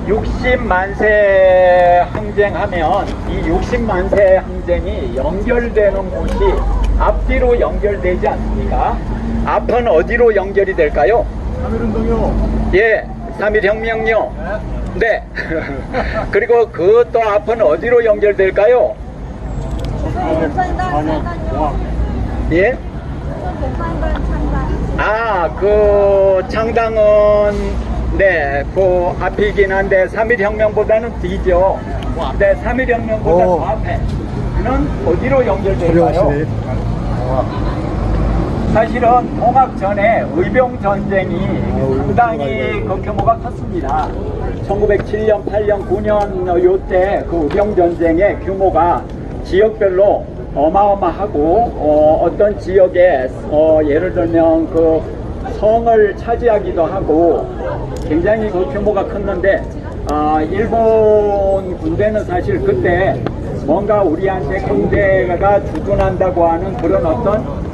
60만세 항쟁하면 이 60만세 항쟁이 연결되는 곳이 앞뒤로 연결되지 않습니까? 앞은 어디로 연결이 될까요? 3.1운동이요. 예, 3.1혁명요. 네. 그리고 그 또 앞은 어디로 연결될까요? 예? 아, 그 창당은 네, 그 앞이긴 한데 3.1혁명보다는 뒤죠. 네, 3.1혁명보다 더 앞에는 어디로 연결될까요? 사실은 통합 전에 의병 전쟁이 상당히 그 규모가 컸습니다. 1907년, 8년, 9년 요때 그 의병 전쟁의 규모가 지역별로 어마어마하고 어떤 지역에 예를 들면 그 성을 차지하기도 하고 굉장히 그 규모가 컸는데 일본 군대는 사실 그때 뭔가 우리한테 군대가 주둔한다고 하는 그런 어떤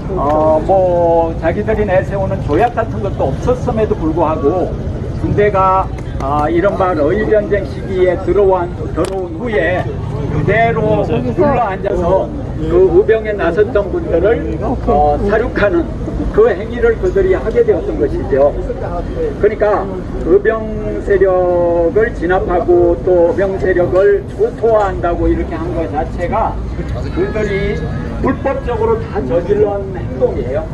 뭐 자기들이 내세우는 조약 같은 것도 없었음에도 불구하고 군대가 이른바 러일전쟁 시기에 들어온 후에 그대로 둘러앉아서 그 의병에 나섰던 분들을 사륙하는 그 행위를 그들이 하게 되었던 것이죠. 그러니까 의병 세력을 진압하고 또 의병 세력을 초토화한다고 이렇게 한 것 자체가 그들이 불법적으로 다 저질러온 행동이에요.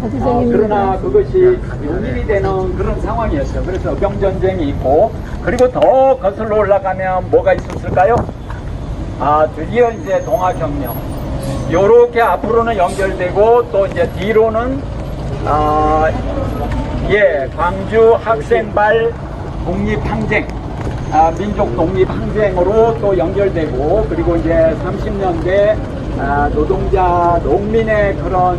그러나 그것이 용인이 되는 그런 상황이었어요. 그래서 의병전쟁이 있고, 그리고 더 거슬러 올라가면 뭐가 있었을까요? 드디어 이제 동학혁명. 요렇게 앞으로는 연결되고 또 이제 뒤로는 광주 학생발 독립항쟁, 민족 독립항쟁으로 또 연결되고, 그리고 이제 30년대 노동자, 농민의 그런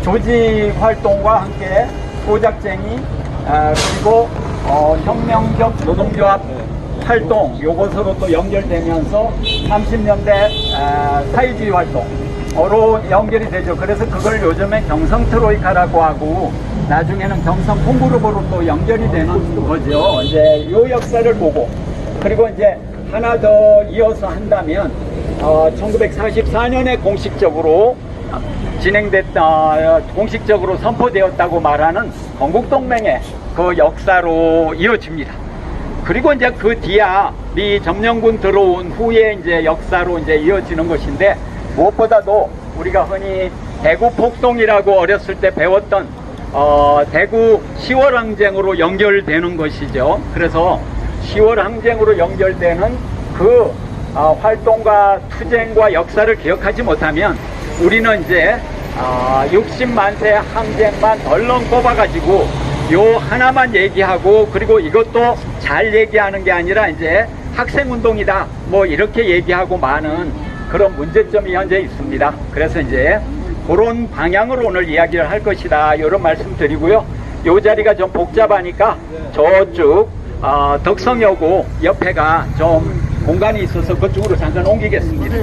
조직 활동과 함께 소작쟁이, 그리고 혁명적 노동조합 활동, 요것으로 또 연결되면서 30년대 사회주의 활동으로 연결이 되죠. 그래서 그걸 요즘에 경성트로이카라고 하고 나중에는 경성풍그룹으로 또 연결이 되는 거죠. 이제 요 역사를 보고, 그리고 이제 하나 더 이어서 한다면 1944년에 공식적으로 공식적으로 선포되었다고 말하는 건국동맹의 그 역사로 이어집니다. 그리고 이제 그 뒤야 미 점령군 들어온 후에 이제 역사로 이제 이어지는 것인데, 무엇보다도 우리가 흔히 대구 폭동이라고 어렸을 때 배웠던 대구 10월 항쟁으로 연결되는 것이죠. 그래서 10월 항쟁으로 연결되는 그 활동과 투쟁과 역사를 기억하지 못하면 우리는 이제 60만세 항쟁만 덜렁 꼽아가지고 요 하나만 얘기하고, 그리고 이것도 잘 얘기하는 게 아니라 이제 학생운동이다 뭐 이렇게 얘기하고 많은 그런 문제점이 현재 있습니다. 그래서 이제 그런 방향으로 오늘 이야기를 할 것이다, 이런 말씀 드리고요. 요 자리가 좀 복잡하니까 저쪽 덕성여고 옆에가 좀 공간이 있어서 그쪽으로 잠깐 옮기겠습니다.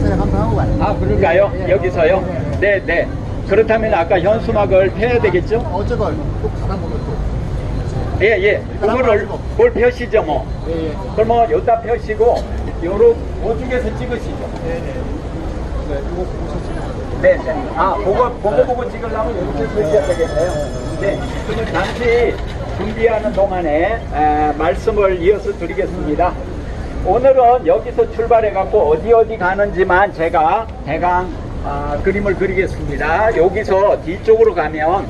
그럴까요? 그러니까요? 여기서요? 네. 그렇다면 아까 현수막을 펴야 되겠죠? 어쨌건 또 가다보면 또. 예. 그걸 펴시죠 뭐. 예. 그럼 뭐 여기다 펴시고 요쪽에서 찍으시죠. 이거 보셨어요? 네. 그거 보고 찍으려면 이렇게 서셔야 되겠네요. 네. 그럼 잠시 준비하는 동안에 말씀을 이어서 드리겠습니다. 오늘은 여기서 출발해갖고 어디 가는지만 제가 대강 그림을 그리겠습니다. 여기서 뒤쪽으로 가면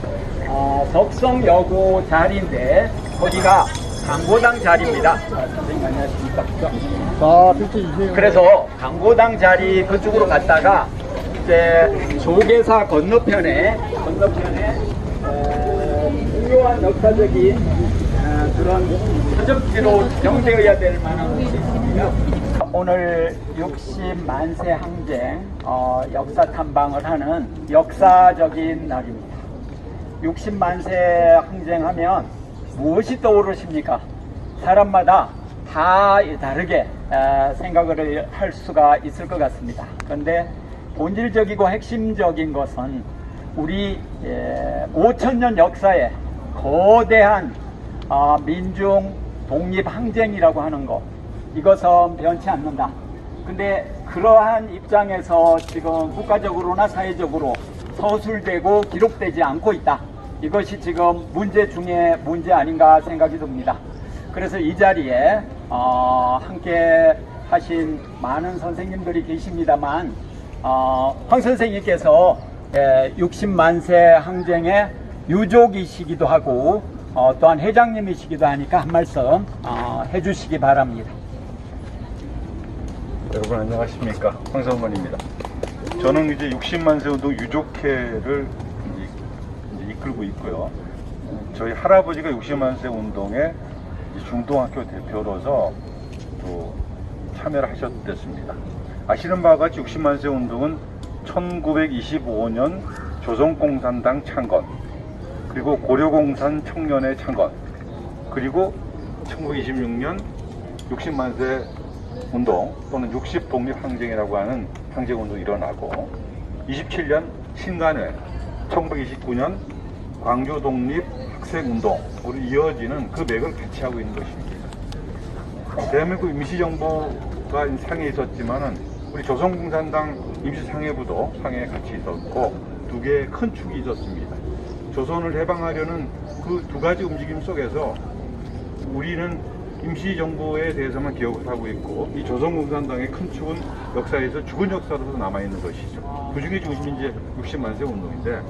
덕성여고 자리인데 거기가 강고당 자리입니다. 선생님 안녕하십니까? 그래서 강고당 자리 그쪽으로 갔다가 이제 조계사 건너편에 중요한 역사적인 그런 사적지로 정되어야 될 만한 곳이 있습니다. 오늘 60만세 항쟁 역사 탐방을 하는 역사적인 날입니다. 60만세 항쟁하면 무엇이 떠오르십니까? 사람마다 다 다르게 생각을 할 수가 있을 것 같습니다. 그런데 본질적이고 핵심적인 것은 우리 5천년 역사에 거대한 민중 독립 항쟁이라고 하는 거, 이것은 변치 않는다. 근데 그러한 입장에서 지금 국가적으로나 사회적으로 서술되고 기록되지 않고 있다. 이것이 지금 문제 중에 문제 아닌가 생각이 듭니다. 그래서 이 자리에 함께 하신 많은 선생님들이 계십니다만 황 선생님께서 60만세 항쟁의 유족이시기도 하고 또한 회장님이시기도 하니까 한 말씀 해주시기 바랍니다. 여러분 안녕하십니까, 황성건입니다. 저는 이제 60만세 운동 유족회를 이제 이끌고 있고요. 저희 할아버지가 60만세 운동의 중동학교 대표로서 또 참여를 하셨댔습니다. 아시는 바와 같이 60만세 운동은 1925년 조선공산당 창건, 그리고 고려공산 청년회 창건, 그리고 1926년 60만세 운동 또는 60독립항쟁이라고 하는 항쟁운동이 일어나고 27년 신간회, 1929년 광주독립학생운동으로 이어지는 그 맥을 같이 하고 있는 것입니다. 대한민국 임시정부가 상해 있었지만은 우리 조선공산당 임시상해부도 상해에 같이 있었고 두 개의 큰 축이 있었습니다. 조선을 해방하려는 그 두 가지 움직임 속에서 우리는 임시정부에 대해서만 기억을 하고 있고 이 조선공산당의 큰 축은 역사에서 죽은 역사로서 남아있는 것이죠. 그 중에 중심이 이제 60만세 운동인데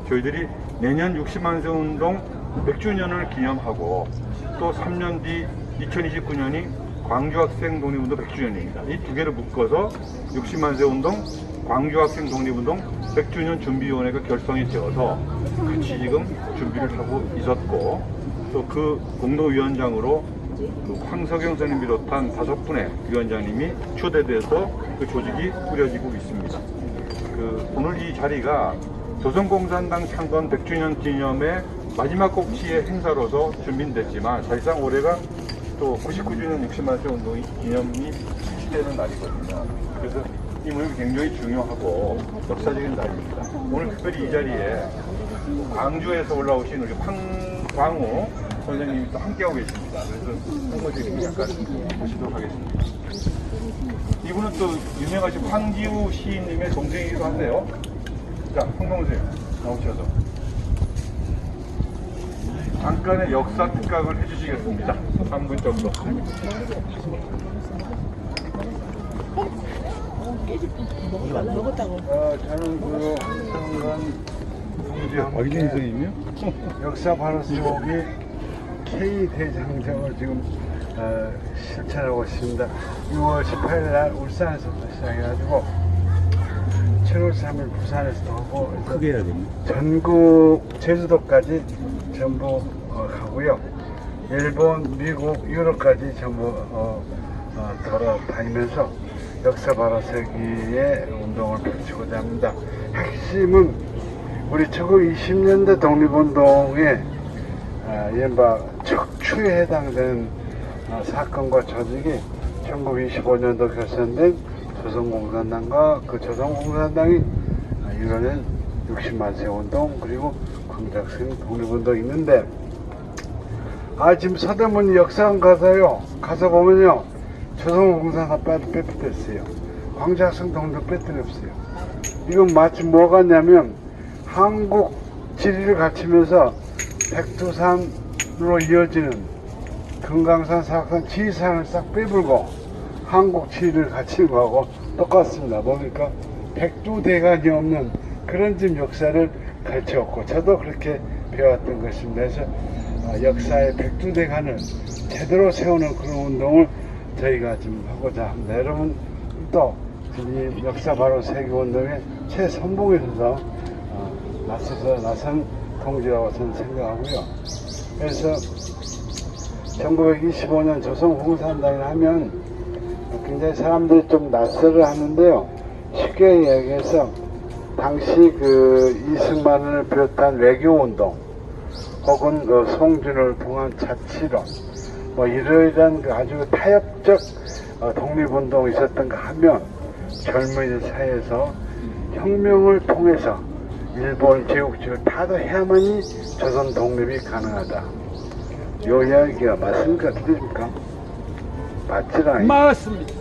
저희들이 내년 60만세 운동 100주년을 기념하고 또 3년 뒤 2029년이 광주학생 독립운동 100주년입니다. 이 두 개를 묶어서 60만세 운동, 광주학생 독립운동 100주년 준비위원회가 결성이 되어서 같이 지금 준비를 하고 있었고 또 그 공동위원장으로 황석영 선생님 비롯한 5분의 위원장님이 초대돼서 그 조직이 꾸려지고 있습니다. 오늘 이 자리가 조선공산당 창건 100주년 기념의 마지막 꼭지의 행사로서 준비됐지만 사실상 올해가 또 99주년 60만세 운동 기념이 실시되는 날이거든요. 그래서 이 모임이 굉장히 중요하고 역사적인 날입니다. 오늘 특별히 이 자리에 광주에서 올라오신 우리 황광우 선생님이 또 함께하고 계십니다. 그래서 홍보실님 잠깐 모시도록 하겠습니다. 이분은 또 유명하신 황지우 시인님의 동생이기도 한데요. 자, 황광우 선생님 나오셔서 잠깐의 역사 특강을 해주시겠습니다. 3분 정도. 저는 그 황성건 동지와 역사 바로 속이 K 대장정을 지금 실천하고 있습니다. 6월 18일 날 울산에서부터 시작해가지고 7월 3일 부산에서도 하고 크게 해야 됩니다. 전국 제주도까지 전부 가고요. 일본, 미국, 유럽까지 전부 돌아다니면서 역사 바로 세기의 운동을 펼치고자 합니다. 핵심은 우리 1920년대 독립운동의 이른바 척추에 해당되는 사건과 조직이 1925년도 결성된 조선공산당과 그 조선공산당이 이뤄낸 60만세 운동 그리고 광주학생 독립운동이 있는데 지금 서대문 역사관 가서 보면요 조선공산당 빼뜨렸어요. 광주학생 독립 빼뜨렸어요. 이건 마치 뭐 같냐면 한국 지리를 갖추면서 백두산으로 이어지는 금강산, 사악산, 지리산을 싹 빼불고 한국 지리를 갖추는 거하고 똑같습니다. 뭡니까? 백두대간이 없는 그런 집 역사를 가르쳤고 저도 그렇게 배웠던 것입니다. 그래서 역사의 백두대간을 제대로 세우는 그런 운동을 저희가 지금 하고자 합니다. 여러분 또 이 역사 바로 세기 운동의 최선봉에 서서 나선 동지라고 저는 생각하고요. 그래서 1925년 조선공산당을 하면 굉장히 사람들이 좀 낯설어 하는데요. 쉽게 이야기해서 당시 그 이승만을 비롯한 외교운동 혹은 송준을 통한 자치론 이러이러한 그 아주 타협적 독립운동이 있었던가 하면 젊은이들 사이에서 혁명을 통해서 일본 제국주의를 타도해야만이 조선 독립이 가능하다. 요 이야기가 맞습니까? 틀립니까? 맞지가 않아요. 맞습니다.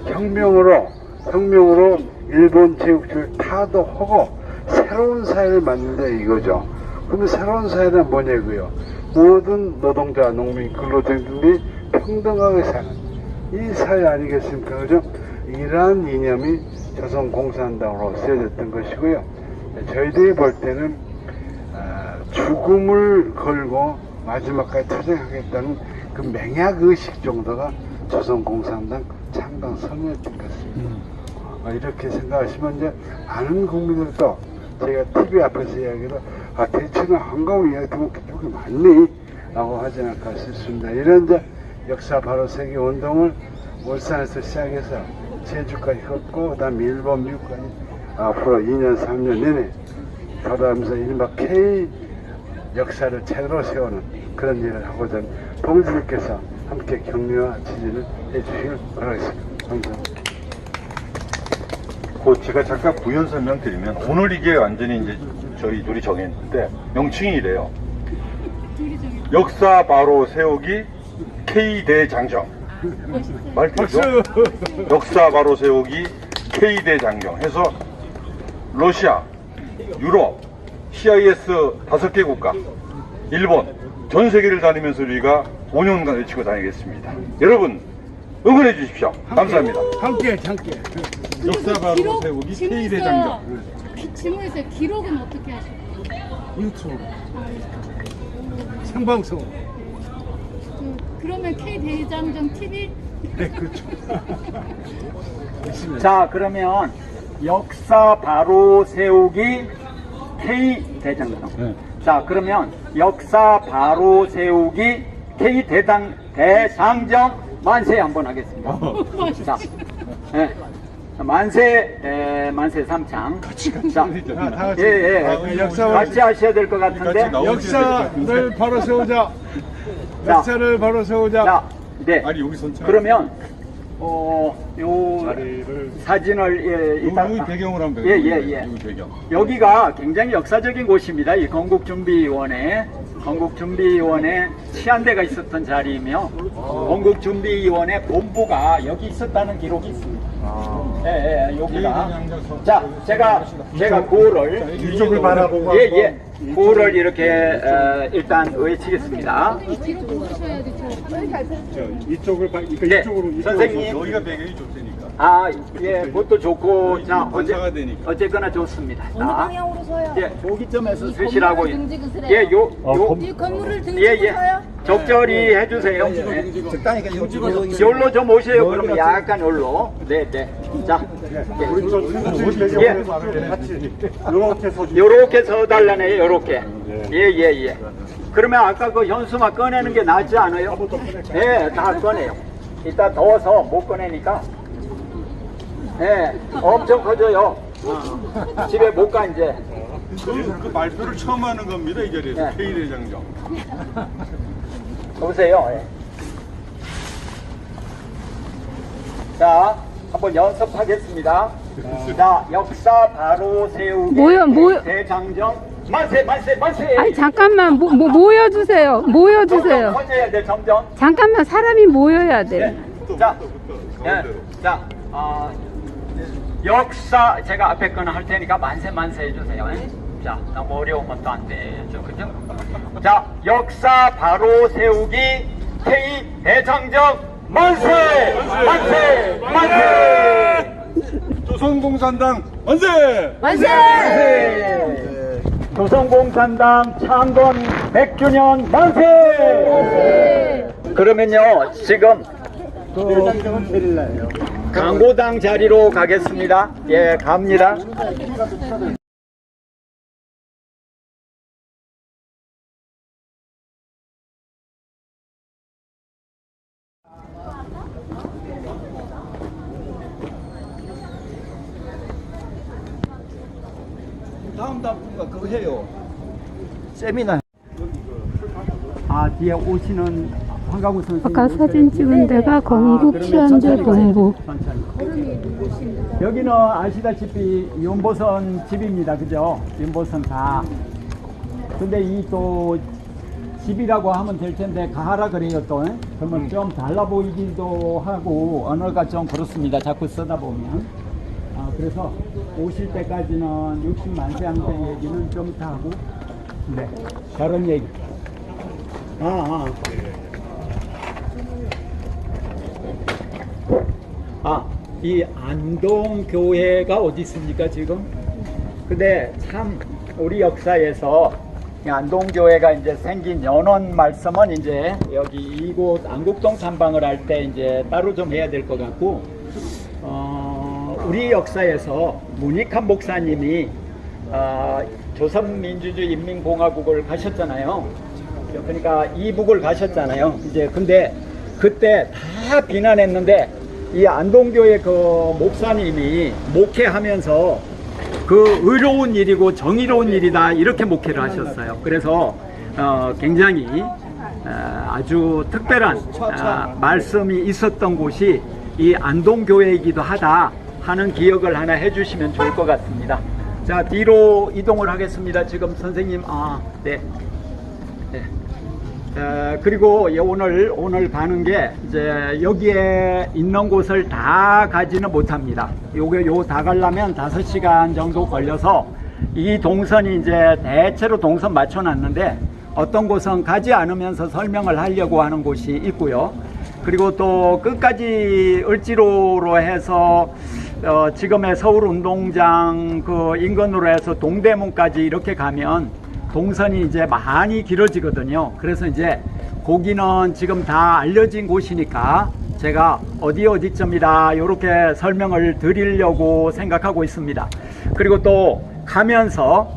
혁명으로 일본 제국주의를 타도하고 새로운 사회를 만든다 이거죠. 그럼 새로운 사회는 뭐냐고요? 모든 노동자, 농민, 근로자들이 평등하게 사는 이 사회 아니겠습니까? 그죠? 이러한 이념이 조선공산당으로 쓰여졌던 것이고요. 저희들이 볼 때는 죽음을 걸고 마지막까지 투쟁하겠다는 그 맹약의식 정도가 조선공산당 창당 선언이었던 것 같습니다. 이렇게 생각하시면 이제 많은 국민들도 제가 TV 앞에서 이야기를 대체는 한가위 이야기 들으면 그쪽이 많니? 라고 하지 않을까 싶습니다. 이런 이제 역사 바로 세계 운동을 울산에서 시작해서 제주까지 걷고 그다음에 일본, 미국까지 앞으로 2년, 3년 내내 가다하면서 이른바 K 역사를 제대로 세우는 그런 일을 하고자 하는 동지들께서 함께 격려와 지지를 해주시길 바라겠습니다. 감사합니다. 제가 잠깐 부연 설명드리면 오늘 이게 완전히 이제 저희 둘이 정했는데 명칭이 이래요. 역사 바로 세우기 K대장정. 말되죠? 역사 바로 세우기 K대장정 해서 러시아, 유럽, CIS 5개 국가, 일본 전 세계를 다니면서 우리가 5년간 외치고 다니겠습니다. 여러분 응원해 주십시오. 감사합니다. 함께. 역사 바로 세우기 K대장정. 질문에서 기록은 어떻게 하실까요? 유튜브 생방송. 그러면 K 대장정 TV 네, 그렇죠. 자, 그러면 역사 바로 세우기 K 대장정. 자, 그러면 역사 바로 세우기 K 대장정 만세 한번 하겠습니다. 자, 만세 삼창. 자, 같이 하셔야 될 것 같은데. 역사를 바로 세우자. 자, 역사를 바로 세우자. 자, 네. 아니 여기 선착. 그러면 요 사진을 여기 배경을 한번 예. 여기 배경. 여기가 굉장히 역사적인 곳입니다. 이 건국준비위원회 치안대가 있었던 자리이며 건국준비위원회 본부가 여기 있었다는 기록이 있습니다. 여기가. 자, 제가 구호를 이쪽을 바라보고 구호를 이렇게 일단 외치겠습니다. 뒤로 보셔야 되죠. 이쪽을 네, 이쪽으로 선생님. 여기가 배경이 좋다니까. 그것도 좋고, 자, 관차가 되니까. 어쨌거나 좋습니다. 어느 방향으로 서요? 여기점에서 쓰시라고. 건물을 등지으세요. 이 건물을 등지고 서요? 적절히 해주세요. 여기로 좀 오세요. 그러면 약간 여기로. 네. 자, 요렇게 서달라네요. 요렇게. 예. 그러면 아까 그 현수막 꺼내는 게 낫지 않아요? 네, 다 꺼내요. 이따 더워서 못 꺼내니까. 네, 엄청 커져요. 집에 못 가, 이제. 그 발표를 처음 하는 겁니다 이 자리에서. 네. K대장정. 보세요. 자, 한번 연습하겠습니다. 자, 역사 바로 세우기 대장정 만세. 아니 잠깐만 모여주세요. 점점 커져야 돼, 점점. 잠깐만 사람이 모여야 돼. 자, 역사 제가 앞에 거는 할 테니까 만세 해주세요. 자, 너무 어려우면 또 안 되죠, 그죠? 자, 역사 바로 세우기 K 대장정 만세. 조선공산당 만세! 만세! 조선공산당 창건 100주년 만세! 그러면요, 지금 강고당 자리로 가겠습니다. 예, 갑니다. 다음 분가 그거 해요. 세미나. 뒤에 오시는 황가무 선생님. 아까 사진 찍은 데가 건국치안대 본부. 여기는 아시다시피 윤보선 집입니다. 그죠? 윤보선 다. 근데 이 또 집이라고 하면 될 텐데 가하라 그래요 또. 그러면 좀 달라 보이기도 하고 언어가 좀 그렇습니다. 자꾸 쓰다 보면. 그래서 오실 때까지는 60만 세항생 얘기는 좀 이따 하고. 네. 다른 얘기. 이 안동교회가 어디 있습니까 지금? 근데 참 우리 역사에서 이 안동교회가 이제 생긴 연원 말씀은 이제 여기 이곳 안국동 탐방을 할 때 이제 따로 좀 해야 될 것 같고, 우리 역사에서 문익환 목사님이 조선민주주의 인민공화국을 가셨잖아요. 그러니까 이북을 가셨잖아요. 이제 근데 그때 다 비난했는데 이 안동교회 그 목사님이 목회하면서 그 의로운 일이고 정의로운 일이다 이렇게 목회를 하셨어요. 그래서 굉장히 아주 특별한 말씀이 있었던 곳이 이 안동교회이기도 하다 하는 기억을 하나 해주시면 좋을 것 같습니다. 자, 뒤로 이동을 하겠습니다. 지금 선생님, 네. 그리고 오늘 가는 게 이제 여기에 있는 곳을 다 가지는 못합니다. 요 다 가려면 5시간 정도 걸려서 이 동선이 이제 대체로 동선 맞춰놨는데 어떤 곳은 가지 않으면서 설명을 하려고 하는 곳이 있고요. 그리고 또 끝까지 을지로로 해서 지금의 서울운동장 그 인근으로 해서 동대문까지 이렇게 가면 동선이 이제 많이 길어지거든요. 그래서 이제 거기는 지금 다 알려진 곳이니까 제가 어디쯤이다 이렇게 설명을 드리려고 생각하고 있습니다. 그리고 또 가면서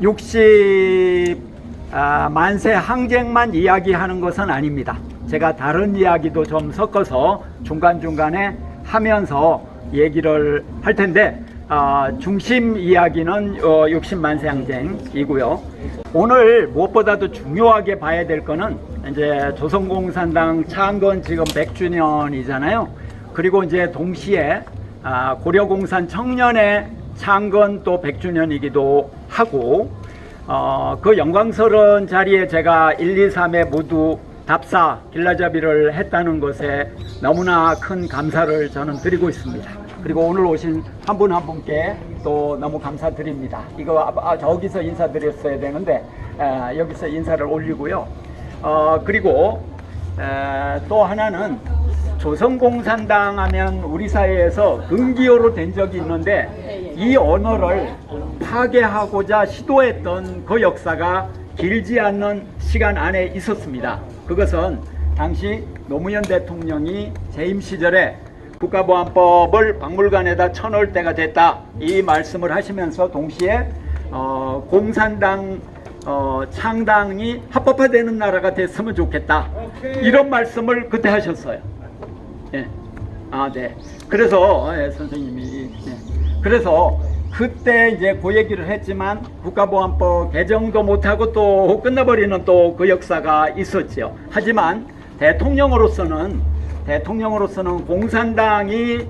60만세 항쟁만 이야기하는 것은 아닙니다. 제가 다른 이야기도 좀 섞어서 중간중간에 하면서 얘기를 할 텐데 중심 이야기는 60만세 항쟁이고요. 오늘 무엇보다도 중요하게 봐야 될 거는 이제 조선공산당 창건 지금 100주년이잖아요. 그리고 이제 동시에 고려공산 청년의 창건 또 100주년이기도 하고, 그 영광스러운 자리에 제가 1, 2, 3회 모두 답사 길라잡이를 했다는 것에 너무나 큰 감사를 저는 드리고 있습니다. 그리고 오늘 오신 한 분 한 분께 또 너무 감사드립니다. 이거 저기서 인사드렸어야 되는데 여기서 인사를 올리고요. 그리고 또 하나는 조선공산당 하면 우리 사회에서 금기어로 된 적이 있는데 이 언어를 파괴하고자 시도했던 그 역사가 길지 않는 시간 안에 있었습니다. 그것은 당시 노무현 대통령이 재임 시절에 국가보안법을 박물관에다 쳐놓을 때가 됐다 이 말씀을 하시면서 동시에 공산당 창당이 합법화되는 나라가 됐으면 좋겠다 이런 말씀을 그때 하셨어요. 네. 네. 그래서 선생님이 그래서 그때 이제 그 얘기를 했지만 국가보안법 개정도 못하고 또 끝나버리는 또 그 역사가 있었지요. 하지만 대통령으로서는 공산당이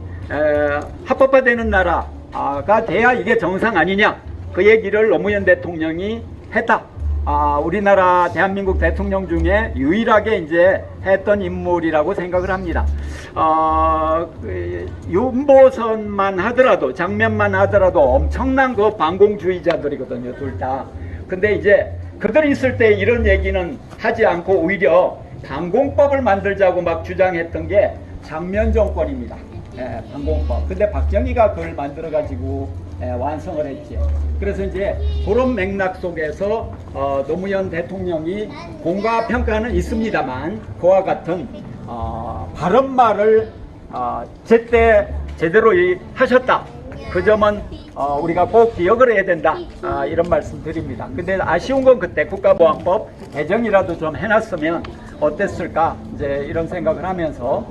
합법화되는 나라가 돼야 이게 정상 아니냐 그 얘기를 노무현 대통령이 했다. 우리나라 대한민국 대통령 중에 유일하게 이제 했던 인물이라고 생각을 합니다. 윤보선만 하더라도 장면만 하더라도 엄청난 그 반공주의자들이거든요, 둘 다. 근데 이제 그들이 있을 때 이런 얘기는 하지 않고 오히려 반공법을 만들자고 막 주장했던 게 장면 정권입니다. 반공법. 근데 박정희가 그걸 만들어 가지고 완성을 했죠. 그래서 이제 그런 맥락 속에서 노무현 대통령이 공과 평가는 있습니다만 그와 같은 바른 말을 제때 제대로 하셨다. 그 점은 우리가 꼭 기억을 해야 된다. 이런 말씀 드립니다. 근데 아쉬운 건 그때 국가보안법 개정이라도 좀 해놨으면 어땠을까 이제 이런 생각을 하면서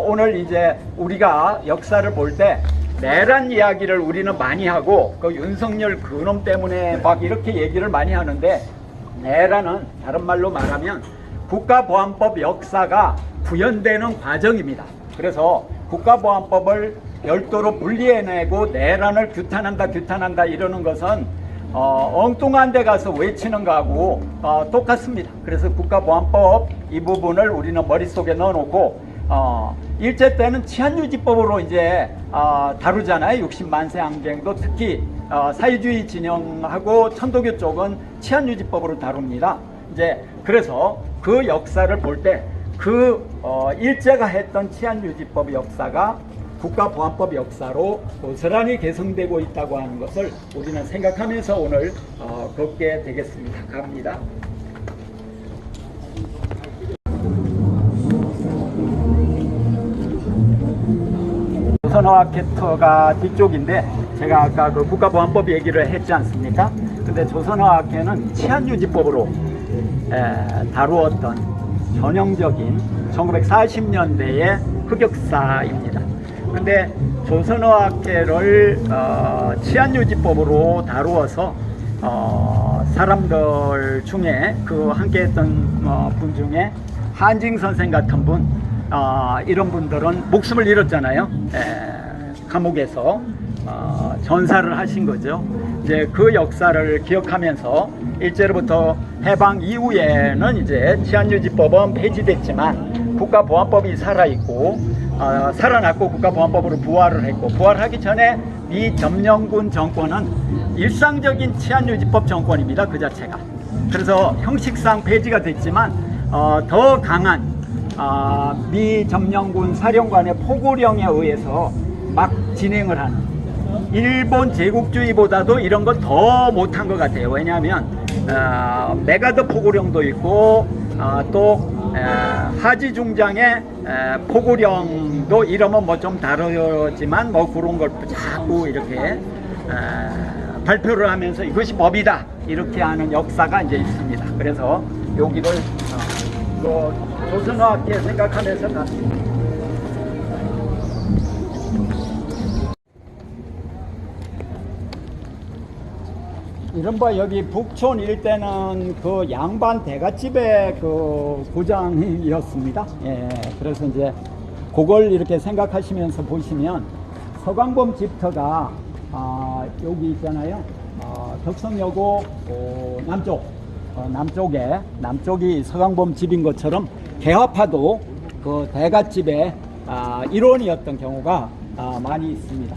오늘 이제 우리가 역사를 볼 때 내란 이야기를 우리는 많이 하고 그 윤석열 그놈 때문에 막 이렇게 얘기를 많이 하는데 내란은 다른 말로 말하면 국가보안법 역사가 구현되는 과정입니다. 그래서 국가보안법을 별도로 분리해내고 내란을 규탄한다 이러는 것은 엉뚱한 데 가서 외치는 거하고 똑같습니다. 그래서 국가보안법 이 부분을 우리는 머릿속에 넣어놓고 일제 때는 치안유지법으로 이제 다루잖아요. 60만세 항쟁도 특히 사회주의 진영하고 천도교 쪽은 치안유지법으로 다룹니다. 이제 그래서 그 역사를 볼 때 그 일제가 했던 치안유지법 역사가 국가보안법 역사로 고스란히 개성되고 있다고 하는 것을 우리는 생각하면서 오늘 걷게 되겠습니다. 갑니다. 조선어학회터가 뒤쪽인데 제가 아까 그 국가보안법 얘기를 했지 않습니까? 근데 조선어학회는 치안유지법으로 다루었던 전형적인 1940년대의 흑역사입니다. 근데 조선어학회를 치안유지법으로 다루어서 사람들 중에 그 함께했던 분 중에 한징 선생 같은 분 이런 분들은 목숨을 잃었잖아요. 감옥에서 전사를 하신 거죠. 이제 그 역사를 기억하면서 일제로부터 해방 이후에는 이제 치안유지법은 폐지됐지만 국가보안법이 살아있고 살아났고 국가보안법으로 부활을 했고 부활하기 전에 미 점령군 정권은 일상적인 치안유지법 정권입니다. 그 자체가. 그래서 형식상 폐지가 됐지만 더 강한 미 점령군 사령관의 포고령에 의해서 막 진행을 하는 일본 제국주의보다도 이런 건 더 못한 것 같아요. 왜냐하면 메가더 포고령도 있고 또 하지 중장의 포고령도 이러면 뭐 좀 다르지만 뭐 그런 걸 자꾸 이렇게 발표를 하면서 이것이 법이다 이렇게 하는 역사가 이제 있습니다. 그래서 여기를 조선어학회 생각하면서 갔습니다. 이른바 여기 북촌 일대는 그 양반 대갓집의 그 고장이었습니다. 그래서 이제 그걸 이렇게 생각하시면서 보시면 서광범 집터가 여기 있잖아요. 덕성여고 남쪽이 서광범 집인 것처럼 개화파도 그 대갓집의 일원이었던 경우가 많이 있습니다.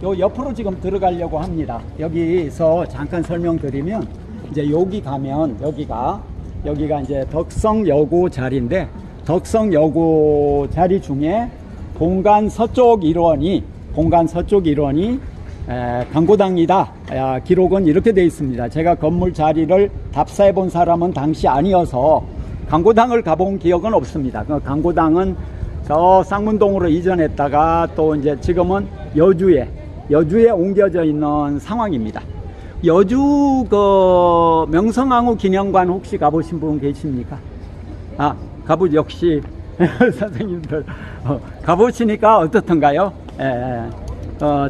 요 옆으로 지금 들어가려고 합니다. 여기서 잠깐 설명드리면 이제 여기 가면 여기가 이제 덕성여고 자리인데 덕성여고 자리 중에 본관 서쪽 일원이 강고당이다. 기록은 이렇게 되어 있습니다. 제가 건물 자리를 답사해 본 사람은 당시 아니어서 강고당을 가본 기억은 없습니다. 그 강고당은 저 쌍문동으로 이전했다가 또 이제 지금은 여주에 옮겨져 있는 상황입니다. 여주 그 명성황후 기념관 혹시 가보신 분 계십니까? 역시 선생님들 가보시니까 어떻던가요?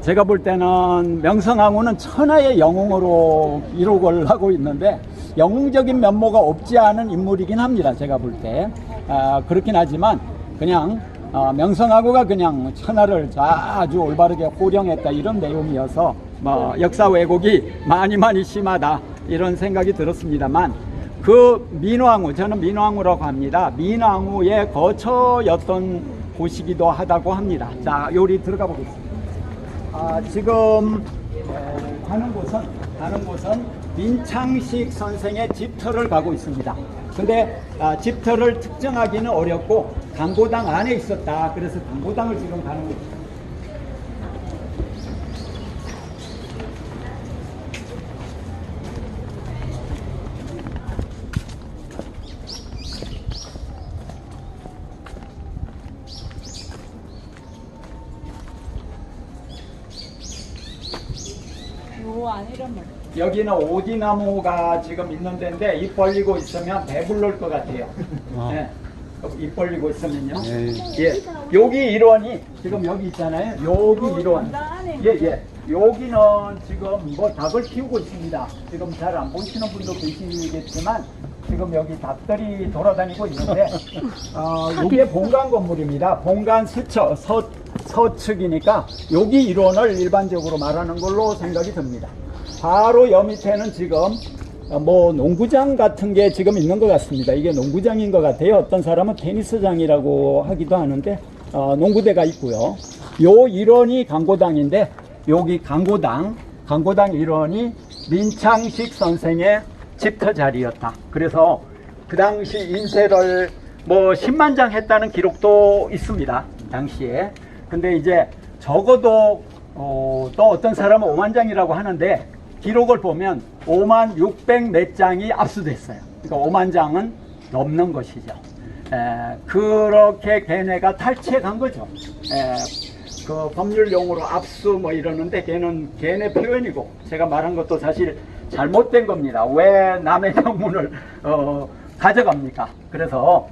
제가 볼 때는 명성황후는 천하의 영웅으로 기록을 하고 있는데 영웅적인 면모가 없지 않은 인물이긴 합니다. 제가 볼 때 그렇긴 하지만 그냥 명성황후가 그냥 천하를 아주 올바르게 호령했다 이런 내용이어서 뭐 역사 왜곡이 많이 심하다 이런 생각이 들었습니다만 그 민왕후, 저는 민왕후라고 합니다. 민왕후의 거처였던 곳이기도 하다고 합니다. 자, 요리 들어가 보겠습니다. 지금 가는 곳은 민창식 선생의 집터를 가고 있습니다. 근데 집터를 특정하기는 어렵고 강고당 안에 있었다. 그래서 강고당을 지금 가는 거죠. 여기는 오디나무가 지금 있는 데인데 입 벌리고 있으면 배불러올 것 같아요. 네. 입 벌리고 있으면요. 예. 여기 일원이 지금 여기 있잖아요. 여기 일원. 예. 여기는 지금 뭐 닭을 키우고 있습니다. 지금 잘 안 보시는 분도 계시겠지만 지금 여기 닭들이 돌아다니고 있는데 이게 본관 건물입니다. 본관 서측이니까 여기 일원을 일반적으로 말하는 걸로 생각이 듭니다. 바로 여 밑에는 지금 뭐 농구장 같은 게 지금 있는 것 같습니다. 이게 농구장인 것 같아요. 어떤 사람은 테니스장이라고 하기도 하는데 농구대가 있고요. 요 일원이 강고당인데 여기 강고당 일원이 민창식 선생의 집터 자리였다. 그래서 그 당시 인쇄를 뭐 10만 장 했다는 기록도 있습니다. 당시에. 근데 이제 적어도 또 어떤 사람은 5만 장이라고 하는데 기록을 보면 5만 600 몇 장이 압수됐어요. 그러니까 5만 장은 넘는 것이죠. 그렇게 걔네가 탈취해 간 거죠. 그 법률 용어로 압수 뭐 이러는데 걔네 표현이고 제가 말한 것도 사실 잘못된 겁니다. 왜 남의 영문을 가져갑니까? 그래서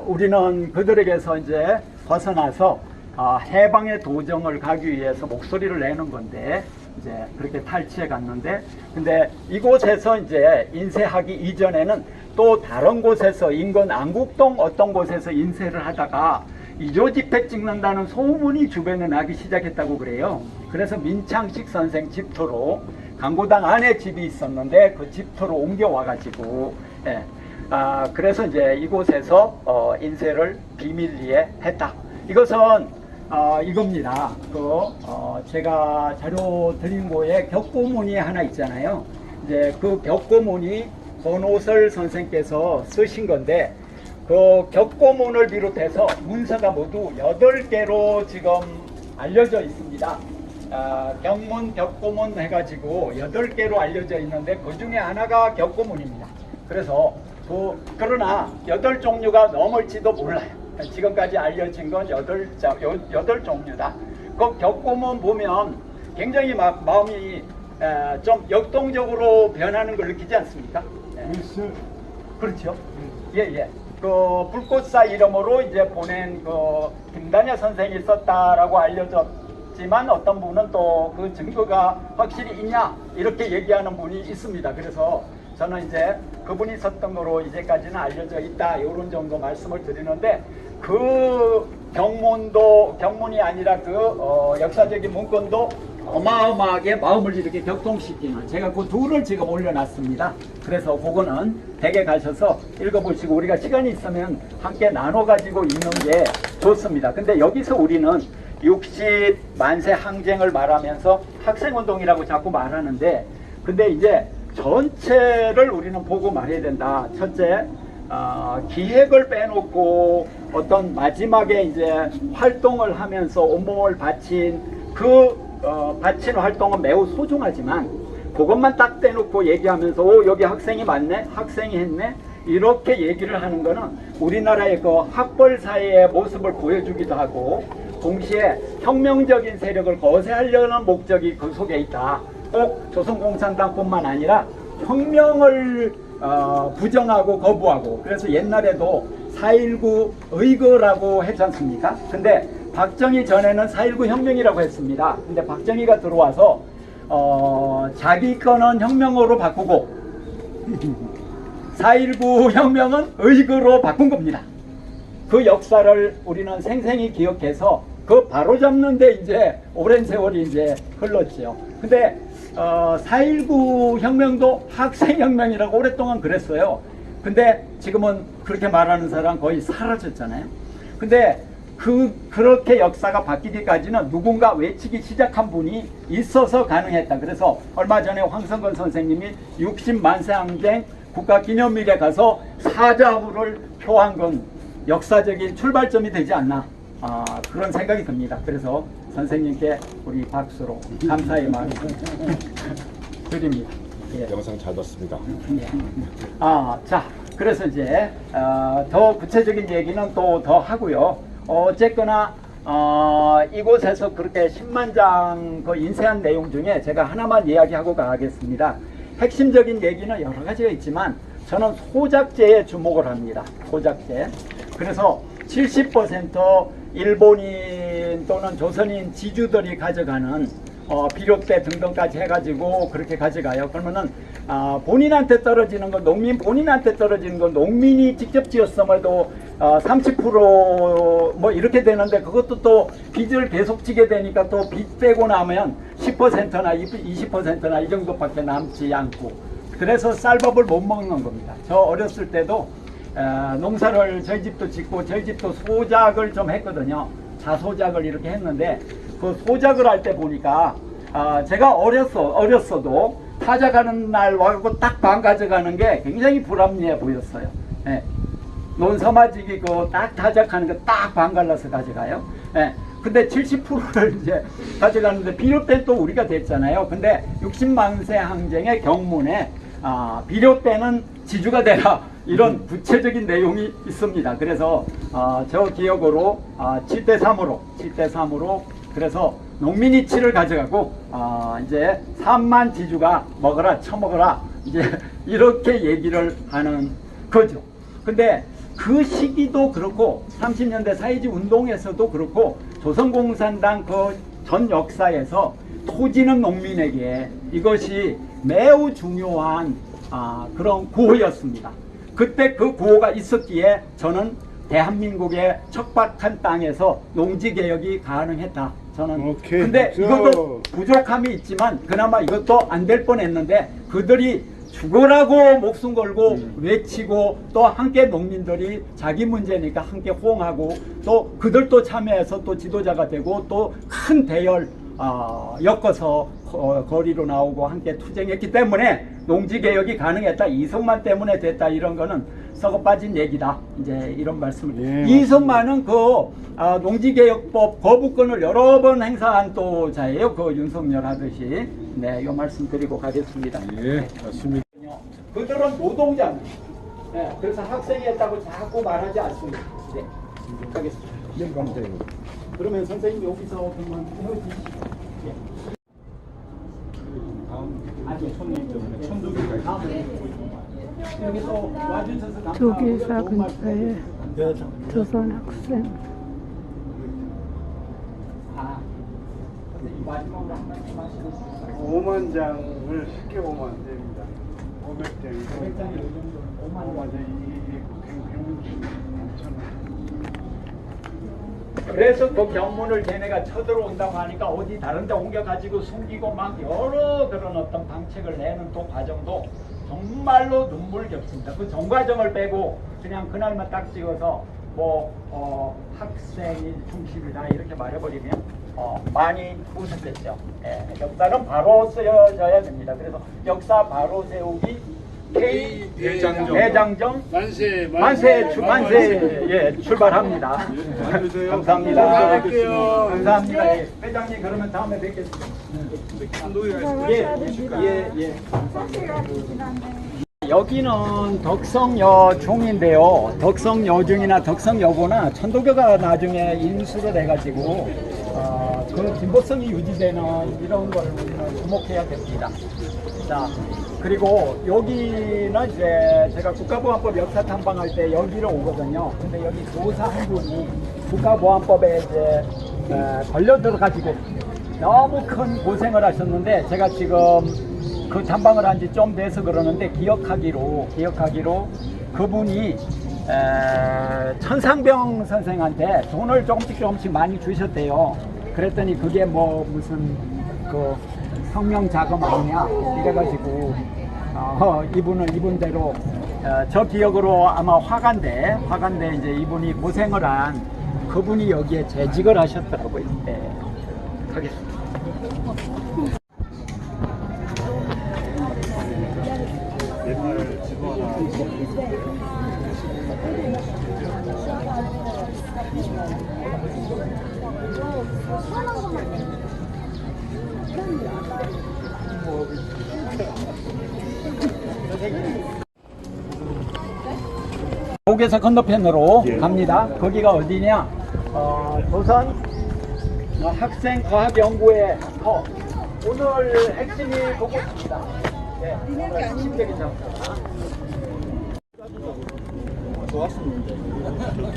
우리는 그들에게서 이제 벗어나서 해방의 도정을 가기 위해서 목소리를 내는 건데 이제 그렇게 탈취해 갔는데 근데 이곳에서 이제 인쇄하기 이전에는 또 다른 곳에서 인근 안국동 어떤 곳에서 인쇄를 하다가 이조지폐 찍는다는 소문이 주변에 나기 시작했다고 그래요. 그래서 민창식 선생 집터로 강고당 안에 집이 있었는데 그 집터로 옮겨와 가지고 그래서 이제 이곳에서 인쇄를 비밀리에 했다. 이것은 이겁니다. 제가 자료 드린 거에 벽고문이 하나 있잖아요. 이제 그 벽고문이 권오설 선생께서 쓰신 건데 그 벽고문을 비롯해서 문서가 모두 8개로 지금 알려져 있습니다. 경문, 벽고문 해가지고 8개로 알려져 있는데 그 중에 하나가 벽고문입니다. 그래서 그러나 8종류가 넘을지도 몰라요. 지금까지 알려진 건 8종류다. 그 벽고문 보면 굉장히 마음이 좀 역동적으로 변하는 걸 느끼지 않습니까? 그렇죠. 예. 그 불꽃사 이름으로 이제 보낸 그 김단야 선생이 썼다라고 알려졌지만 어떤 분은 또 그 증거가 확실히 있냐 이렇게 얘기하는 분이 있습니다. 그래서 저는 이제 그분이 썼던 거로 이제까지는 알려져 있다 이런 정도 말씀을 드리는데 그 경문이 아니라 그 역사적인 문건도 어마어마하게 마음을 이렇게 격동시키는 제가 그 둘을 지금 올려놨습니다. 그래서 그거는 댁에 가셔서 읽어보시고 우리가 시간이 있으면 함께 나눠가지고 읽는 게 좋습니다. 근데 여기서 우리는 60만세 항쟁을 말하면서 학생운동이라고 자꾸 말하는데 근데 이제 전체를 우리는 보고 말해야 된다. 첫째, 기획을 빼놓고 어떤 마지막에 이제 활동을 하면서 온몸을 바친 바친 활동은 매우 소중하지만 그것만 딱 떼놓고 얘기하면서 여기 학생이 많네, 학생이 했네 이렇게 얘기를 하는 거는 우리나라의 그 학벌 사회의 모습을 보여주기도 하고 동시에 혁명적인 세력을 거세하려는 목적이 그 속에 있다. 꼭 조선공산당뿐만 아니라 혁명을 부정하고 거부하고 그래서 옛날에도 4.19 의거라고 했지 않습니까? 근데 박정희 전에는 4.19 혁명이라고 했습니다. 근데 박정희가 들어와서 자기 거는 혁명으로 바꾸고 4.19 혁명은 의거로 바꾼 겁니다. 그 역사를 우리는 생생히 기억해서 그 바로잡는데 이제 오랜 세월이 이제 흘렀죠. 근데 4.19 혁명도 학생혁명이라고 오랫동안 그랬어요. 근데 지금은 그렇게 말하는 사람 거의 사라졌잖아요. 근데 그렇게 역사가 바뀌기까지는 누군가 외치기 시작한 분이 있어서 가능했다. 그래서 얼마 전에 황성근 선생님이 60만세 항쟁 국가기념일에 가서 사자후를 표한 건 역사적인 출발점이 되지 않나 그런 생각이 듭니다. 그래서 선생님께 우리 박수로 감사의 마음 드립니다. 예. 영상 잘 봤습니다. 예. 자, 그래서 이제 더 구체적인 얘기는 또 더 하고요. 어쨌거나 이곳에서 그렇게 10만 장 그 인쇄한 내용 중에 제가 하나만 이야기하고 가겠습니다. 핵심적인 얘기는 여러 가지가 있지만 저는 소작제에 주목을 합니다. 소작제. 그래서 70% 일본인 또는 조선인 지주들이 가져가는 비료대 등등까지 해가지고 그렇게 가져가요. 그러면은 본인한테 떨어지는 건 농민 본인한테 떨어지는 건 농민이 직접 지었음에도 30% 뭐 이렇게 되는데 그것도 또 빚을 계속 지게 되니까 또 빚 빼고 나면 10%나 20%나 이 정도밖에 남지 않고 그래서 쌀밥을 못 먹는 겁니다. 저 어렸을 때도 농사를 저희 집도 짓고 저희 집도 소작을 좀 했거든요. 자소작을 이렇게 했는데 그 소작을 할 때 보니까 제가 어렸어도 타작하는 날 와서 딱 반 가져가는 게 굉장히 불합리해 보였어요. 예. 논서마지기 그 딱 타작하는 거 딱 반 갈라서 가져가요. 예. 근데 70%를 이제 가져가는데 비료 때는 또 우리가 됐잖아요. 근데 60만세 항쟁의 경문에 비료 때는 지주가 되라 이런 구체적인 내용이 있습니다. 그래서 저 기억으로 7대3으로 그래서 농민이 7을 가져가고 이제 3만 지주가 먹어라 처먹어라 이제 이렇게 얘기를 하는 거죠. 근데 그 시기도 그렇고 30년대 사회주의 운동에서도 그렇고 조선공산당 그 전 역사에서 토지는 농민에게 이것이 매우 중요한 그런 구호였습니다. 그때 그 구호가 있었기에 저는 대한민국의 척박한 땅에서 농지개혁이 가능했다. 저는 근데 이것도 부족함이 있지만 그나마 이것도 안 될 뻔했는데 그들이 죽으라고 목숨 걸고 외치고 또 함께 농민들이 자기 문제니까 함께 호응하고 또 그들도 참여해서 또 지도자가 되고 또 큰 대열 엮어서 거리로 나오고 함께 투쟁했기 때문에 농지개혁이 가능했다. 이승만 때문에 됐다. 이런 거는 썩어 빠진 얘기다. 이제 이런 말씀을. 이승만은 그 농지개혁법 거부권을 여러 번 행사한 또 자예요. 그 윤석열 하듯이. 네, 이 말씀 드리고 가겠습니다. 예, 맞습니다. 그들은 노동자입니다. 네, 그래서 학생이 했다고 자꾸 말하지 않습니다. 네, 가겠습니다. 네, 감사합니다. 그러면 선생님 여기서 그만 헤어지시죠. 예. 아니, 여기 또 와주셔서 조계사 근처에 조선 학생. 마지막으로 한 말씀 하시겠습니다. 5만 장을 쉽게 보면 안 됩니다. 500장이고 500장이 요 정도 5만 원. 그래서 그 경문을 걔네가 쳐들어온다고 하니까 어디 다른 데 옮겨가지고 숨기고 막 여러 그런 어떤 방책을 내는 또 과정도 정말로 눈물겹습니다. 그 전 과정을 빼고 그냥 그날만 딱 찍어서 학생이 중심이다 이렇게 말해버리면 많이 웃었겠죠. 예, 역사는 바로 쓰여져야 됩니다. 그래서 역사 바로 세우기 K 대장정 만세 예, 출발합니다. 감사합니다. 감사합니다. 예, 회장님 그러면 다음에 뵙겠습니다. 예. 여기는 덕성여중인데요. 덕성여중이나 덕성여고나 천도교가 나중에 인수를 해가지고 그 진보성이 유지되는 이런 걸 우리는 주목해야 됩니다. 자, 그리고 여기는 이제 제가 국가보안법 역사 탐방할 때 여기를 오거든요. 근데 여기 교사 한 분이 국가보안법에 이제 걸려 들어가지고 너무 큰 고생을 하셨는데 제가 지금 그 탐방을 한 지 좀 돼서 그러는데 기억하기로 그분이 천상병 선생한테 돈을 조금씩 많이 주셨대요. 그랬더니 그게 뭐 무슨 그 혁명 자금 아니냐 이래가지고 이분대로 저 기억으로 아마 화가인데 이제 이분이 고생을 한 그분이 여기에 재직을 하셨더라고요. 네. 하겠습니다. 목에서 건너편으로 갑니다. 거기가 어디냐? 조선 학생과학연구회 오늘 핵심이 그곳입니다. 네, 오늘 핵심적인 장소. 좋았었는데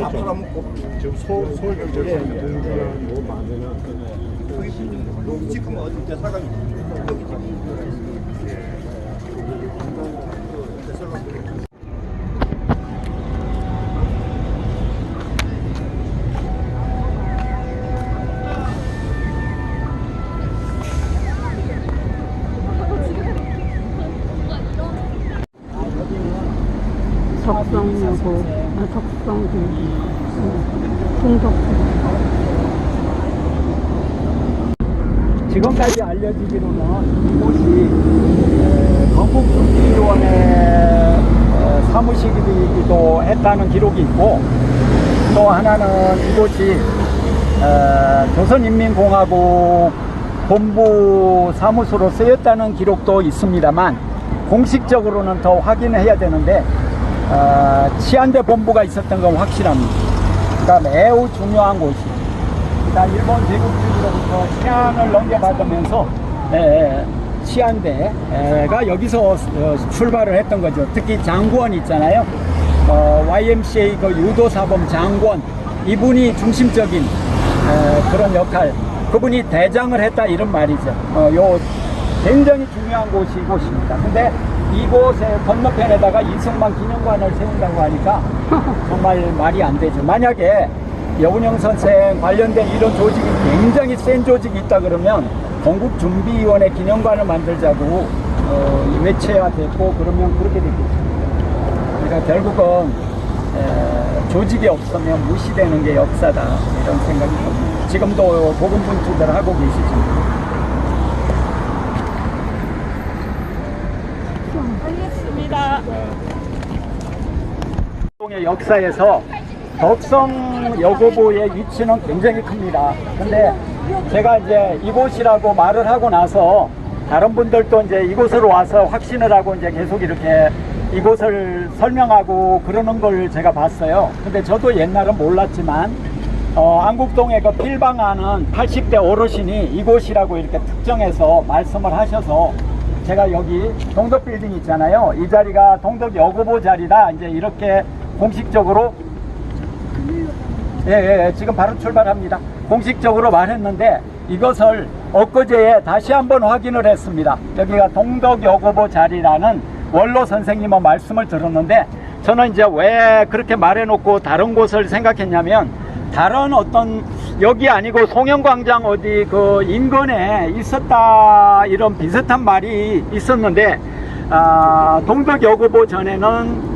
앞으로 한번 꼭 지금 서울 경찰서에 공부하는 뭐 만드는 지금 어디 대사관이 적성여고, 적성고, 동덕고. 지금까지 알려지기로는 이곳이 건국준비위원회 사무실이기도 했다는 기록이 있고, 또 하나는 이곳이 조선인민공화국 본부 사무소로 쓰였다는 기록도 있습니다만, 공식적으로는 더 확인해야 되는데 치안대 본부가 있었던 건 확실합니다. 그러니까 매우 중요한 곳이. 그러니까 일본 제국주의로부터 치안을 넘겨받으면서 치안대가 여기서 출발을 했던 거죠. 특히 장관 있잖아요. YMCA 그 유도사범 장관, 이분이 중심적인 그런 역할, 그분이 대장을 했다 이런 말이죠. 요 굉장히 중요한 곳이 이곳입니다. 근데 이곳의 건너편에다가 이승만 기념관을 세운다고 하니까 정말 말이 안 되죠. 만약에 여운형 선생 관련된 이런 조직이 굉장히 센 조직이 있다 그러면 건국준비위원회 기념관을 만들자고 외쳐야 됐고, 그러면 그렇게 됐겠죠. 그러니까 결국은 조직이 없으면 무시되는 게 역사다 이런 생각이 듭니다. 지금도 고군분투들 하고 계시죠. 동의 역사에서 덕성 여고보의 위치는 굉장히 큽니다. 근데 제가 이제 이곳이라고 말을 하고 나서 다른 분들도 이제 이곳으로 와서 확신을 하고 이제 계속 이렇게 이곳을 설명하고 그러는 걸 제가 봤어요. 근데 저도 옛날은 몰랐지만 안국동에 그 필방하는 80대 어르신이 이곳이라고 이렇게 특정해서 말씀을 하셔서 제가 여기 동덕 빌딩 있잖아요. 이 자리가 동덕 여고보 자리다. 이제 이렇게 공식적으로 지금 바로 출발합니다. 공식적으로 말했는데 이것을 엊그제에 다시 한번 확인을 했습니다. 여기가 동덕 여고보 자리라는 원로 선생님의 말씀을 들었는데, 저는 이제 왜 그렇게 말해놓고 다른 곳을 생각했냐면, 다른 어떤 여기 아니고 송영광장 어디 그 인근에 있었다 이런 비슷한 말이 있었는데, 동덕 여고보 전에는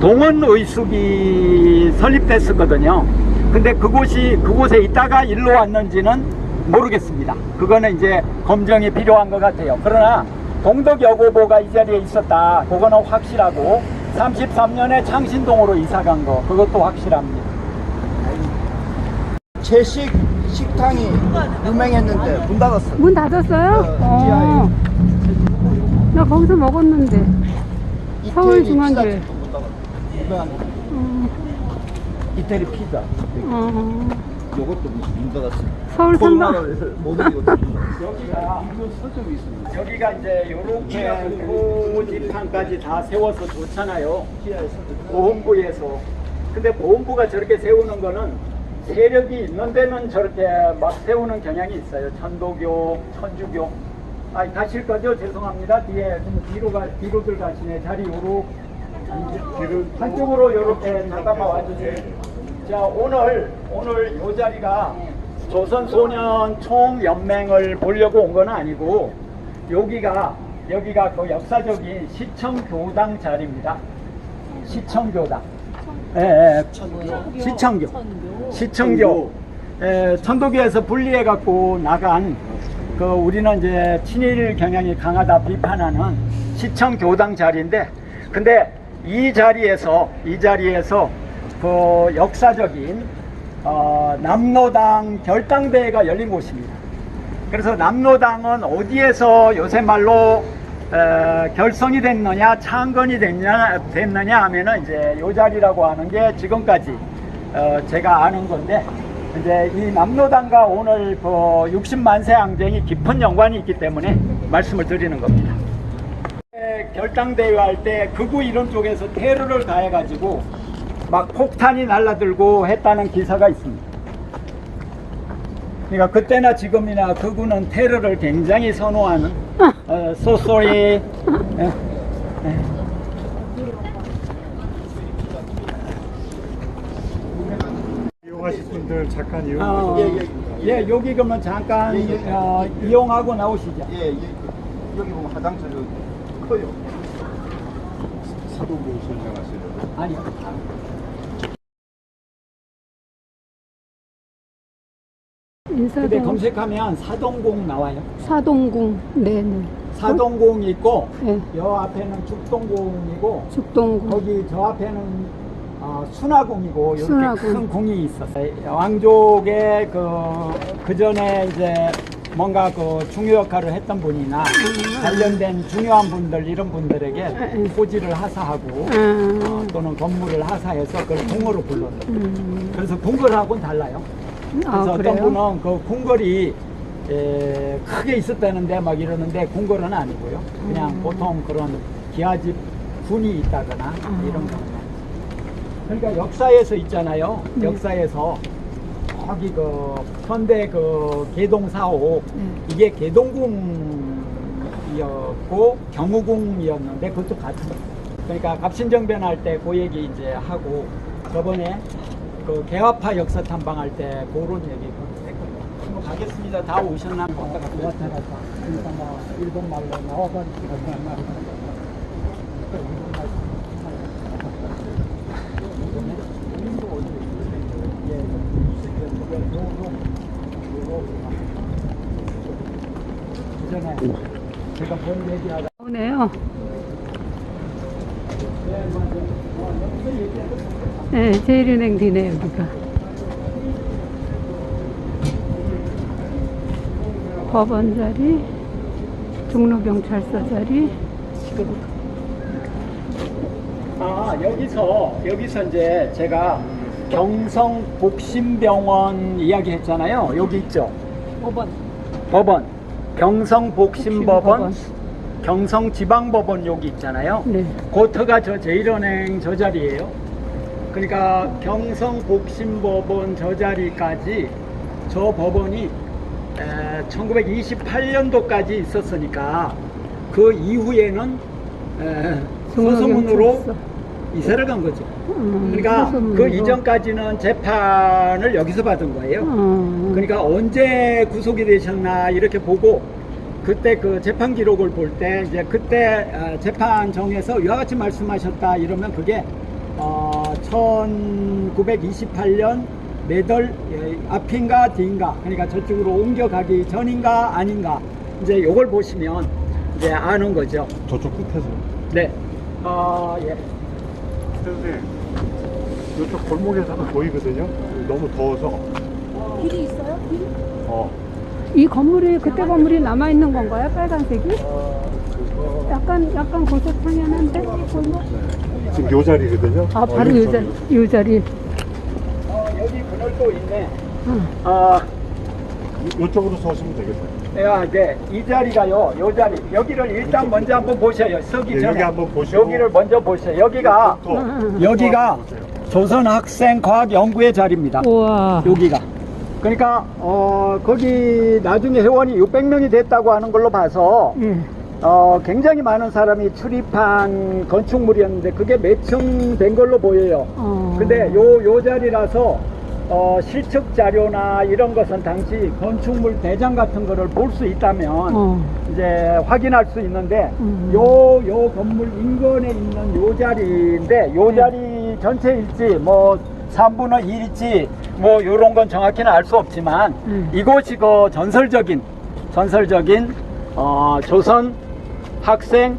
동원의숙이 설립됐었거든요. 근데 그곳에 있다가 일로 왔는지는 모르겠습니다. 그거는 이제 검증이 필요한 것 같아요. 그러나 동덕 여고보가 이 자리에 있었다, 그거는 확실하고, 33년에 창신동으로 이사 간 거, 그것도 확실합니다. 채식 식당이 유명했는데 문 닫았어. 문 닫았어요? 나 거기서 먹었는데. 서울 중앙교회. 유명한 이태리 피자. 요것도 문 닫았어. 서울 삼성. 여기가 이제 요렇게 고지판까지 다 세워서 좋잖아요. 보훈부에서. 근데 보훈부가 저렇게 세우는 거는 세력이 있는 데는 저렇게 막 세우는 경향이 있어요. 천도교, 천주교. 가실 거죠? 죄송합니다. 뒤에 좀 뒤로들 가시네. 자리 요렇게 한쪽으로 요렇게 잠깐만 와주세요. 자, 오늘 요 자리가 조선소년 총연맹을 보려고 온 건 아니고, 여기가 그 역사적인 시청교당 자리입니다. 시청교당. 시청교. 천도교에서 분리해 갖고 나간 그 우리는 이제 친일 경향이 강하다 비판하는 시청교당 자리인데, 근데 이 자리에서 그 역사적인 남로당 결당대회가 열린 곳입니다. 그래서 남로당은 어디에서 요새 말로 결성이 됐느냐, 창건이 됐느냐 하면은 이제 요 자리라고 하는 게 지금까지 제가 아는 건데, 이제 이 남로당과 오늘 그 60만세 항쟁이 깊은 연관이 있기 때문에 말씀을 드리는 겁니다. 결당대회 할 때 극우 이론 쪽에서 테러를 가해가지고 막 폭탄이 날라들고 했다는 기사가 있습니다. 그러니까 그때나 지금이나 그군은 테러를 굉장히 선호하는 소소리 이용하실 분들 잠깐 이용하시면 예, 여기 그러면 잠깐 이용하고 나오시죠. 예, 여기 보면 화장실 커요. 사도부 설명하시려고. 아니요. 근데 인사동 검색하면 사동공 나와요. 사동궁 네네 사동공이 있고 네. 여 앞에는 죽동공이고 죽동궁 거기 저 앞에는 순화궁이고 이렇게 순화궁. 큰 궁이 있었어요. 왕족의 그 전에 이제 뭔가 그 중요 역할을 했던 분이나 관련된 중요한 분들 이런 분들에게 토지를 하사하고 또는 건물을 하사해서 그걸 궁궐로 불렀어요. 그래서 궁궐하고는 달라요. 그래서 아, 어떤 그래요? 분은 그 궁궐이 크게 있었다는데 막 이러는데 궁궐은 아니고요. 그냥 보통 그런 기와집 군이 있다거나 이런 겁니다. 그러니까 역사에서 있잖아요. 역사에서 거기 그 현대 그 개동 4호 이게 개동궁이었고 경우궁이었는데 그것도 같은 거예요. 그러니까 갑신정변할 때 그 얘기 이제 하고 저번에 그 개화파 역사 탐방할 때 그런 얘기 했거든요. 한번 가겠습니다. 다 오셨나? 왔다 갔다 왔다 갔다. 그러니까 뭐 일본 말로 나와가지고 전에 제가 본 얘기하다. 오네요. 네, 제일은행 뒤네 여기가. 법원 자리, 종로경찰서 자리. 여기서 이제 제가 경성복심병원 이야기 했잖아요. 여기 있죠. 법원. 경성복심법원, 경성지방법원 여기 있잖아요. 네. 고터가 저 제1은행 저 자리예요. 그러니까 경성복심법원 저 자리까지 저 법원이 1928년도까지 있었으니까 그 이후에는 소소문으로 이사를 간 거죠. 그러니까 소소문으로. 그 이전까지는 재판을 여기서 받은 거예요. 그러니까 언제 구속이 되셨나 이렇게 보고 그때 그 재판 기록을 볼 때 이제 그때 재판정에서 이와 같이 말씀하셨다 이러면 그게 1928년 매달 앞인가 뒤인가 그러니까 저쪽으로 옮겨가기 전인가 아닌가 이제 요걸 보시면 이제 아는 거죠. 저쪽 끝에서. 네. 예. 선생님, 이쪽 골목에서도 보이거든요. 너무 더워서. 길이 있어요? 길? 이 건물이 그때 건물이 남아 있는 건가요? 빨간색이? 약간 고속방향한데 골목? 지금 요 자리거든요. 아 바로 요 자리. 요 자리. 여기 그늘도 있네. 이쪽으로 서시면 되겠어요. 네, 이 자리가요, 요 자리. 여기를 일단 먼저 한번 보셔요. 서기 네, 전에. 여기 한번 보시고. 여기를 먼저 보세요. 여기가 조선학생과학연구회 자리입니다. 우와. 여기가. 그러니까, 거기 나중에 회원이 600명이 됐다고 하는 걸로 봐서, 굉장히 많은 사람이 출입한 건축물이었는데, 그게 몇 층 된 걸로 보여요. 근데 요 자리라서, 실측 자료나 이런 것은 당시 건축물 대장 같은 거를 볼 수 있다면 이제 확인할 수 있는데 요 건물 인근에 있는 요 자리인데 요 자리 전체일지 뭐 3분의 1일지 뭐 요런 건 정확히는 알 수 없지만 이곳이 그 전설적인 조선 학생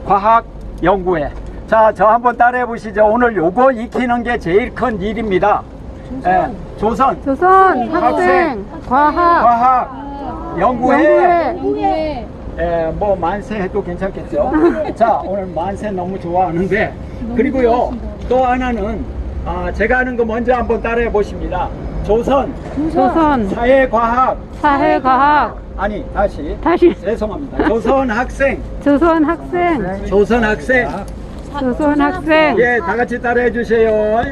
과학 연구회. 자, 저 한번 따라해 보시죠. 오늘 요거 익히는 게 제일 큰 일입니다. 조선 학생 과학 연구회. 뭐 만세 해도 괜찮겠죠. 자, 오늘 만세 너무 좋아하는데 그리고요 또 하나는 제가 하는 거 먼저 한번 따라해 보십니다. 조선 사회과학 아니 다시 죄송합니다. 조선 학생 조선 학생. 예, 다 같이 따라해 주세요.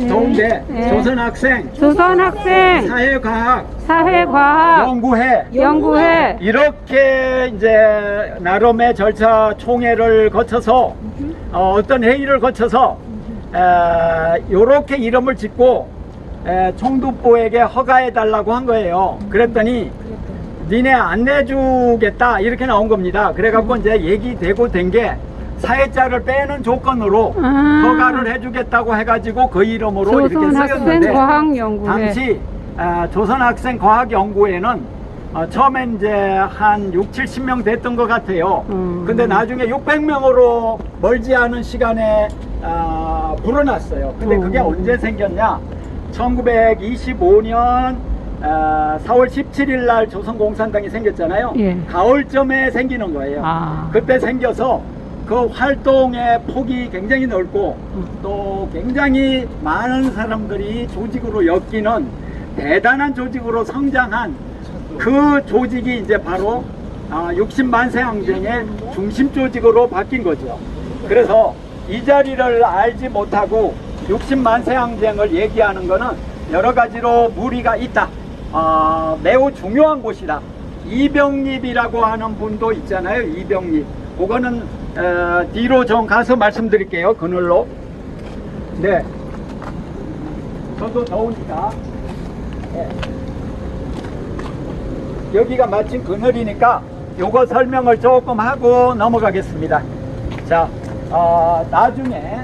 좋은데 예. 조선 학생 조선 학생 사회과학 사회과학 연구회 연구회. 이렇게 이제 나름의 절차 총회를 거쳐서 어떤 회의를 거쳐서 이렇게 이름을 짓고 총독부에게 허가해 달라고 한 거예요. 그랬더니 니네 안 내주겠다 이렇게 나온 겁니다. 그래갖고 이제 얘기되고 된 게 사회자를 빼는 조건으로 아. 허가를 해주겠다고 해가지고 그 이름으로 이렇게 조선 학생 쓰였는데 과학 연구회. 당시 조선학생 과학연구회는 처음엔 이제 한 6, 70명 됐던 것 같아요. 근데 나중에 600명으로 멀지 않은 시간에 불어났어요. 근데 그게 언제 생겼냐? 1925년 4월 17일 날 조선공산당이 생겼잖아요. 예. 가을쯤에 생기는 거예요. 아. 그때 생겨서 그 활동의 폭이 굉장히 넓고 또 굉장히 많은 사람들이 조직으로 엮이는 대단한 조직으로 성장한 그 조직이 이제 바로 60만세 항쟁의 중심 조직으로 바뀐 거죠. 그래서 이 자리를 알지 못하고 60만세 항쟁을 얘기하는 거는 여러 가지로 무리가 있다. 매우 중요한 곳이다. 이병립이라고 하는 분도 있잖아요. 이병립. 그거는 뒤로 좀 가서 말씀드릴게요. 그늘로. 네. 저도 더우니까. 네. 여기가 마침 그늘이니까 요거 설명을 조금 하고 넘어가겠습니다. 자, 나중에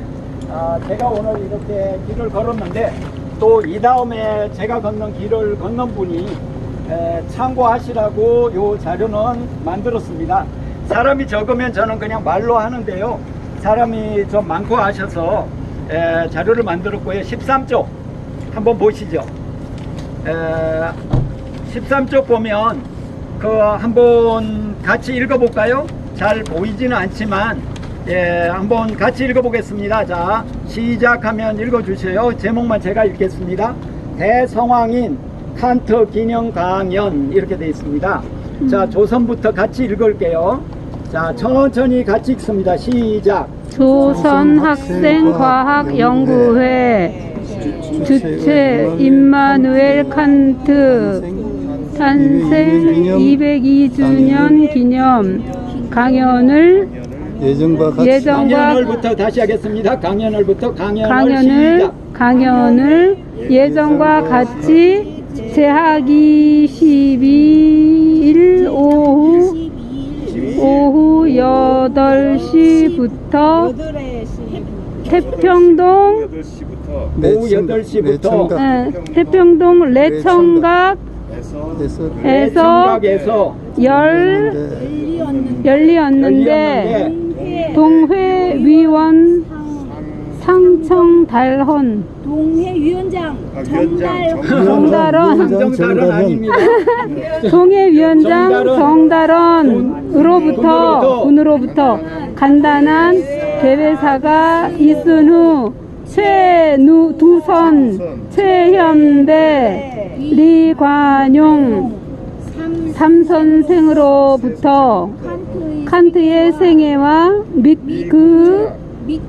제가 오늘 이렇게 길을 걸었는데 또 이 다음에 제가 걷는 길을 걷는 분이 참고하시라고 요 자료는 만들었습니다. 사람이 적으면 저는 그냥 말로 하는데요. 사람이 좀 많고 하셔서 자료를 만들었고요. 13쪽 한번 보시죠. 13쪽 보면 한번 같이 읽어볼까요? 잘 보이지는 않지만 한번 같이 읽어보겠습니다. 자, 시작하면 읽어주세요. 제목만 제가 읽겠습니다. 대성황인 칸트 기념 강연 이렇게 되어 있습니다. 자, 조선부터 같이 읽을게요. 자, 천천히 같이 읽습니다. 시작. 조선 학생 과학 연구회 주최 임마누엘 칸트 탄생 202주년 기념 강연을 강연을부터 다시 하겠습니다. 강연을부터 시작. 강연을 예정과 같이 제학 22일 오후 8시부터 태평동 오후 8시부터 태평동 내청각에서 열리었는데 동회위원 상청달헌 동해위원장 정달헌 정달헌 아닙니다. 동해위원장 정달헌으로부터 군으로부터 간단한 대회사가 있은 후 최두선, 최현배, 리관용 삼선생으로부터 칸트의 생애와 및 그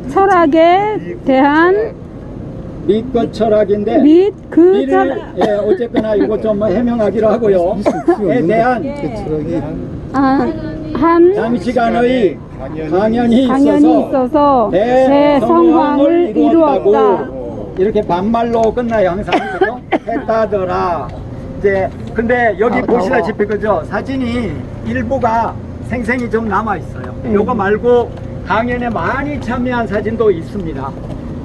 철학에 대한 밑과 철학인데 및 그 이를 어쨌거나 이거 좀 해명하기로 하고요. 에 대한 한 장시간의 강연이 있어서 있어서 대성황을 이루었다. 이렇게 반말로 끝나요. 항상 그죠? 했다더라. 이제 근데 여기 보시다시피 그죠? 사진이 일부가 생생히 좀 남아 있어요. 요거 말고 강연에 많이 참여한 사진도 있습니다.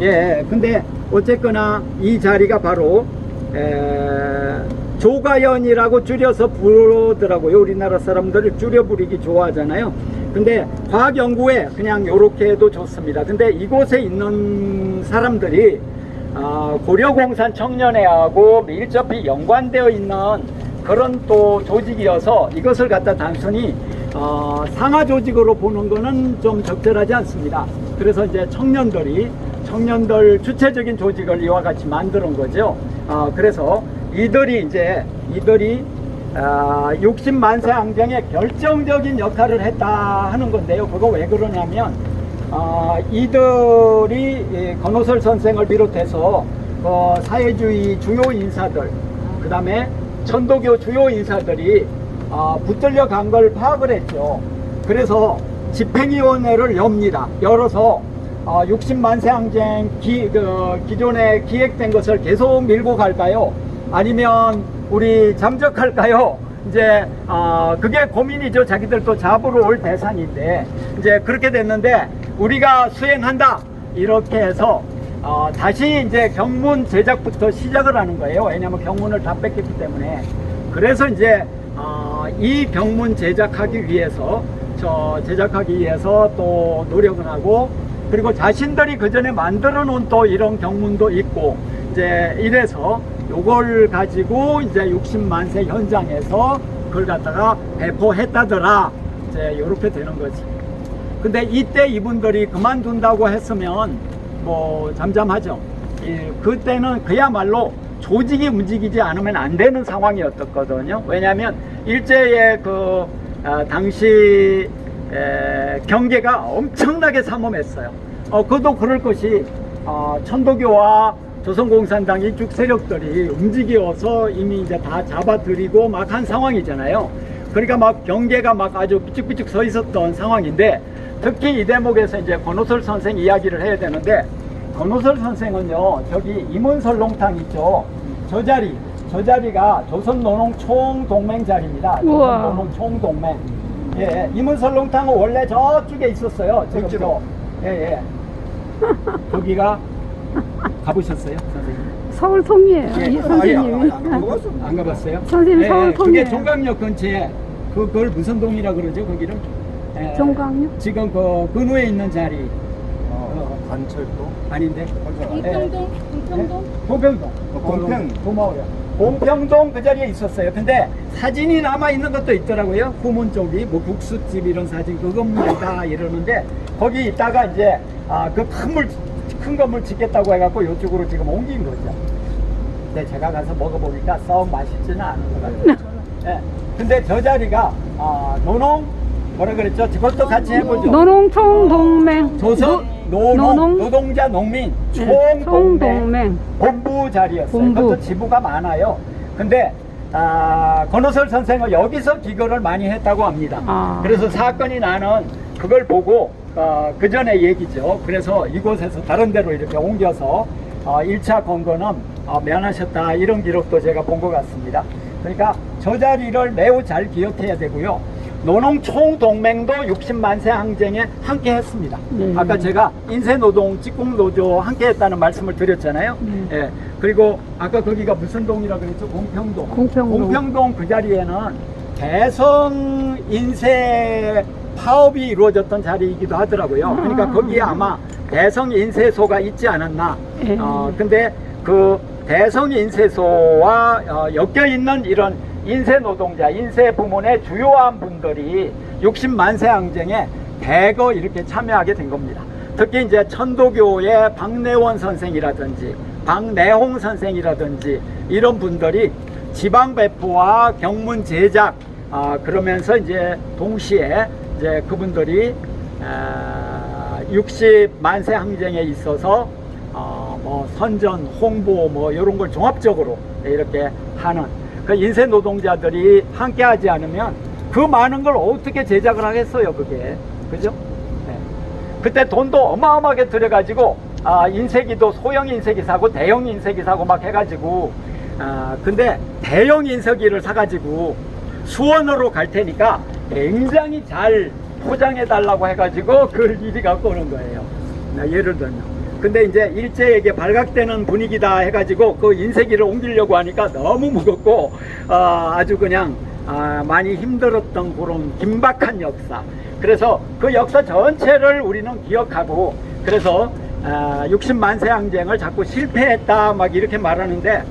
예, 근데 어쨌거나 이 자리가 바로 조가연이라고 줄여서 부르더라고요. 우리나라 사람들을 줄여 부르기 좋아하잖아요. 근데 과학연구회 그냥 요렇게 해도 좋습니다. 근데 이곳에 있는 사람들이 고려공산 청년회하고 밀접히 연관되어 있는 그런 또 조직이어서 이것을 갖다 단순히 상하 조직으로 보는 거는 좀 적절하지 않습니다. 그래서 이제 청년들 주체적인 조직을 이와 같이 만드는 거죠. 그래서 이들이 60만세 항쟁에 결정적인 역할을 했다 하는 건데요. 그거 왜 그러냐면 이들이 권오설 선생을 비롯해서 사회주의 주요 인사들, 그 다음에 천도교 주요 인사들이 붙들려 간 걸 파악을 했죠. 그래서 집행위원회를 열어서 60만세 항쟁 기존에 기획된 것을 계속 밀고 갈까요? 아니면 우리 잠적할까요? 이제 그게 고민이죠. 자기들도 잡으러 올 대상인데 이제 그렇게 됐는데 우리가 수행한다 이렇게 해서 다시 이제 경문 제작부터 시작을 하는 거예요. 왜냐하면 경문을 다 뺏겼기 때문에. 그래서 이제 이 경문 제작하기 위해서 또 노력을 하고, 그리고 자신들이 그 전에 만들어 놓은 또 이런 경문도 있고, 이제 이래서 요걸 가지고 이제 60만세 현장에서 그걸 갖다가 배포했다더라. 이제 요렇게 되는 거지. 근데 이때 이분들이 그만둔다고 했으면 뭐 잠잠하죠. 그때는 그야말로 조직이 움직이지 않으면 안 되는 상황이었거든요. 왜냐하면 일제의 당시 경계가 엄청나게 삼엄했어요. 그도 그럴 것이 천도교와 조선공산당 이쪽 세력들이 움직여서 이미 이제 다 잡아들이고 막 한 상황이잖아요. 그러니까 막 경계가 막 아주 삐쭉삐쭉 서 있었던 상황인데, 특히 이 대목에서 이제 권오설 선생 이야기를 해야 되는데, 권오설 선생은요, 저기 임은설롱탕 있죠. 저 자리가 조선노농총동맹 자리입니다. 조선노농총동맹. 예, 임은설롱탕은 원래 저쪽에 있었어요. 지금 예. 거기가 가보셨어요, 선생님? 서울 통이에요. 이 선생님이. 안 가봤어요? 선생님 서울 통이에요. 그게 종강역 근처에 그걸 무슨 동이라 그러죠, 거기를? 종강역? 지금 그 근후에 있는 자리. 관철도? 아닌데? 봉평동? 봉평동. 봉평. 고마워요. 봉평동 그 자리에 있었어요. 근데 사진이 남아 있는 것도 있더라고요. 후문 쪽이 뭐 국수집 이런 사진 그 건물이다 이러는데, 거기 있다가 이제 그 큰 건물 짓겠다고 해갖고 이쪽으로 지금 옮긴 거죠. 근데 제가 가서 먹어보니까 썩 맛있지는 않은 것 같아요. 예. 근데 저 자리가 노농 뭐라 그랬죠? 그것도 같이 해보죠. 노농총동맹. 조선 노동자 농민 총동맹 본부 자리였어요. 본부. 그것도 지부가 많아요. 근데 권오설 선생은 여기서 기거를 많이 했다고 합니다. 그래서 사건이 나는 그걸 보고 그 전에 얘기죠. 그래서 이곳에서 다른 데로 이렇게 옮겨서 1차 건거는 면하셨다 이런 기록도 제가 본 것 같습니다. 그러니까 저 자리를 매우 잘 기억해야 되고요. 노농총동맹도 60만세 항쟁에 함께 했습니다. 아까 제가 인쇄노동, 찍국노조 함께 했다는 말씀을 드렸잖아요. 예. 그리고 아까 거기가 무슨 동이라고 그랬죠? 공평동. 공평동 그 자리에는 대성 인쇄 파업이 이루어졌던 자리이기도 하더라고요. 그러니까 거기에 아마 대성 인쇄소가 있지 않았나. 근데 그 대성 인쇄소와 엮여 있는 이런 인쇄 노동자, 인쇄 부문의 주요한 분들이 60만세 항쟁에 대거 이렇게 참여하게 된 겁니다. 특히 이제 천도교의 박내원 선생이라든지 박내홍 선생이라든지 이런 분들이 지방 배포와 경문 제작 그러면서 이제 동시에 이제 그분들이 60만세 항쟁에 있어서 뭐 선전, 홍보 뭐 이런 걸 종합적으로 이렇게 하는 그 인쇄 노동자들이 함께 하지 않으면 그 많은 걸 어떻게 제작을 하겠어요, 그게. 그죠? 네. 그때 돈도 어마어마하게 들여가지고 인쇄기도 소형 인쇄기 사고 대형 인쇄기 사고 막 해가지고 근데 대형 인쇄기를 사가지고 수원으로 갈 테니까 굉장히 잘 포장해 달라고 해가지고 그걸 이리 갖고 오는 거예요. 예를 들면. 근데 이제 일제에게 발각되는 분위기다 해가지고 그 인쇄기를 옮기려고 하니까 너무 무겁고 아주 그냥 많이 힘들었던 그런 긴박한 역사. 그래서 그 역사 전체를 우리는 기억하고, 그래서 60만세 항쟁을 자꾸 실패했다 막 이렇게 말하는데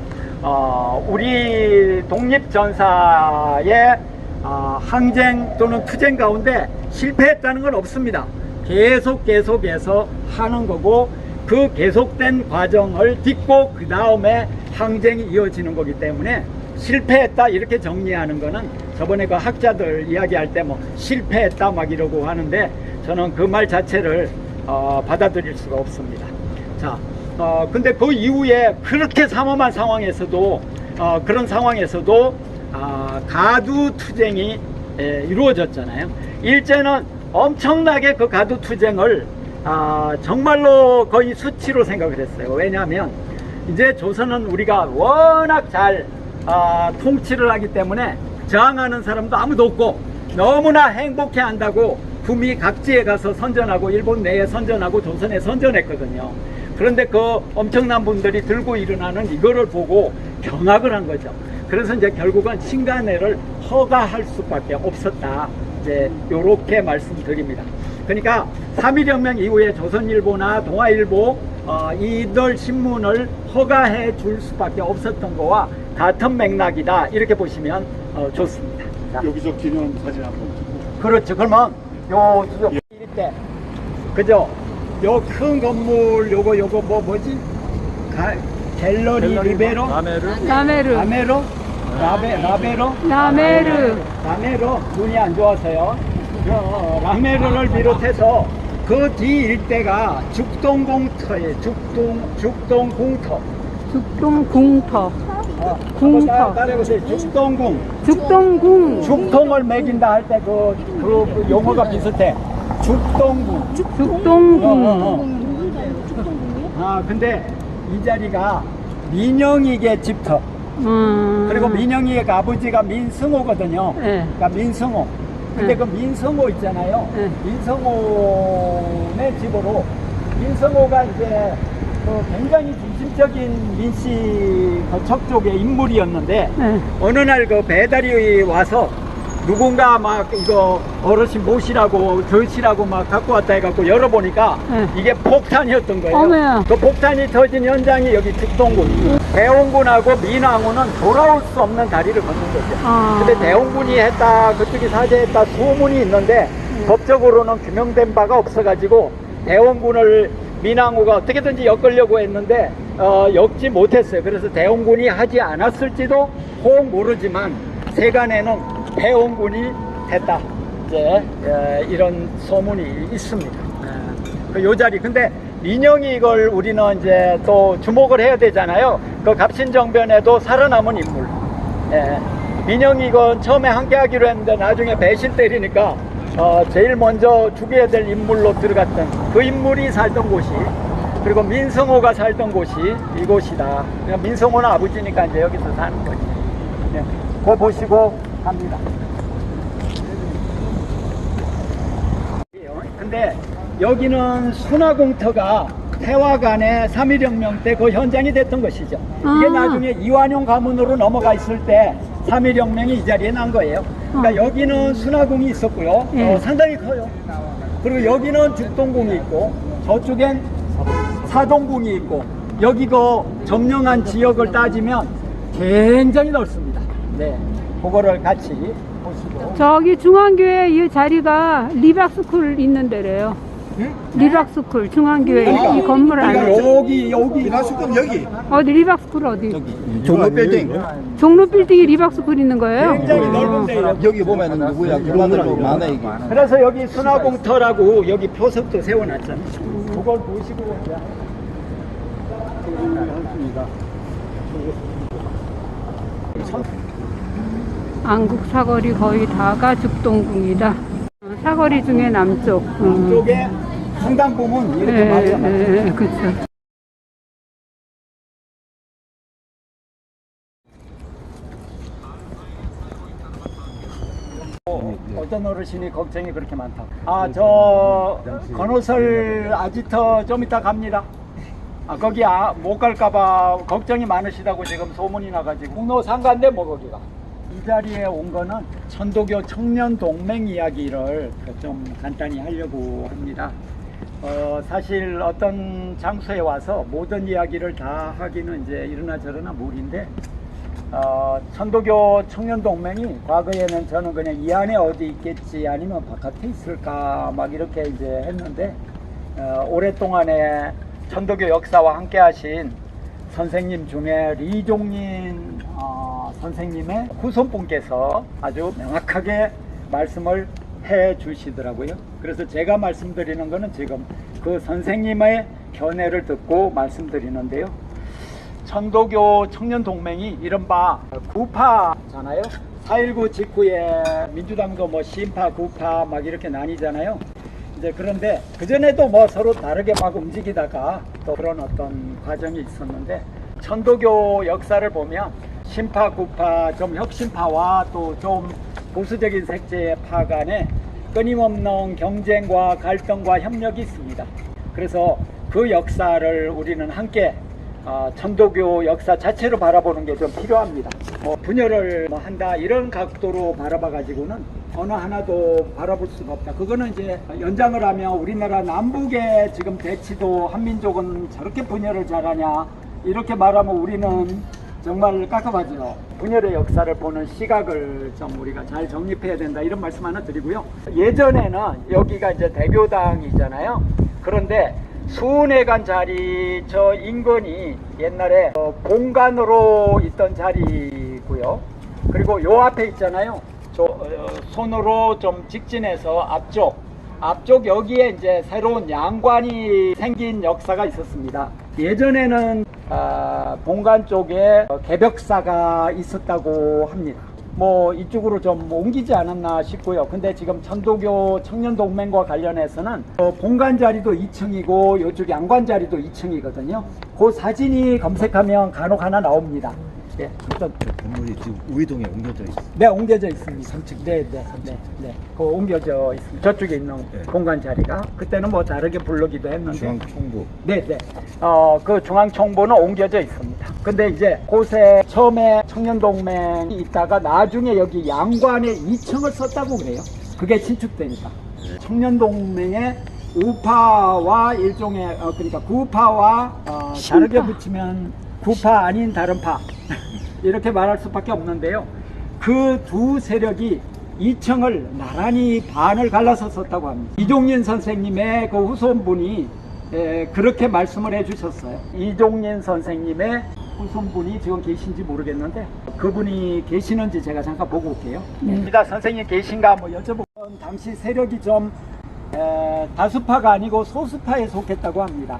우리 독립전사의 항쟁 또는 투쟁 가운데 실패했다는 건 없습니다. 계속해서 하는 거고, 그 계속된 과정을 딛고 그 다음에 항쟁이 이어지는 거기 때문에 실패했다 이렇게 정리하는 거는, 저번에 그 학자들 이야기할 때 뭐 실패했다 막 이러고 하는데, 저는 그 말 자체를 받아들일 수가 없습니다. 자, 근데 그 이후에 그렇게 삼엄한 상황에서도 그런 상황에서도 가두 투쟁이 이루어졌잖아요. 일제는 엄청나게 그 가두 투쟁을 정말로 거의 수치로 생각을 했어요. 왜냐하면 이제 조선은 우리가 워낙 잘 통치를 하기 때문에 저항하는 사람도 아무도 없고 너무나 행복해 한다고 북미 각지에 가서 선전하고 일본 내에 선전하고 조선에 선전했거든요. 그런데 그 엄청난 분들이 들고 일어나는 이거를 보고 경악을 한 거죠. 그래서 이제 결국은 신간회를 허가할 수밖에 없었다. 이제 요렇게 말씀드립니다. 그러니까 3.1혁명 이후에 조선일보나 동아일보 이들 신문을 허가해 줄 수밖에 없었던 거와 같은 맥락이다. 이렇게 보시면 좋습니다. 자. 여기서 기념 사진 한번 찍고. 그렇죠. 그러면 요 이때 그죠? 요 큰 건물 요거 뭐지? 갤러리 리베로? 라메르. 라메르 눈이 안 좋아서요. 라메르를 비롯해서 그 뒤 일대가 죽동공터예요. 죽동공터. 궁터. 따라해보세요. 죽동궁. 죽통을 매긴다 할 때 그 용어가 비슷해. 죽동궁. 근데 이 자리가 민영익의 집터. 그리고 민영익의 아버지가 민승호거든요. 네. 그러니까 민승호. 근데 그 민승호 있잖아요. 민승호의 집으로 민승호가 이제 굉장히 중심적인 민씨 거척 쪽의 인물이었는데 어느 날 그 배달이 와서 누군가 막 이거 어르신 모시라고 드시라고 막 갖고 왔다 해갖고 열어보니까 이게 폭탄이었던 거예요. 어머야. 그 폭탄이 터진 현장이 여기 죽동군. 대원군하고 민왕후는 돌아올 수 없는 다리를 걷는 거죠. 근데 대원군이 했다, 그쪽이 사죄했다 소문이 있는데 법적으로는 규명된 바가 없어가지고 대원군을 민왕후가 어떻게든지 엮으려고 했는데 엮지 못했어요. 그래서 대원군이 하지 않았을지도 혹 모르지만 세간에는 대원군이 했다. 이제 이런 소문이 있습니다. 요 자리. 근데 민영이 이걸 우리는 이제 또 주목을 해야 되잖아요. 그 갑신정변에도 살아남은 인물. 민영이 이건 처음에 함께 하기로 했는데 나중에 배신 때리니까 제일 먼저 죽여야 될 인물로 들어갔던 그 인물이 살던 곳이, 그리고 민성호가 살던 곳이 이곳이다. 그러니까 민성호는 아버지니까 이제 여기서 사는 거지. 그거 보시고 갑니다. 근데 여기는 순화공터가 태화간의 3.1혁명 때 그 현장이 됐던 것이죠. 이게 나중에 이완용 가문으로 넘어가 있을 때 3.1혁명이 이 자리에 난 거예요. 그러니까 여기는 순화궁이 있었고요. 상당히 커요. 그리고 여기는 죽동궁이 있고 저쪽엔 사동궁이 있고 여기 그 점령한 지역을 따지면 굉장히 넓습니다. 네, 그거를 같이 보시고. 저기 중앙교회 이 자리가 리박스쿨 있는 데래요. 리박스쿨 중앙교회 이 건물 안에. 여기 리박스쿨 여기. 어디 리박스쿨 어디? 종로 빌딩. 종로 빌딩에 리박스쿨 있는 거예요? 굉장히 넓은데요. 여기 보면은 누구야? 그분들도 많아 이게. 그래서 여기 순화공터라고 여기 표석도 세워놨잖아요. 그걸 보시고 이제 안국 사거리 거의 다가 죽동궁이다. 사거리 중에 남쪽. 쪽에 상당 부분 이렇게 맞춰놨어요. 그렇죠. 어떤 어르신이 걱정이 그렇게 많다. 저 건호설 아지터 좀 이따 갑니다. 거기 못 갈까봐 걱정이 많으시다고 지금 소문이 나가지고 공로 상가인데 뭐 거기가. 이 자리에 온 거는 천도교 청년 동맹 이야기를 좀 간단히 하려고 합니다. 사실 어떤 장소에 와서 모든 이야기를 다 하기는 이제 이러나 저러나 무리인데, 천도교 청년 동맹이 과거에는 저는 그냥 이 안에 어디 있겠지 아니면 바깥에 있을까 막 이렇게 이제 했는데, 오랫동안에 천도교 역사와 함께 하신 선생님 중에 리종린 선생님의 후손분께서 아주 명확하게 말씀을 해 주시더라고요. 그래서 제가 말씀드리는 거는 지금 그 선생님의 견해를 듣고 말씀드리는데요. 천도교 청년동맹이 이른바 구파잖아요. 4.19 직후에 민주당도 뭐 신파, 구파 막 이렇게 나뉘잖아요. 이제 그런데 그전에도 뭐 서로 다르게 막 움직이다가 또 그런 어떤 과정이 있었는데, 천도교 역사를 보면 신파, 구파, 좀 혁신파와 또 좀 보수적인 색채의 파 간에 끊임없는 경쟁과 갈등과 협력이 있습니다. 그래서 그 역사를 우리는 함께 천도교 역사 자체로 바라보는 게 좀 필요합니다. 뭐 분열을 한다 이런 각도로 바라봐 가지고는 어느 하나도 바라볼 수가 없다. 그거는 이제 연장을 하면 우리나라 남북의 지금 대치도 한민족은 저렇게 분열을 잘하냐 이렇게 말하면 우리는 정말 깝깝하죠. 분열의 역사를 보는 시각을 좀 우리가 잘 정립해야 된다 이런 말씀 하나 드리고요. 예전에는 여기가 이제 대교당이잖아요. 그런데 수은회관 자리 저 인근이 옛날에 공간으로 있던 자리고요. 그리고 요 앞에 있잖아요. 손으로 좀 직진해서 앞쪽 여기에 이제 새로운 양관이 생긴 역사가 있었습니다. 예전에는 본관 쪽에 개벽사가 있었다고 합니다. 뭐 이쪽으로 좀 옮기지 않았나 싶고요. 근데 지금 천도교 청년동맹과 관련해서는 본관 자리도 2층이고 이쪽 양관 자리도 2층이거든요. 그 사진이 검색하면 간혹 하나 나옵니다. 예, 건물이 지금 우이동에 옮겨져 있어요. 네, 옮겨져 있습니다. 3층. 네. 그 옮겨져 있습니다. 저쪽에 있는 본관 자리가 그때는 뭐 다르게 부르기도 했는데. 중앙총부. 네. 그 중앙총부는 옮겨져 있습니다. 근데 이제 곳에 처음에 청년동맹이 있다가 나중에 여기 양관에 2층을 썼다고 그래요. 그게 신축되니까. 청년동맹의 우파와 일종의 그러니까 구파와 다르게 붙이면 구파 아닌 다른 파 이렇게 말할 수밖에 없는데요. 그 두 세력이 2층을 나란히 반을 갈라서 썼다고 합니다. 이종린 선생님의 그 후손분이 그렇게 말씀을 해주셨어요. 이종린 선생님의 후손분이 지금 계신지 모르겠는데 그분이 계시는지 제가 잠깐 보고 올게요. 선생님 계신가 뭐 여쭤보면 당시 세력이 좀 다수파가 아니고 소수파에 속했다고 합니다.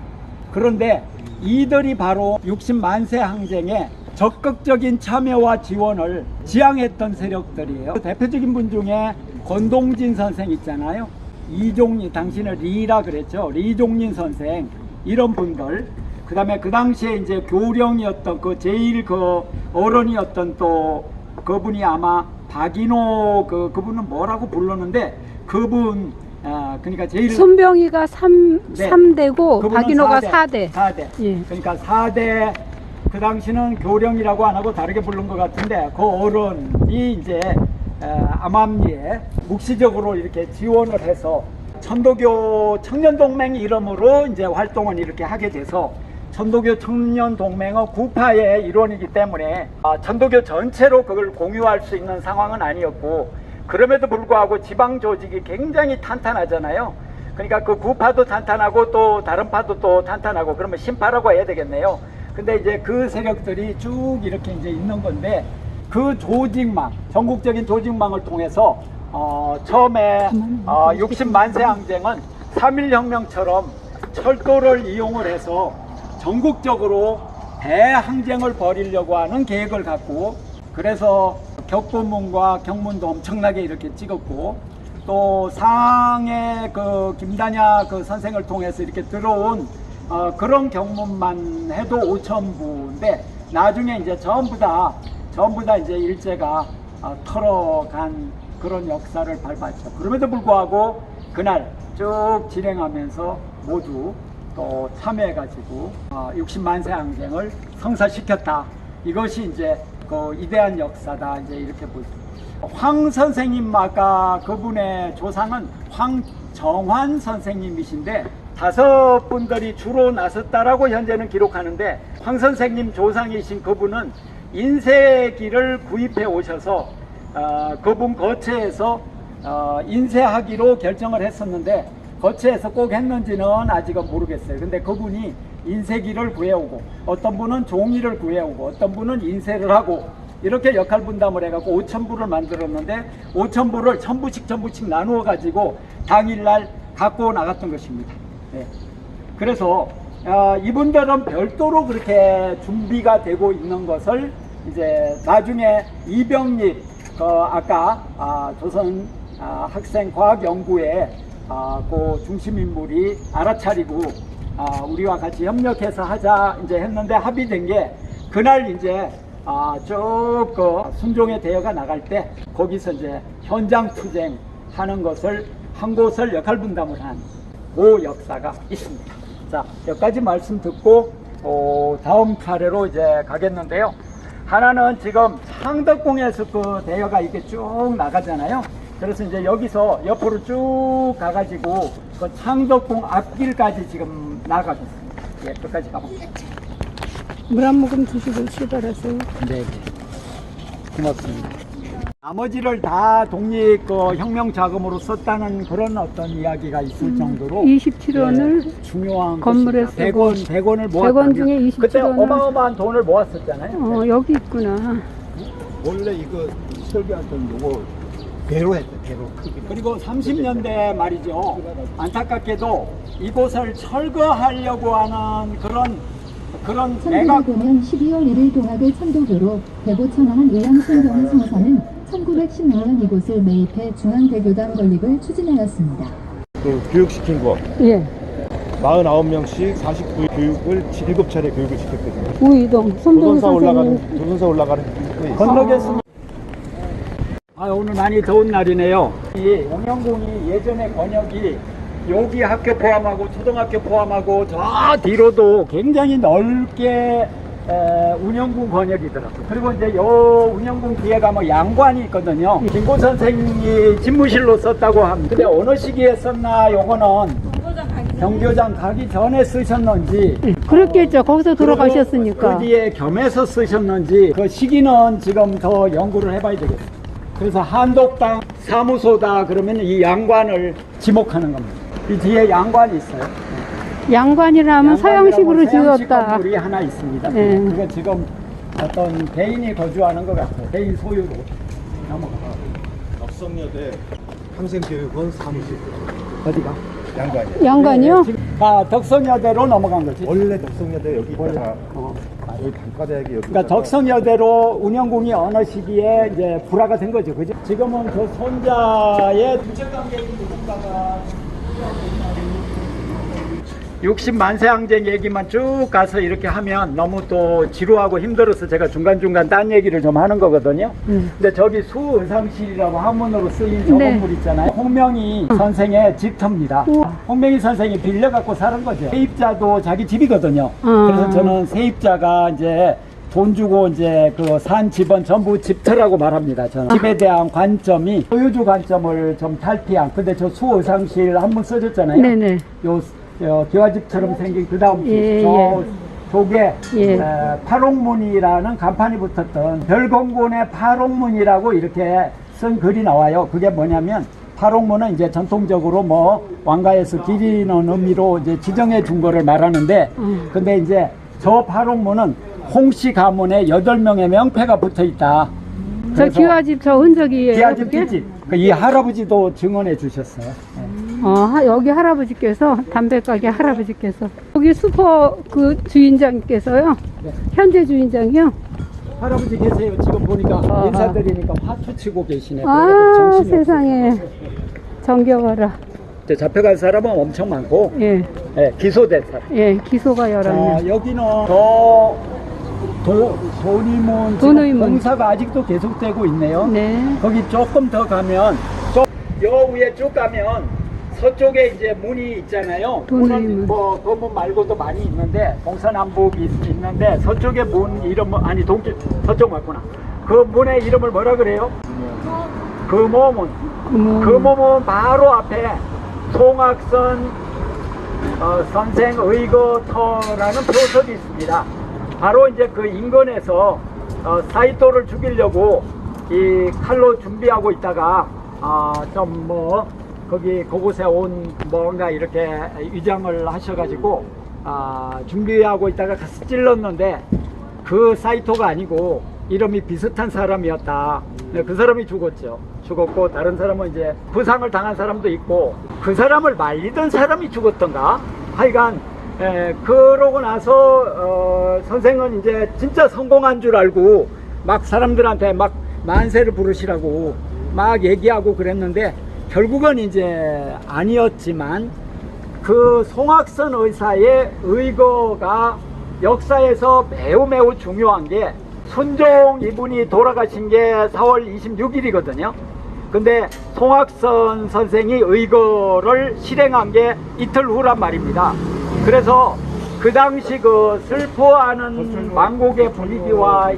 그런데 이들이 바로 60만세 항쟁에 적극적인 참여와 지원을 지향했던 세력들이에요. 대표적인 분 중에 권동진 선생 있잖아요. 이종린, 당신은 리라 그랬죠. 리종린 선생, 이런 분들. 그 다음에 그 당시에 이제 교령이었던 제일 어른이었던 또 그분이 아마 박인호 그분은 뭐라고 부르는데 그분 그러니까 제일 손병희가 3대고 박인호가 4대. 4대. 예. 그러니까 4대. 그 당시는 교령이라고 안 하고 다르게 부른 것 같은데 그 어른이 이제 암암리에 묵시적으로 이렇게 지원을 해서 천도교 청년동맹 이름으로 이제 활동을 이렇게 하게 돼서 천도교 청년동맹은 구파의 일원이기 때문에 천도교 전체로 그걸 공유할 수 있는 상황은 아니었고, 그럼에도 불구하고 지방 조직이 굉장히 탄탄하잖아요. 그러니까 그 구파도 탄탄하고 또 다른 파도 또 탄탄하고, 그러면 신파라고 해야 되겠네요. 근데 이제 그 세력들이 쭉 이렇게 이제 있는 건데, 그 조직망, 전국적인 조직망을 통해서 처음에 60만세 항쟁은 3.1혁명처럼 철도를 이용을 해서 전국적으로 대항쟁을 벌이려고 하는 계획을 갖고, 그래서 격보문과 경문도 엄청나게 이렇게 찍었고, 또 상해 그 김단야 그 선생을 통해서 이렇게 들어온 그런 경문만 해도 5,000부인데 나중에 이제 전부 다 이제 일제가 털어간 그런 역사를 밟았죠. 그럼에도 불구하고 그날 쭉 진행하면서 모두 또 참여해가지고 60만세 항쟁을 성사시켰다. 이것이 이제 그 위대한 역사다. 이제 이렇게 보입니다. 황 선생님, 아까 그분의 조상은 황정환 선생님이신데 5분들이 주로 나섰다라고 현재는 기록하는데, 황 선생님 조상이신 그분은 인쇄기를 구입해 오셔서 그분 거처에서 인쇄하기로 결정을 했었는데, 거처에서 꼭 했는지는 아직은 모르겠어요. 근데 그분이 인쇄기를 구해오고, 어떤 분은 종이를 구해오고, 어떤 분은 인쇄를 하고, 이렇게 역할 분담을 해갖고 5,000부를 만들었는데, 5,000부를 1,000부씩 나누어 가지고 당일날 갖고 나갔던 것입니다. 네. 그래서 이분들은 별도로 그렇게 준비가 되고 있는 것을 이제 나중에 이병립 아까 조선 학생과학연구회 그 중심 인물이 알아차리고 우리와 같이 협력해서 하자 이제 했는데 합의된 게 그날 이제 쭉 그 순종의 대여가 나갈 때 거기서 이제 현장 투쟁하는 것을 한 곳을 역할 분담을 한 그 역사가 있습니다. 자, 여기까지 말씀 듣고 다음 차례로 이제 가겠는데요. 하나는 지금 창덕궁에서 그 대여가 이렇게 쭉 나가잖아요. 그래서 이제 여기서 옆으로 쭉 가가지고 그 창덕궁 앞길까지 지금 나가겠습니다. 예, 끝까지 가볼게요. 물 한 모금 드시고 출발하세요. 네, 고맙습니다. 나머지를 다 독립 그 혁명 자금으로 썼다는 그런 어떤 이야기가 있을 정도로 27원을 예, 중요한 건물에 것입니다. 쓰고 100원을 모았다면 100원 중에 27원을 그때 어마어마한 돈을 모았었잖아요. 여기 있구나. 원래 이거 설계할 때는 요거 배로 했대, 배로 크기. 그리고 30년대 말이죠. 안타깝게도 이곳을 철거하려고 하는 그런 내가 1905년 12월 1일 동학을 천도교로 대보천왕한 의왕순경의 성사는 1910년 이곳을 매입해 중앙대교당 건립을 추진하였습니다. 그 교육시킨 거 예. 49명씩 49 교육을 7차례 교육을 시켰거든요. 우이동 손동희 선생님. 조선사 올라가는 길에 건너겠습니다. 오늘 많이 더운 날이네요. 이 운영궁이 예전에 권역이 여기 학교 포함하고 초등학교 포함하고 저 뒤로도 굉장히 넓게 운영궁 권역이더라고요. 그리고 이제 요 운영궁 뒤에 가면 양관이 있거든요. 김고 선생님이 집무실로 썼다고 합니다. 근데 어느 시기에 썼나 요거는 경교장 가기 전에 쓰셨는지 그렇겠죠. 거기서 돌아가셨으니까. 그 뒤에 겸해서 쓰셨는지 그 시기는 지금 더 연구를 해봐야 되겠어요. 그래서 한독당 사무소다 그러면 이 양관을 지목하는 겁니다. 이 뒤에 양관이 있어요. 양관이라면 서양식으로 서양식 지었다. 건물이 하나 있습니다. 네. 그거 지금 어떤 개인이 거주하는 것 같아요. 개인 소유로 넘어가요. 덕성여대 평생교육원 사무실 어디가? 양관이에요. 양관이요? 덕성여대로 넘어간 거지. 원래 덕성여대 여기 있다가 어. 여기 단과대학이 여기 그러니까 덕성여대로 운영궁이 어느 시기에 이제 불화가 된 거죠. 그죠? 지금은 그 손자의 부적관계인 누군가가 60만세 항쟁 얘기만 쭉 가서 이렇게 하면 너무 또 지루하고 힘들어서 제가 중간중간 딴 얘기를 좀 하는 거거든요. 근데 저기 수의상실이라고 한문으로 쓰인 저 네. 건물 있잖아요. 홍명희 선생의 집터입니다. 홍명희 선생이 빌려갖고 사는 거죠. 세입자도 자기 집이거든요. 그래서 저는 세입자가 이제 돈 주고 이제 그 산 집은 전부 집터라고 말합니다. 저는 집에 대한 관점이 소유주 관점을 좀 탈피한. 근데 저 수의상실 한문 써줬잖아요. 네네. 기와집처럼 생긴 그 다음 예, 쪽에 예. 파롱문이라는 간판이 붙었던 별공군의 파롱문이라고 이렇게 쓴 글이 나와요. 그게 뭐냐면 파롱문은 이제 전통적으로 뭐 왕가에서 기리는 의미로 이제 지정해 준 거를 말하는데 근데 이제 저 파롱문은 홍씨 가문에 8명의 명패가 붙어 있다. 저 기와집 저 흔적이에요. 기와집 그게? 뒷집. 이 할아버지도 증언해 주셨어요. 여기 할아버지께서 담배가게 할아버지께서 여기 슈퍼 그 주인장께서요. 네. 현재 주인장이요. 할아버지 계세요. 지금 보니까 인사드리니까 화투 치고 계시네. 아 세상에 정겨워라. 잡혀간 사람은 엄청 많고 예, 기소된 사람. 예 기소가 여러 명. 여기는 돈의문 돈의문. 공사가 아직도 계속되고 있네요. 네. 거기 조금 더 가면 요 위에 쭉 가면 서쪽에 이제 문이 있잖아요. 돈의문. 문은 뭐 그 문 말고도 많이 있는데 동서남북이 있는데 서쪽의 문 이름은 아니 동쪽 서쪽 맞구나. 그 문의 이름을 뭐라 그래요? 금호문. 금호문 바로 앞에 송악선 선생 의거터라는 표석이 있습니다. 바로 이제 그 인근에서 사이토를 죽이려고 이 칼로 준비하고 있다가 좀 뭐 거기 그곳에 온 뭔가 이렇게 위장을 하셔가지고 준비하고 있다가 가서 찔렀는데 그 사이토가 아니고 이름이 비슷한 사람이었다. 그 사람이 죽었고 다른 사람은 이제 부상을 당한 사람도 있고 그 사람을 말리던 사람이 죽었던가 하여간 그러고 나서 선생은 이제 진짜 성공한 줄 알고 막 사람들한테 막 만세를 부르시라고 막 얘기하고 그랬는데 결국은 이제 아니었지만 그 송악선 의사의 의거가 역사에서 매우 중요한 게 순종 이분이 돌아가신 게 4월 26일이거든요. 근데 송악선 선생이 의거를 실행한 게 이틀 후란 말입니다. 그래서 그 당시 그 슬퍼하는 왕국의 분위기와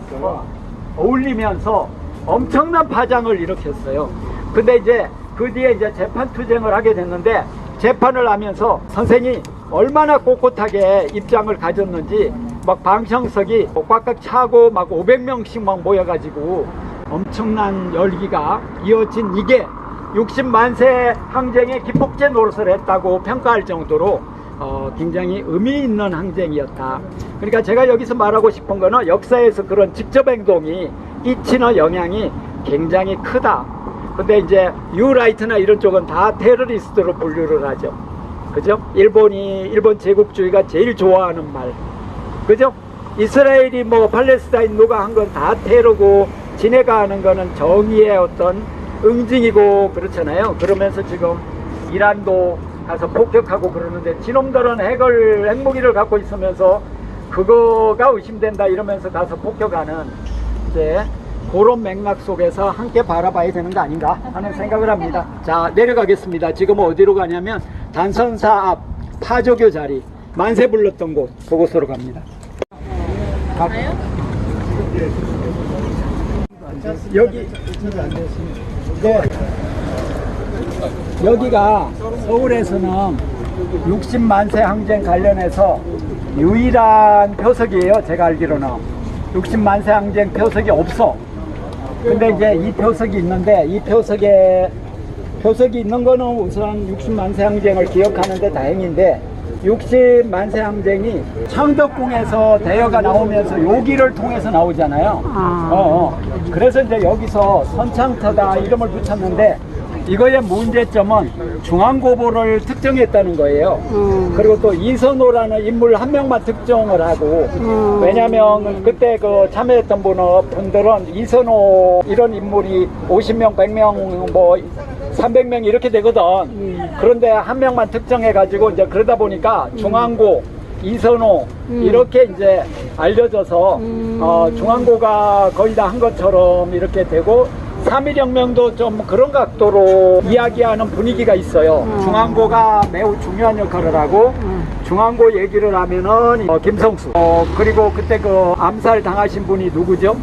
어울리면서 엄청난 파장을 일으켰어요. 근데 이제 그 뒤에 이제 재판 투쟁을 하게 됐는데 재판을 하면서 선생이 얼마나 꼿꼿하게 입장을 가졌는지 막 방청석이 꽉꽉 차고 막 500명씩 막 모여가지고 엄청난 열기가 이어진 이게 60만세 항쟁의 기폭제 노릇을 했다고 평가할 정도로 굉장히 의미 있는 항쟁이었다. 그러니까 제가 여기서 말하고 싶은 거는 역사에서 그런 직접 행동이 끼치는 영향이 굉장히 크다. 근데 이제 유라이트나 이런 쪽은 다 테러리스트로 분류를 하죠. 그죠? 일본 제국주의가 제일 좋아하는 말. 그죠? 이스라엘이 뭐 팔레스타인 누가 한 건 다 테러고 지네가 하는 거는 정의의 어떤 응징이고 그렇잖아요. 그러면서 지금 이란도 가서 폭격하고 그러는데 지놈들은 핵무기를 갖고 있으면서 그거가 의심된다 이러면서 가서 폭격하는 이제 그런 맥락 속에서 함께 바라봐야 되는 거 아닌가 하는 생각을 합니다. 자, 내려가겠습니다. 지금 어디로 가냐면 단선사 앞 파조교 자리 만세 불렀던 곳 그곳으로 갑니다. 가요? 여기 네. 여기가 서울에서는 60만세 항쟁 관련해서 유일한 표석이에요. 제가 알기로는 60만세 항쟁 표석이 없어. 근데 이제 이 표석이 있는데 이 표석이 있는 거는 우선 60만세 항쟁을 기억하는데 다행인데 60만세 항쟁이 창덕궁에서 대여가 나오면서 요기를 통해서 나오잖아요. 그래서 이제 여기서 선창터다 이름을 붙였는데 이거의 문제점은 중앙고보를 특정했다는 거예요. 그리고 또 이선호라는 인물 한 명만 특정을 하고 왜냐면 그때 그 참여했던 분들은 이선호 이런 인물이 50명, 100명, 뭐 300명 이렇게 되거든. 그런데 한 명만 특정해 가지고 이제 그러다 보니까 중앙고, 이선호 이렇게 이제 알려져서 중앙고가 거의 다 한 것처럼 이렇게 되고 3.1혁명도 좀 그런 각도로 이야기하는 분위기가 있어요. 중앙고가 매우 중요한 역할을 하고 중앙고 얘기를 하면은 김성수 그리고 그때 그 암살 당하신 분이 누구죠?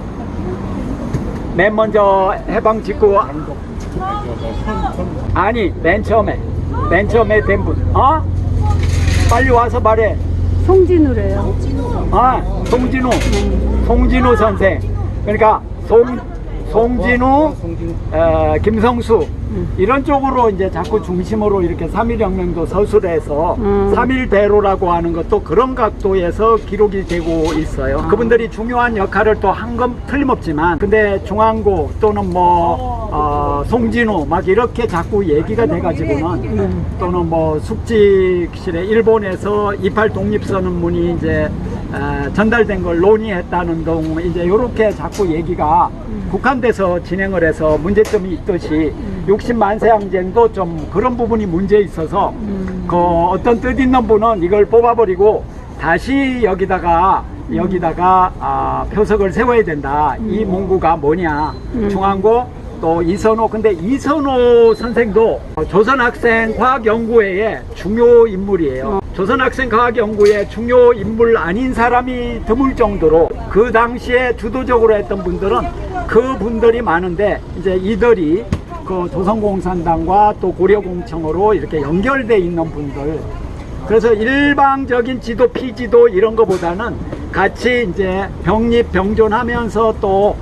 맨 먼저 해방 직후 아니 맨 처음에 된 분 빨리 와서 말해. 송진우래요. 송진우 선생. 그러니까 송진우, 김성수 이런 쪽으로 이제 자꾸 중심으로 이렇게 3.1혁명도 서술해서 3.1대로라고 하는 것도 그런 각도에서 기록이 되고 있어요. 그분들이 중요한 역할을 또 한 건 틀림없지만 근데 중앙고 또는 뭐 송진우 막 이렇게 자꾸 얘기가 돼가지고는 또는 뭐 숙직실에 일본에서 28 독립선언문이 이제 전달된 걸 논의했다는 등 이제 이렇게 자꾸 얘기가 국한돼서 진행을 해서 문제점이 있듯이 60만세 항쟁도 좀 그런 부분이 문제 있어서 그 어떤 뜻 있는 분은 이걸 뽑아버리고 다시 여기다가 표석을 세워야 된다. 이 문구가 뭐냐? 중앙고 또 이선호. 근데 이선호 선생도 조선학생과학연구회의 중요 인물이에요. 조선학생과학연구회 중요 인물 아닌 사람이 드물 정도로 그 당시에 주도적으로 했던 분들은 그분들이 많은데 이제 이들이 그 조선공산당과 또 고려공청으로 이렇게 연결돼 있는 분들. 그래서 일방적인 지도, 피지도 이런 거보다는 같이 이제 병립, 병존하면서 또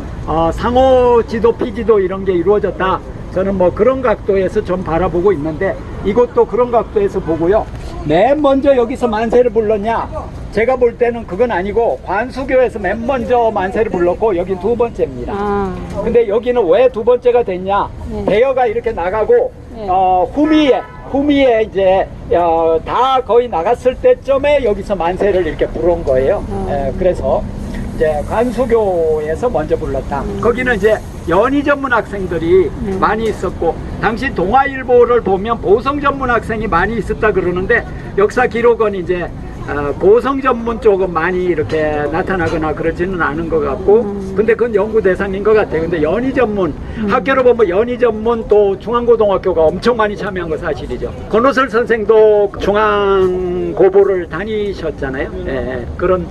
상호 지도, 피지도 이런 게 이루어졌다. 저는 뭐 그런 각도에서 좀 바라보고 있는데 이것도 그런 각도에서 보고요. 맨 먼저 여기서 만세를 불렀냐? 제가 볼 때는 그건 아니고 관수교에서 맨 먼저 만세를 불렀고 여기 두 번째입니다. 근데 여기는 왜 두 번째가 됐냐? 대여가 이렇게 나가고 후미에 후미에 이제 다 거의 나갔을 때쯤에 여기서 만세를 이렇게 부른 거예요. 그래서 이제 관수교에서 먼저 불렀다. 거기는 이제 연희 전문 학생들이 많이 있었고, 당시 동아일보를 보면 보성 전문 학생이 많이 있었다 그러는데, 역사 기록은 이제 보성 전문 쪽은 많이 이렇게 나타나거나 그러지는 않은 것 같고, 근데 그건 연구 대상인 것 같아요. 근데 연희 전문 학교로 보면 연희 전문 또 중앙고등학교가 엄청 많이 참여한 거 사실이죠. 권호설 선생도 중앙고보를 다니셨잖아요. 예, 그런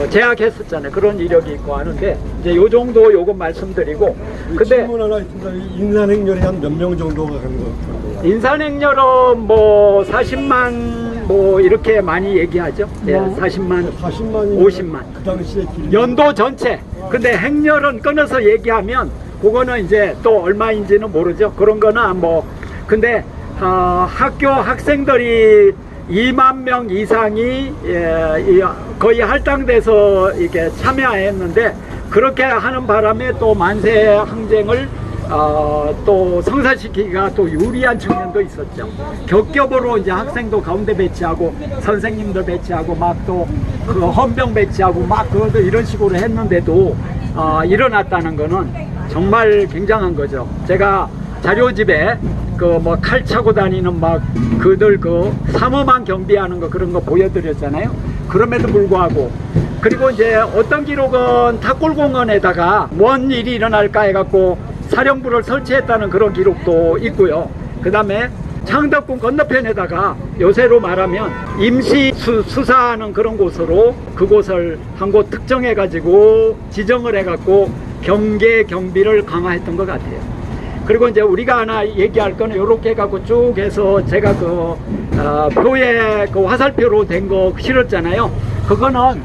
재학했었잖아요. 그런 이력이 있고 하는데, 이제 요 정도 요건 말씀드리고. 근데 질문 하나 있습니다. 인산행렬이 한 몇 명 정도가 가는 것 같아요? 인산행렬은 뭐 40만 뭐 이렇게 많이 얘기하죠. 예, 40만, 50만. 그 당시에 길이 연도 전체. 근데 행렬은 끊어서 얘기하면 그거는 이제 또 얼마인지는 모르죠. 그런 거는 뭐. 근데 학교 학생들이 2만 명 이상이 거의 할당돼서 이렇게 참여했는데, 그렇게 하는 바람에 또 만세 항쟁을 또 성사시키기가 또 유리한 측면도 있었죠. 겹겹으로 이제 학생도 가운데 배치하고 선생님들 배치하고 막 또 그 헌병 배치하고 막 그것도 이런 식으로 했는데도 일어났다는 거는 정말 굉장한 거죠. 제가 자료집에 그 뭐 칼 차고 다니는 막 그들 그 삼엄한 경비하는 거 그런 거 보여드렸잖아요. 그럼에도 불구하고, 그리고 이제 어떤 기록은 탁골공원에다가 뭔 일이 일어날까 해갖고 사령부를 설치했다는 그런 기록도 있고요. 그 다음에 창덕궁 건너편에다가 요새로 말하면 임시 수사하는 그런 곳으로 그곳을 한 곳 특정해 가지고 지정을 해갖고 경계를 강화했던 것 같아요. 그리고 이제 우리가 하나 얘기할 거는 요렇게 해갖고 쭉 해서 제가 그 표에 그 화살표로 된 거 실었잖아요. 그거는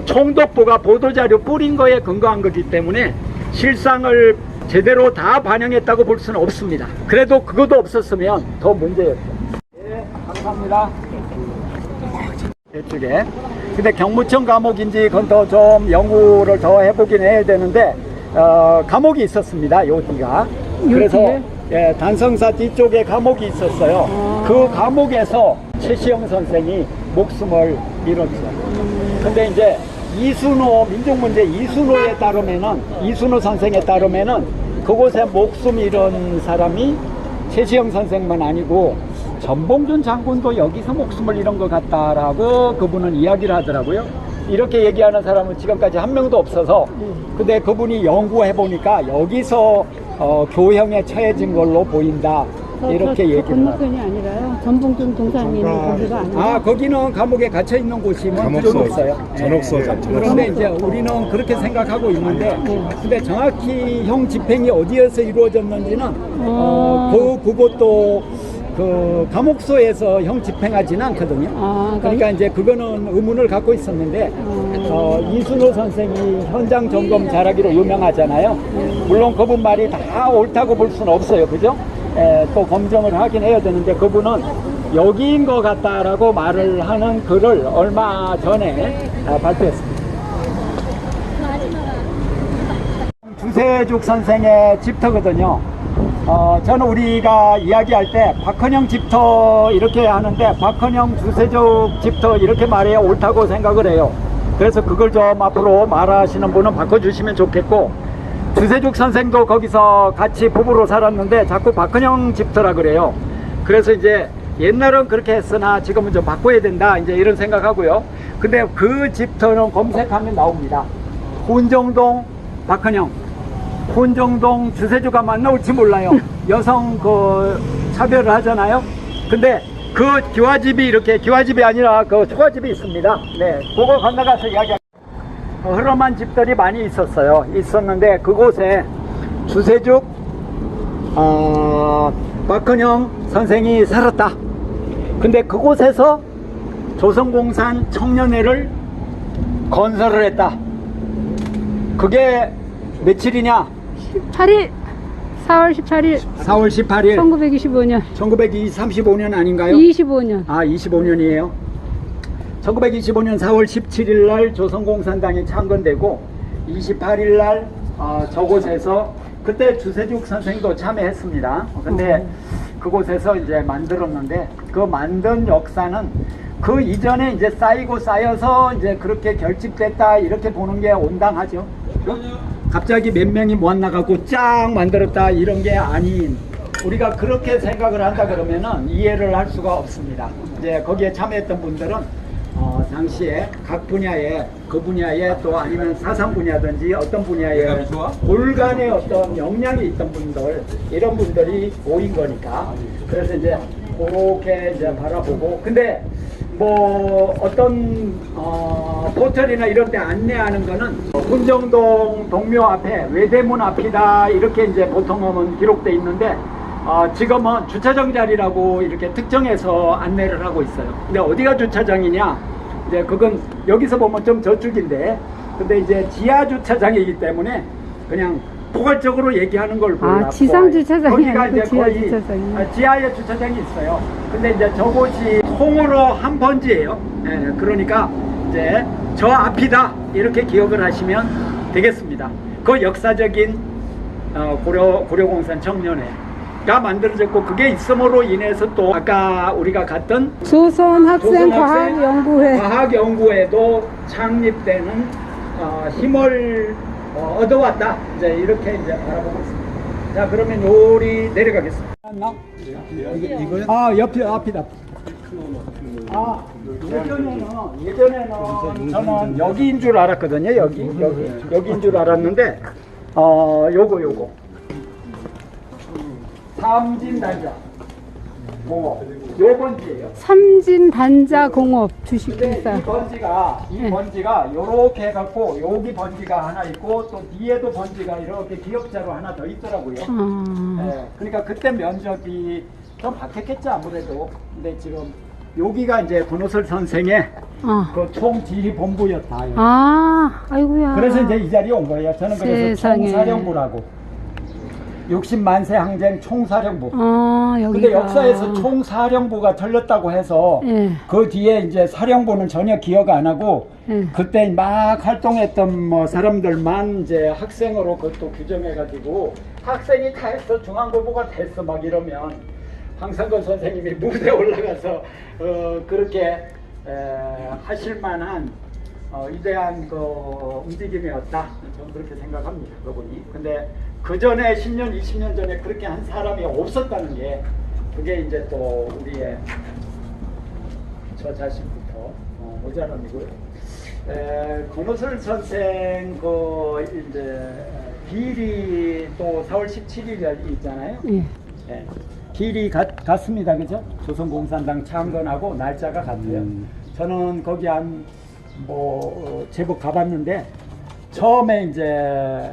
총독부가 보도자료 뿌린 거에 근거한 거기 때문에 실상을 제대로 다 반영했다고 볼 수는 없습니다. 그래도 그것도 없었으면 더 문제였어요. 네, 감사합니다. 이쪽에. 근데 경무청 감옥인지 그건 더 좀 연구를 더 해보긴 해야 되는데, 감옥이 있었습니다. 요 뒤가. 그래서 예, 단성사 뒤쪽에 감옥이 있었어요. 그 감옥에서 최시영 선생이 목숨을 잃었죠. 근데 이제 이순호, 민족문제 이순호에 따르면은, 이순호 선생에 따르면은 그곳에 목숨 잃은 사람이 최시영 선생만 아니고 전봉준 장군도 여기서 목숨을 잃은 것 같다라고 그분은 이야기를 하더라고요. 이렇게 얘기하는 사람은 지금까지 한 명도 없어서, 근데 그분이 연구해 보니까 여기서 교형에 처해진 걸로 보인다. 이렇게 얘기를 건너편이 아니라요. 전봉준 동상이 있는 거기가 아니라. 거기는 감옥에 갇혀 있는 곳이면 필요가 없어요. 전옥소죠. 그런데 이제 우리는 그렇게 생각하고 있는데, 근데 정확히 형 집행이 어디에서 이루어졌는지는 그것도 그 감옥소에서 형 집행하지는 않거든요. 그러니까 이제 그거는 의문을 갖고 있었는데, 이순호 선생이 현장 점검 잘하기로 유명하잖아요. 물론 그분 말이 다 옳다고 볼 수는 없어요, 그죠? 또 검증을 하긴 해야 되는데, 그분은 여기인 것 같다라고 말을 하는 글을 얼마 전에 발표했습니다. 주세죽 선생의 집터거든요. 저는 우리가 이야기할 때 박헌영 집터 이렇게 하는데, 박헌영 주세죽 집터 이렇게 말해야 옳다고 생각을 해요. 그래서 그걸 좀 앞으로 말하시는 분은 바꿔주시면 좋겠고, 주세죽 선생도 거기서 같이 부부로 살았는데 자꾸 박헌영 집터라 그래요. 그래서 이제 옛날은 그렇게 했으나 지금은 좀 바꿔야 된다, 이제 이런 생각하고요. 근데 그 집터는 검색하면 나옵니다. 혼정동 박헌영, 혼정동 주세죽 아마 안 나올지 몰라요. 여성 그 차별을 하잖아요. 근데 그 기와집이 이렇게, 기와집이 아니라 그 초가집이 있습니다. 네, 그거 건너가서 이야기할게요. 흐름한 집들이 많이 있었는데 그곳에 주세죽, 박헌영 선생이 살았다. 근데 그곳에서 조선공산 청년회를 건설을 했다. 그게 며칠이냐? 18일 4월 18일 4월 18일 1925년 1935년 아닌가요? 25년 25년이에요. 1925년 4월 17일 날 조선공산당이 창건되고 28일 날 저곳에서, 그때 주세죽 선생도 참여했습니다. 근데 그곳에서 이제 만들었는데 그 만든 역사는 그 이전에 이제 쌓이고 쌓여서 이제 그렇게 결집됐다 이렇게 보는 게 온당하죠. 갑자기 몇 명이 모아나가고 쫙 만들었다 이런 게 아닌, 우리가 그렇게 생각을 한다 그러면은 이해를 할 수가 없습니다. 이제 거기에 참여했던 분들은 당시에 각 분야에 그 분야에 또 아니면 사상 분야든지 어떤 분야에 골간의 어떤 역량이 있던 분들, 이런 분들이 모인 거니까. 그래서 이제 그렇게 이제 바라보고, 근데 뭐 어떤 포털이나 이런 데 안내하는 거는 군정동 동묘 앞에 외대문 앞이다 이렇게 이제 보통은 기록돼 있는데 지금은 주차장 자리라고 이렇게 특정해서 안내를 하고 있어요. 근데 어디가 주차장이냐? 이제 그건 여기서 보면 좀 저쪽인데, 근데 이제 지하 주차장이기 때문에 그냥 포괄적으로 얘기하는 걸 보려고. 지상 주차장이 거기가 아니고 이제 지하 거의 주차장이. 지하에 주차장이 있어요. 근데 이제 저곳이 통으로 한 번지예요. 예, 그러니까 이제 저 앞이다 이렇게 기억을 하시면 되겠습니다. 그 역사적인 고려공산 청년회가 만들어졌고, 그게 있음으로 인해서 또 아까 우리가 갔던 조선학생과학연구회. 과학연구회도 창립되는 힘을 얻어왔다. 이제 이렇게 이제 바라보고 있습니다. 자, 그러면 요리 내려가겠습니다. 옆에 앞이다. 예전에는 저는 여기인 줄 알았거든요. 여기인 줄 알았는데 요거 삼진단자 공업 요 번지예요. 삼진단자공업 근데 주식회사. 이 번지가 요렇게 해갖고 여기 번지가 하나 있고 또 뒤에도 번지가 이렇게 기역자로 하나 더 있더라고요. 네, 그러니까 그때 면적이 좀 바뀌었겠죠 아무래도. 근데 지금 여기가 이제 권오설 선생의 그 총지휘본부였다. 아이고야. 그래서 이제 이 자리에 온 거예요. 저는 그래서 세상에. 총사령부라고. 60만세 항쟁 총사령부. 여기가. 근데 역사에서 총사령부가 틀렸다고 해서 그 뒤에 이제 사령부는 전혀 기억 안 하고 그때 막 활동했던 뭐 사람들만 이제 학생으로 그것도 규정해가지고 학생이 다 했어, 중앙고보가 됐어 막 이러면 황성근 선생님이 무대에 올라가서 그렇게 하실 만한 위대한 그 움직임이었다. 저는 그렇게 생각합니다. 그분이. 근데 그 전에 10년, 20년 전에 그렇게 한 사람이 없었다는 게, 그게 이제 또 우리의 저 자신부터 모자람이고요. 권오설 선생 그 이제 기일이 또 4월 17일 있잖아요. 네. 기일이 같습니다, 그죠? 조선공산당 창건하고 날짜가 같아요. 저는 거기 제법 가봤는데 처음에 이제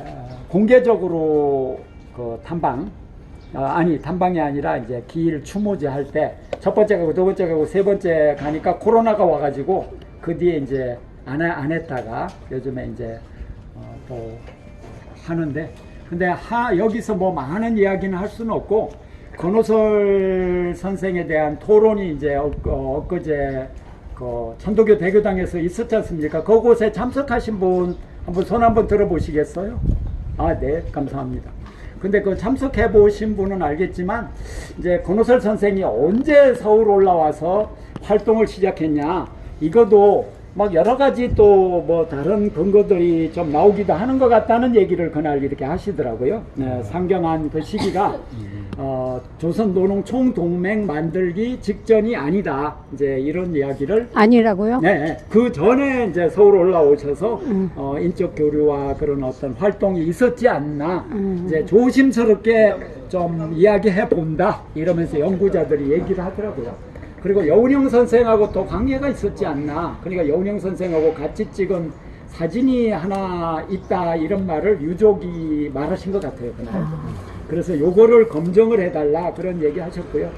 공개적으로 그 탐방이 아니라 이제 기일 추모제 할 때 첫 번째 가고 두 번째 가고 세 번째 가니까 코로나가 와가지고 그 뒤에 이제 안 했다가 요즘에 이제 또 하는데, 근데 여기서 뭐 많은 이야기는 할 수는 없고, 권오설 선생에 대한 토론이 이제 엊그제 그 천도교 대교당에서 있었지 않습니까? 그곳에 참석하신 분 한번 손 한번 들어보시겠어요? 네, 감사합니다. 근데 그 참석해 보신 분은 알겠지만, 이제 권오설 선생이 언제 서울 올라와서 활동을 시작했냐, 이것도 막 여러 가지 또 뭐 다른 근거들이 좀 나오기도 하는 것 같다는 얘기를 그날 이렇게 하시더라고요. 네, 상경한 그 시기가 조선노농 총동맹 만들기 직전이 아니다. 이제 이런 이야기를. 아니라고요? 네. 그 전에 이제 서울 올라오셔서 인적 교류와 그런 어떤 활동이 있었지 않나. 이제 조심스럽게 좀 이야기해 본다. 이러면서 연구자들이 얘기를 하더라고요. 그리고 여운형 선생하고 또 관계가 있었지 않나. 그러니까 여운형 선생하고 같이 찍은 사진이 하나 있다. 이런 말을 유족이 말하신 것 같아요, 그날. 그래서 요거를 검증을 해달라 그런 얘기 하셨고요.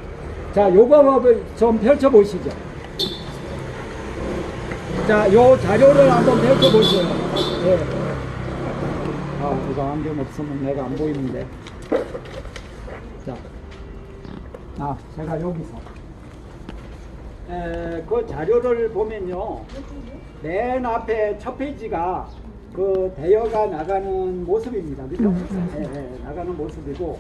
자, 요거 좀 펼쳐보시죠. 자, 요 자료를 한번 펼쳐보세요. 네. 이거 안경 없으면 내가 안 보이는데. 자, 제가 여기서. 그 자료를 보면요, 맨 앞에 첫 페이지가 그 대여가 나가는 모습입니다. 그죠? 나가는 모습이고,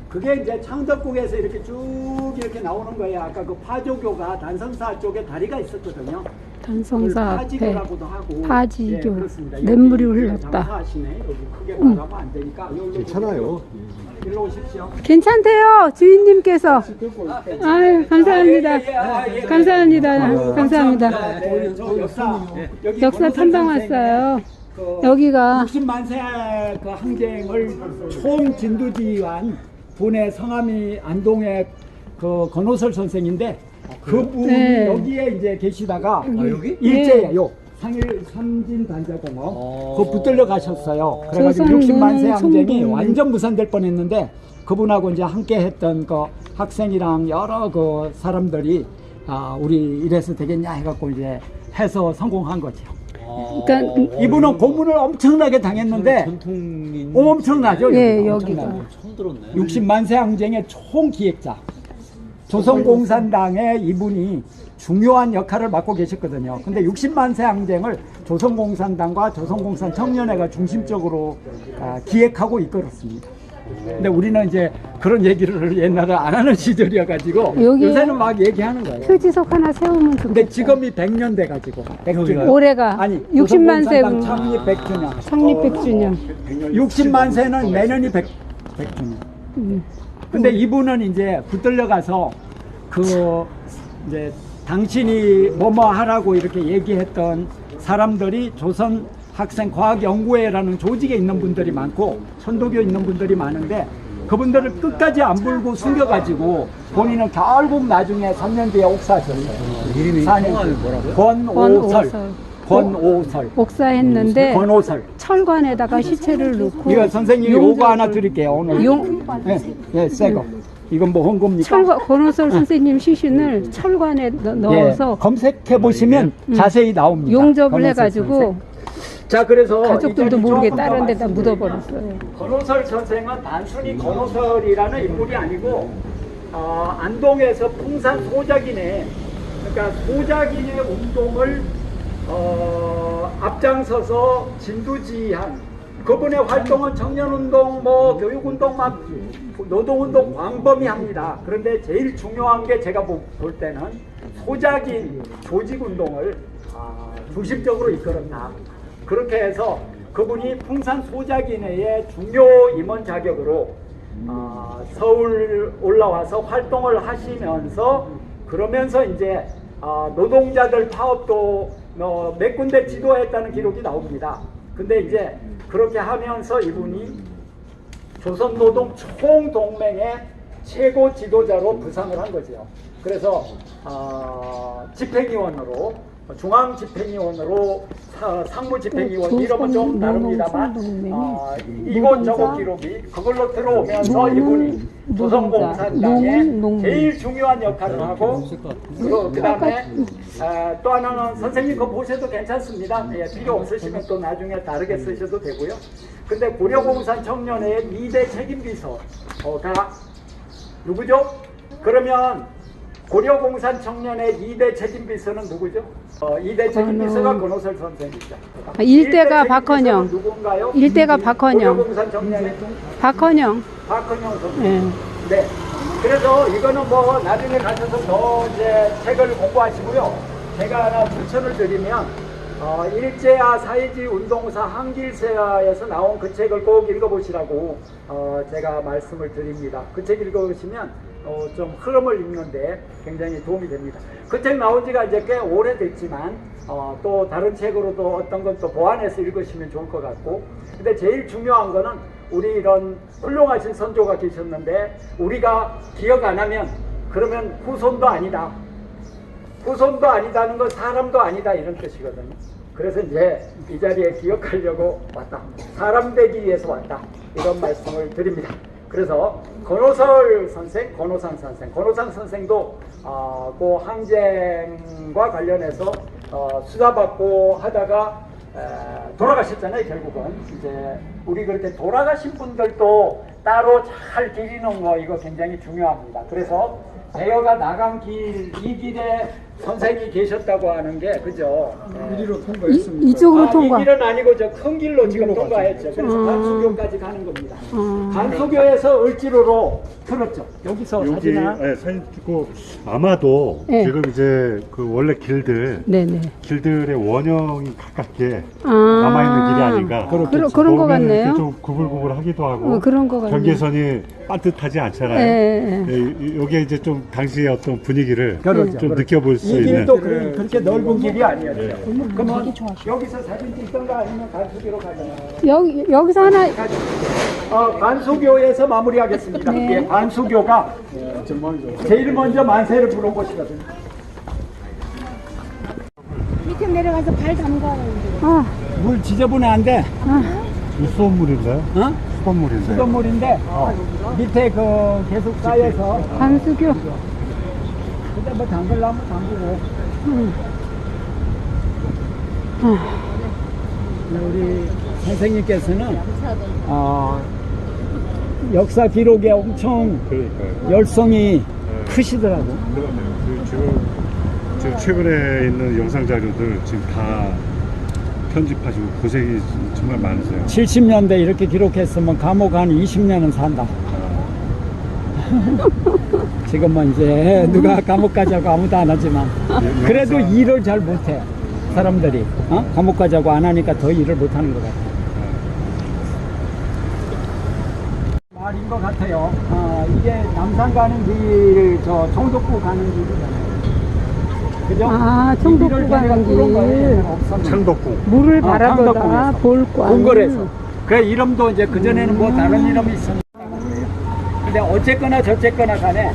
그게 이제 창덕궁에서 이렇게 쭉 이렇게 나오는 거예요. 아까 그 파조교가 단성사 쪽에 다리가 있었거든요. 단성사 앞에 파지교라고도 하고. 파지교. 예, 그렇습니다. 냇물이 여기 흘렀다. 장사하시네. 여기 크게 말하면 안 되니까. 괜찮아요. 일로 오십시오. 괜찮대요, 주인님께서. 아유, 감사합니다. 예. 감사합니다. 감사합니다. 저 역사. 여기 역사 탐방 왔어요. 그 여기가 60만세 그 항쟁을 총 진두지휘한 분의 성함이 안동의 그 권오설 선생인데 그분이 네. 여기에 이제 계시다가 여기? 일제요. 상일 삼진단자공업 그 붙들려 가셨어요. 그래가지고 조선 60만세 노동 항쟁이 총독. 완전 무산될 뻔했는데 그분하고 이제 함께 했던 그 학생이랑 여러 그 사람들이 우리 이래서 되겠냐 해갖고 이제 해서 성공한 거죠. 그러니까 이분은 고문을 엄청나게 당했는데 전통인 엄청나죠. 예, 엄청나죠. 여기가. 처음 들었네. 60만세 항쟁의 총기획자 조선공산당의 이분이 중요한 역할을 맡고 계셨거든요. 근데 60만세 항쟁을 조선공산당과 조선공산청년회가 중심적으로 기획하고 이끌었습니다. 근데 우리는 이제 그런 얘기를 옛날에 안 하는 시절이어가지고 여기에 요새는 막 얘기하는 거예요. 표지석 하나 세우면 좋겠다. 근데 지금이 100년 돼가지고 100주년. 올해가 아니 60만 세 조선공산당 창립 100주년. 창립 100주년. 60만 세는 내년이 100주년. 근데 이분은 이제 붙들려 가서 그 이제 당신이 뭐뭐 하라고 이렇게 얘기했던 사람들이 조선 학생 과학연구회라는 조직에 있는 분들이 많고 천도교 있는 분들이 많은데 그분들을 끝까지 안 불고 숨겨가지고 본인은 결국 나중에 3년 뒤에 옥사하셨어요. 이름이 성함이 뭐라고요? 권오설. 옥사했는데 권오설. 철관에다가 시체를 넣고 이거 선생님이 용접을- 요거 하나 드릴게요 오늘. 예, 새거. 이건 뭐 한 겁니까? 권오설 선생님 시신을 철관에 넣어서 예, 검색해 보시면 자세히 나옵니다. 용접을 권오설 해가지고 선생. 자, 그래서 가족들도 이 자리 모르게 조금 다른 더 데다 말씀드리면 묻어버렸어요. 권오설 선생은 단순히 권오설이라는 인물이 아니고 안동에서 풍산 소작인의 그러니까 소작인의 운동을 앞장서서 진두지휘한 그분의 활동은 청년운동, 뭐 교육운동, 막 노동운동 광범위합니다. 그런데 제일 중요한 게 제가 볼 때는 소작인 조직운동을 중심적으로 이끌었다. 그렇게 해서 그분이 풍산 소작인회의 중요 임원 자격으로 서울 올라와서 활동을 하시면서 그러면서 이제 노동자들 파업도 몇 군데 지도했다는 기록이 나옵니다. 근데 이제 그렇게 하면서 이분이 조선노동 총동맹의 최고 지도자로 부상을 한 거죠. 그래서 집행위원으로 중앙집행위원으로 상무집행위원 이름은 좀 다릅니다만 이곳저곳 기록이 그걸로 들어오면서 이분이 조선공산당의 제일 중요한 역할을 하고 그 다음에 또 하나는 선생님 그거 보셔도 괜찮습니다. 예, 필요 없으시면 또 나중에 다르게 쓰셔도 되고요. 근데 고려공산 청년회의 2대 책임비서가 누구죠? 그러면 고려공산 청년의 2대 책임비서는 누구죠? 2대 책임비서가 권오설 선생이죠. 1대가 박헌영. 누군가요? 1대가 박헌영. 고려공산 청년의 박헌영. 선생. 예. 네. 그래서 이거는 뭐 나중에 가셔서 더 이제 책을 공부하시고요. 제가 하나 추천을 드리면 일제와 사회주의 운동사 한길세화에서 나온 그 책을 꼭 읽어보시라고 제가 말씀을 드립니다. 그 책 읽어보시면 좀 흐름을 읽는데 굉장히 도움이 됩니다. 그 책 나온 지가 이제 꽤 오래됐지만 또 다른 책으로도 어떤 건 또 보완해서 읽으시면 좋을 것 같고, 근데 제일 중요한 거는 우리 이런 훌륭하신 선조가 계셨는데 우리가 기억 안 하면 그러면 후손도 아니다. 후손도 아니다는 건 사람도 아니다 이런 뜻이거든요. 그래서 이제 이 자리에 기억하려고 왔다. 사람 되기 위해서 왔다. 이런 말씀을 드립니다. 그래서 권오설 선생, 권오상 선생, 권오상 선생도 그 항쟁과 관련해서 수사받고 하다가 돌아가셨잖아요. 결국은 이제 우리 그렇게 돌아가신 분들도 따로 잘 기리는 거 이거 굉장히 중요합니다. 그래서 대여가 나간 길, 이 길에 선생이 계셨다고 하는 게 그죠? 이리로 통과했습니다. 이쪽으로 통과. 이 길은 아니고 저 큰 길로 지금 통과했죠. 그래서 간수교까지 가는 겁니다. 간수교에서 을지로로 틀었죠. 여기서 여기 사진을 사진 찍고 아마도 네. 지금 이제 그 원래 네네. 길들의 원형이 가깝게 아. 남아있는 길이 아닌가. 그런 거 보면은 같네요. 이렇게 좀 구불구불하기도 하고 그런 거 같네요. 경계선이 반듯하지 않잖아요. 예. 여기에 이제 좀 당시의 어떤 분위기를 그렇죠. 좀 느껴볼 수 이 있는. 길도 그렇게 넓은 길이 아니었죠. 그러면 여기서 사진 찍던가 아니면 간수교로 가잖아요. 여기서 하나 간수교에서 마무리하겠습니다. 네. 예, 간수교가 제일 먼저 만세를 부른 곳이거든요. 밑에 내려가서 발 담가야 돼. 물 지저분해 안 돼. 이 수돗물인가요? 어? 수돗물인데. 수돗물인데 밑에 그 계속 쌓여서 간수교. 그때 뭐 담글라면 담그고 우리 선생님께서는 역사 기록에 엄청 그러니까요. 열성이 크시더라고. 지금 최근에 있는 영상 자료들 지금 다 편집하시고 고생이 정말 많으세요. 70년대 이렇게 기록했으면 감옥 한 20년은 산다. 지금은 이제 누가 감옥 가자고 아무도 안 하지만 그래도 일을 잘 못해 사람들이. 감옥 가자고 안 하니까 더 일을 못하는 것 같아. 말인 것 같아요. 이게 남산 가는 길, 저 청독구 가는 길이잖아요. 그죠? 청독구 가는 길. 창덕궁. 물을 바라보다 창덕궁에서. 볼관. 궁궐에서. 그 이름도 이제 그전에는 뭐 다른 이름이 있었는데. 근데 어쨌거나 저쨌거나 간에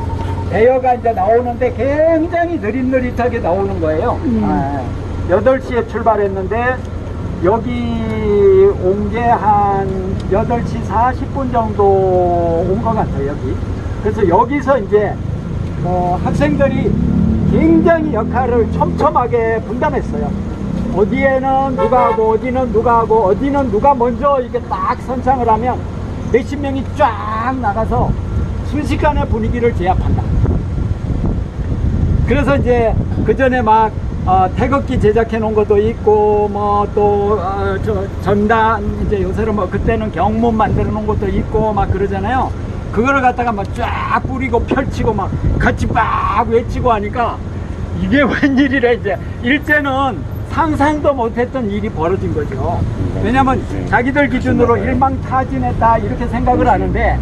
대여가 이제 나오는데 굉장히 느릿느릿하게 나오는 거예요. 8시에 출발했는데 여기 온 게 한 8시 40분 정도 온 것 같아요, 여기. 그래서 여기서 이제 학생들이 굉장히 역할을 촘촘하게 분담했어요. 어디에는 누가 하고, 어디는 누가 하고, 어디는 누가 먼저 이렇게 딱 선창을 하면 몇십 명이 쫙 나가서 순식간에 분위기를 제압한다. 그래서 이제 그 전에 막 태극기 제작해 놓은 것도 있고 뭐 또 전단 이제 요새는 뭐 그때는 경문 만들어 놓은 것도 있고 막 그러잖아요. 그거를 갖다가 막 쫙 뿌리고 펼치고 막 같이 막 외치고 하니까 이게 웬일이래. 이제 일제는 상상도 못했던 일이 벌어진 거죠. 왜냐면 자기들 기준으로 일망타진했다 이렇게 생각을 하는데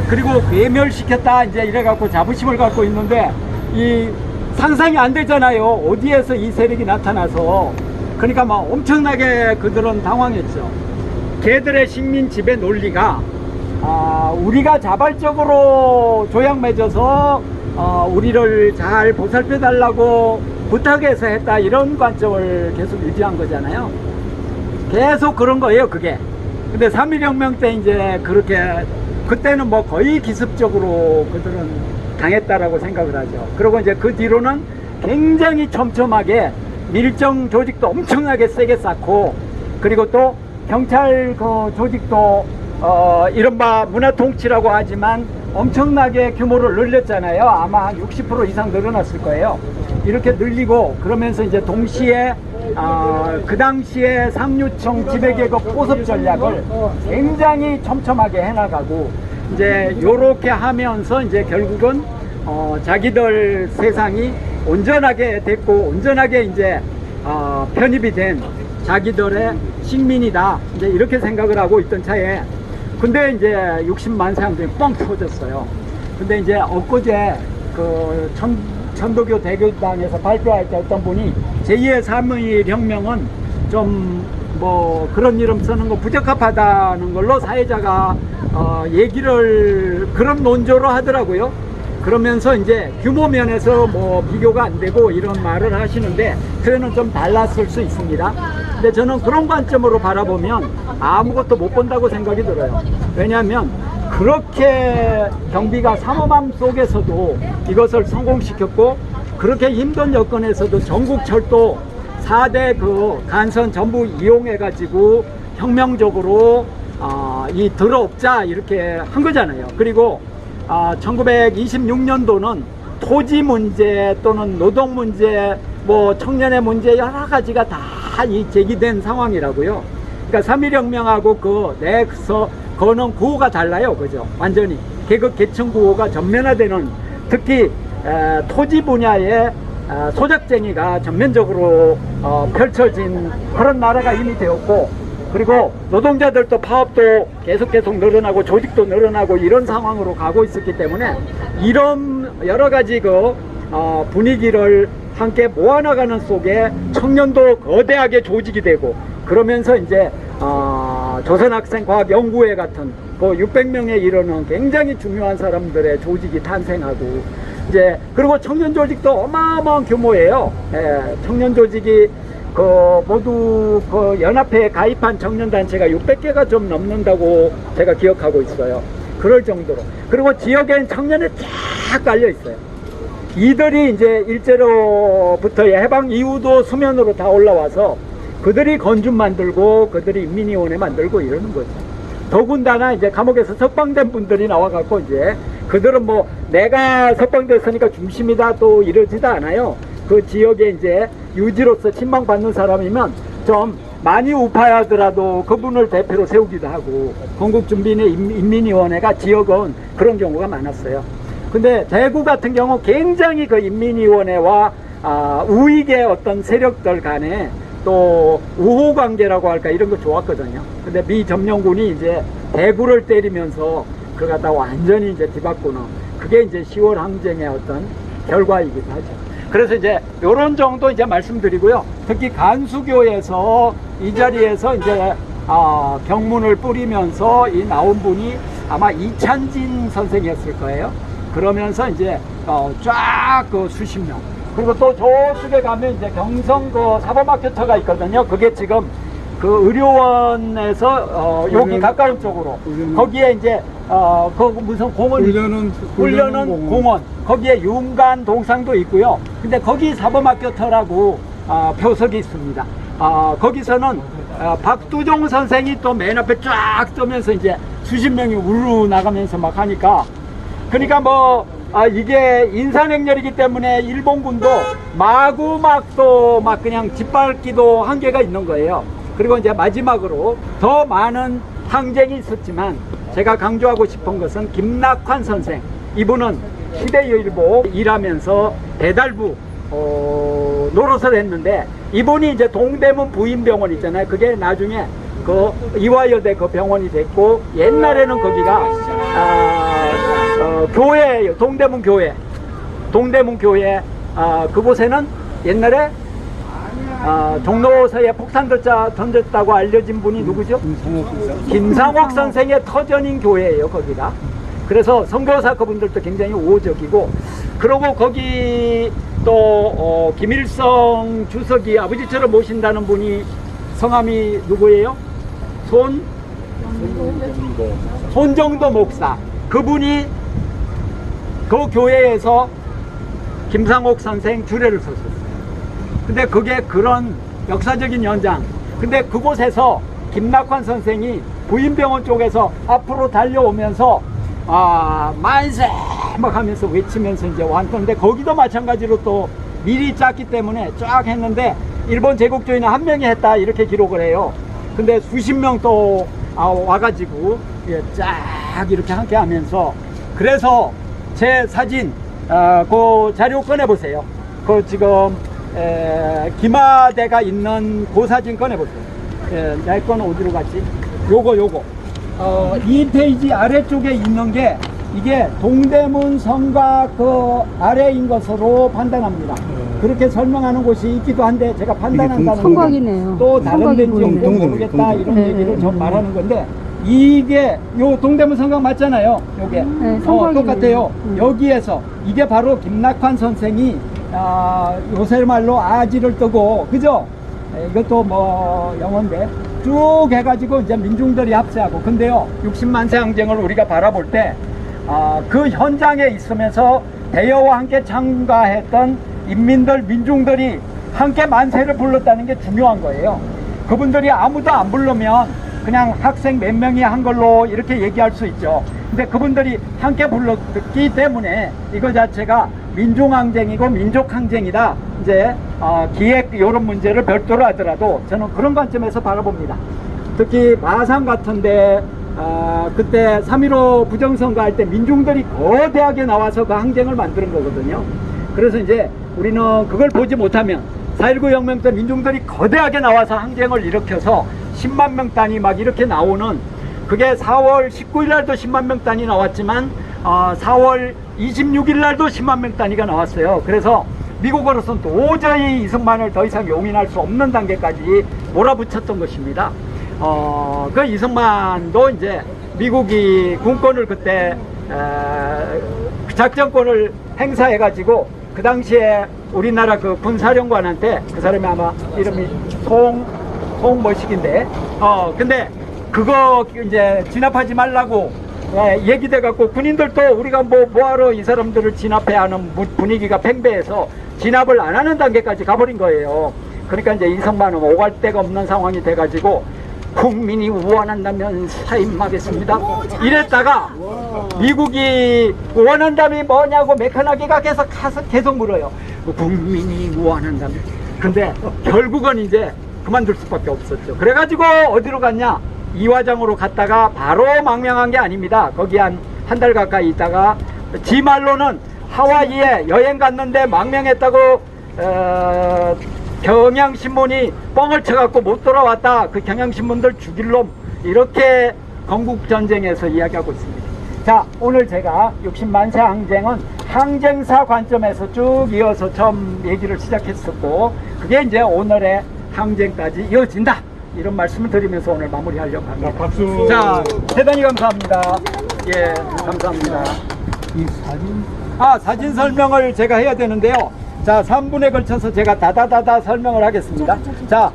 그리고 괴멸시켰다 이제 이래갖고 자부심을 갖고 있는데 이 상상이 안 되잖아요. 어디에서 이 세력이 나타나서. 그러니까 막 엄청나게 그들은 당황했죠. 걔들의 식민 지배 논리가 우리가 자발적으로 조약 맺어서 우리를 잘 보살펴 달라고 부탁해서 했다 이런 관점을 계속 유지한 거잖아요. 계속 그런 거예요, 그게. 근데 3.1혁명 때 이제 그렇게 그때는 뭐 거의 기습적으로 그들은 당했다라고 생각을 하죠. 그리고 이제 그 뒤로는 굉장히 촘촘하게 밀정 조직도 엄청나게 세게 쌓고 그리고 또 경찰 그 조직도 이른바 문화통치라고 하지만 엄청나게 규모를 늘렸잖아요. 아마 한 60% 이상 늘어났을 거예요. 이렇게 늘리고 그러면서 이제 동시에 그 당시에 상류층 지배계급 포섭 전략을 굉장히 촘촘하게 해나가고 이제 요렇게 하면서 이제 결국은 자기들 세상이 온전하게 됐고 온전하게 이제 편입이 된 자기들의 식민이다 이제 이렇게 생각을 하고 있던 차에 근데 이제 60만 사람들이 뻥 터졌어요. 근데 이제 엊그제 그 천도교 대교당에서 발표할 때 어떤 분이 제2의 3.1 혁명은 좀 뭐 그런 이름 쓰는 거 부적합하다는 걸로 사회자가 얘기를 그런 논조로 하더라고요. 그러면서 이제 규모 면에서 뭐 비교가 안 되고 이런 말을 하시는데 표현은 좀 달랐을 수 있습니다. 근데 저는 그런 관점으로 바라보면 아무것도 못 본다고 생각이 들어요. 왜냐하면 그렇게 경비가 삼엄함 속에서도 이것을 성공시켰고 그렇게 힘든 여건에서도 전국철도 4대 그 간선 전부 이용해 가지고 혁명적으로 이 들어옵자 이렇게 한 거잖아요. 그리고 1926년도는 토지 문제 또는 노동 문제, 뭐 청년의 문제 여러 가지가 다 이 제기된 상황이라고요. 그러니까 3.1혁명하고 그 내서 거는 구호가 달라요. 그죠? 완전히 계급 계층 구호가 전면화되는, 특히 토지 분야의 소작쟁이가 전면적으로 펼쳐진 그런 나라가 이미 되었고, 그리고 노동자들도 파업도 계속 늘어나고 조직도 늘어나고 이런 상황으로 가고 있었기 때문에 이런 여러 가지 그 분위기를 함께 모아나가는 속에 청년도 거대하게 조직이 되고, 그러면서 이제 조선학생과학연구회 같은 그 600명에 이르는 굉장히 중요한 사람들의 조직이 탄생하고, 이제 그리고 청년 조직도 어마어마한 규모예요. 청년 조직이 모두 연합회에 가입한 청년 단체가 600개가 좀 넘는다고 제가 기억하고 있어요. 그럴 정도로. 그리고 지역엔 청년이 쫙 깔려 있어요. 이들이 이제 일제로부터 해방 이후도 수면으로 다 올라와서 그들이 건준 만들고 그들이 인민위원회 만들고 이러는 거죠. 더군다나 이제 감옥에서 석방된 분들이 나와갖고 이제 그들은 뭐 내가 석방됐으니까 중심이다 또 이러지도 않아요. 그 지역에 이제 유지로서 친망받는 사람이면 좀 많이 우파하더라도 그분을 대표로 세우기도 하고, 건국준비회 인민위원회가 지역은 그런 경우가 많았어요. 근데 대구 같은 경우 굉장히 그 인민위원회와 우익의 어떤 세력들 간에 또 우호관계라고 할까 이런 거 좋았거든요. 근데 미 점령군이 이제 대구를 때리면서 그걸 갖다 완전히 이제 뒤바꾸는, 그게 이제 10월 항쟁의 어떤 결과이기도 하죠. 그래서 이제 요런 정도 이제 말씀드리고요. 특히 간수교에서 이 자리에서 이제 경문을 뿌리면서 이 나온 분이 아마 이찬진 선생이었을 거예요. 그러면서 이제 쫙 그 수십 명, 그리고 또 저쪽에 가면 이제 경성 그 사범학교터가 있거든요. 그게 지금 그 의료원에서 여기 가까운 쪽으로 거기에 이제 그 무슨 공원, 훈련은 공원, 거기에 윤간 동상도 있고요. 근데 거기 사범학교터라고 표석이 있습니다. 거기서는 박두종 선생이 또 맨 앞에 쫙 뜨면서 이제 수십 명이 우르르 나가면서 막 하니까, 그러니까 뭐 이게 인산행렬이기 때문에 일본군도 마구막도 막 그냥 짓밟기도 한계가 있는 거예요. 그리고 이제 마지막으로 더 많은 항쟁이 있었지만 제가 강조하고 싶은 것은 김낙환 선생, 이분은 시대일보 일하면서 배달부 노릇을 했는데, 이분이 이제 동대문 부인병원 있잖아요. 그게 나중에 그 이화여대 그 병원이 됐고, 옛날에는 거기가 교회예요. 동대문 교회. 그곳에는 옛날에 종로서에 폭탄 던졌다고 알려진 분이 누구죠? 김상옥 선생의 터전인 교회예요, 거기가. 그래서 선교사 그분들도 굉장히 우호적이고, 그리고 거기 또 김일성 주석이 아버지처럼 모신다는 분이 성함이 누구예요? 손정도 목사. 그분이 그 교회에서 김상옥 선생 주례를 섰었어요. 근데 그게 그런 역사적인 연장. 근데 그곳에서 김낙환 선생이 부인병원 쪽에서 앞으로 달려오면서 만세 막 하면서 외치면서 이제 왔던데, 거기도 마찬가지로 또 미리 짰기 때문에 쫙 했는데 일본 제국주의는 한 명이 했다 이렇게 기록을 해요. 근데 수십 명 또 와가지고 쫙 이렇게 함께 하면서, 그래서 제 사진 그 자료 꺼내보세요. 그 지금 기마대가 있는 그 사진 꺼내보세요. 내 거는 어디로 갔지? 요거 2페이지 아래쪽에 있는 게 이게 동대문 성곽 그 아래인 것으로 판단합니다. 그렇게 설명하는 곳이 있기도 한데 제가 판단한다는 성곽이네요. 또 다른 데인지 보이네요. 모르겠다 이런 얘기를 좀 말하는 건데, 이게 요 동대문 성곽 맞잖아요. 요게 똑같아요. 여기에서 이게 바로 김낙환 선생이 요새 말로 아지를 뜨고, 그죠? 이것도 뭐 영어인데 쭉 해가지고 이제 민중들이 합세하고, 근데요 60만세 항쟁을 우리가 바라볼 때 그 현장에 있으면서 대여와 함께 참가했던 민중들이 함께 만세를 불렀다는 게 중요한 거예요. 그분들이 아무도 안 부르면 그냥 학생 몇 명이 한 걸로 이렇게 얘기할 수 있죠. 근데 그분들이 함께 불렀기 때문에 이거 자체가 민중항쟁이고 민족항쟁이다. 이제 기획 이런 문제를 별도로 하더라도 저는 그런 관점에서 바라봅니다. 특히 마산 같은데 그때 3.15 부정선거 할 때 민중들이 거대하게 나와서 그 항쟁을 만드는 거거든요. 그래서 이제 우리는 그걸 보지 못하면 4.19 혁명 때 민중들이 거대하게 나와서 항쟁을 일으켜서 10만 명 단위 막 이렇게 나오는, 그게 4월 19일 날도 10만 명 단위 나왔지만 4월 26일 날도 10만 명 단위가 나왔어요. 그래서 미국으로서는 도저히 이승만을 더 이상 용인할 수 없는 단계까지 몰아붙였던 것입니다. 그 이승만도 이제 미국이 군권을 그때 작전권을 행사해가지고 그 당시에 우리나라 그 군사령관한테, 그 사람이 아마 이름이 송머식인데, 근데 그거 이제 진압하지 말라고 얘기돼 갖고 군인들도 우리가 뭐하러 이 사람들을 진압해야 하는 분위기가 팽배해서 진압을 안 하는 단계까지 가버린 거예요. 그러니까 이제 이승만은 오갈 데가 없는 상황이 돼가지고 국민이 원한다면 사임하겠습니다 이랬다가 미국이 원한다면 뭐냐고 메카나기가 계속 물어요. 국민이 원한다면. 근데 결국은 이제 그만둘 수밖에 없었죠. 그래가지고 어디로 갔냐, 이화장으로 갔다가 바로 망명한 게 아닙니다. 거기 한 달 가까이 있다가 지 말로는 하와이에 여행 갔는데 망명했다고 경향신문이 뻥을 쳐갖고 못 돌아왔다, 그 경향신문들 죽일 놈, 이렇게 건국전쟁에서 이야기하고 있습니다. 자, 오늘 제가 60만세 항쟁은 항쟁사 관점에서 쭉 이어서 처음 얘기를 시작했었고, 그게 이제 오늘의 항쟁까지 이어진다, 이런 말씀을 드리면서 오늘 마무리하려고 합니다. 박수. 자, 대단히 감사합니다. 예, 감사합니다. 이 사진 설명을 제가 해야 되는데요. 자, 3분에 걸쳐서 제가 다다다다 설명을 하겠습니다. 자,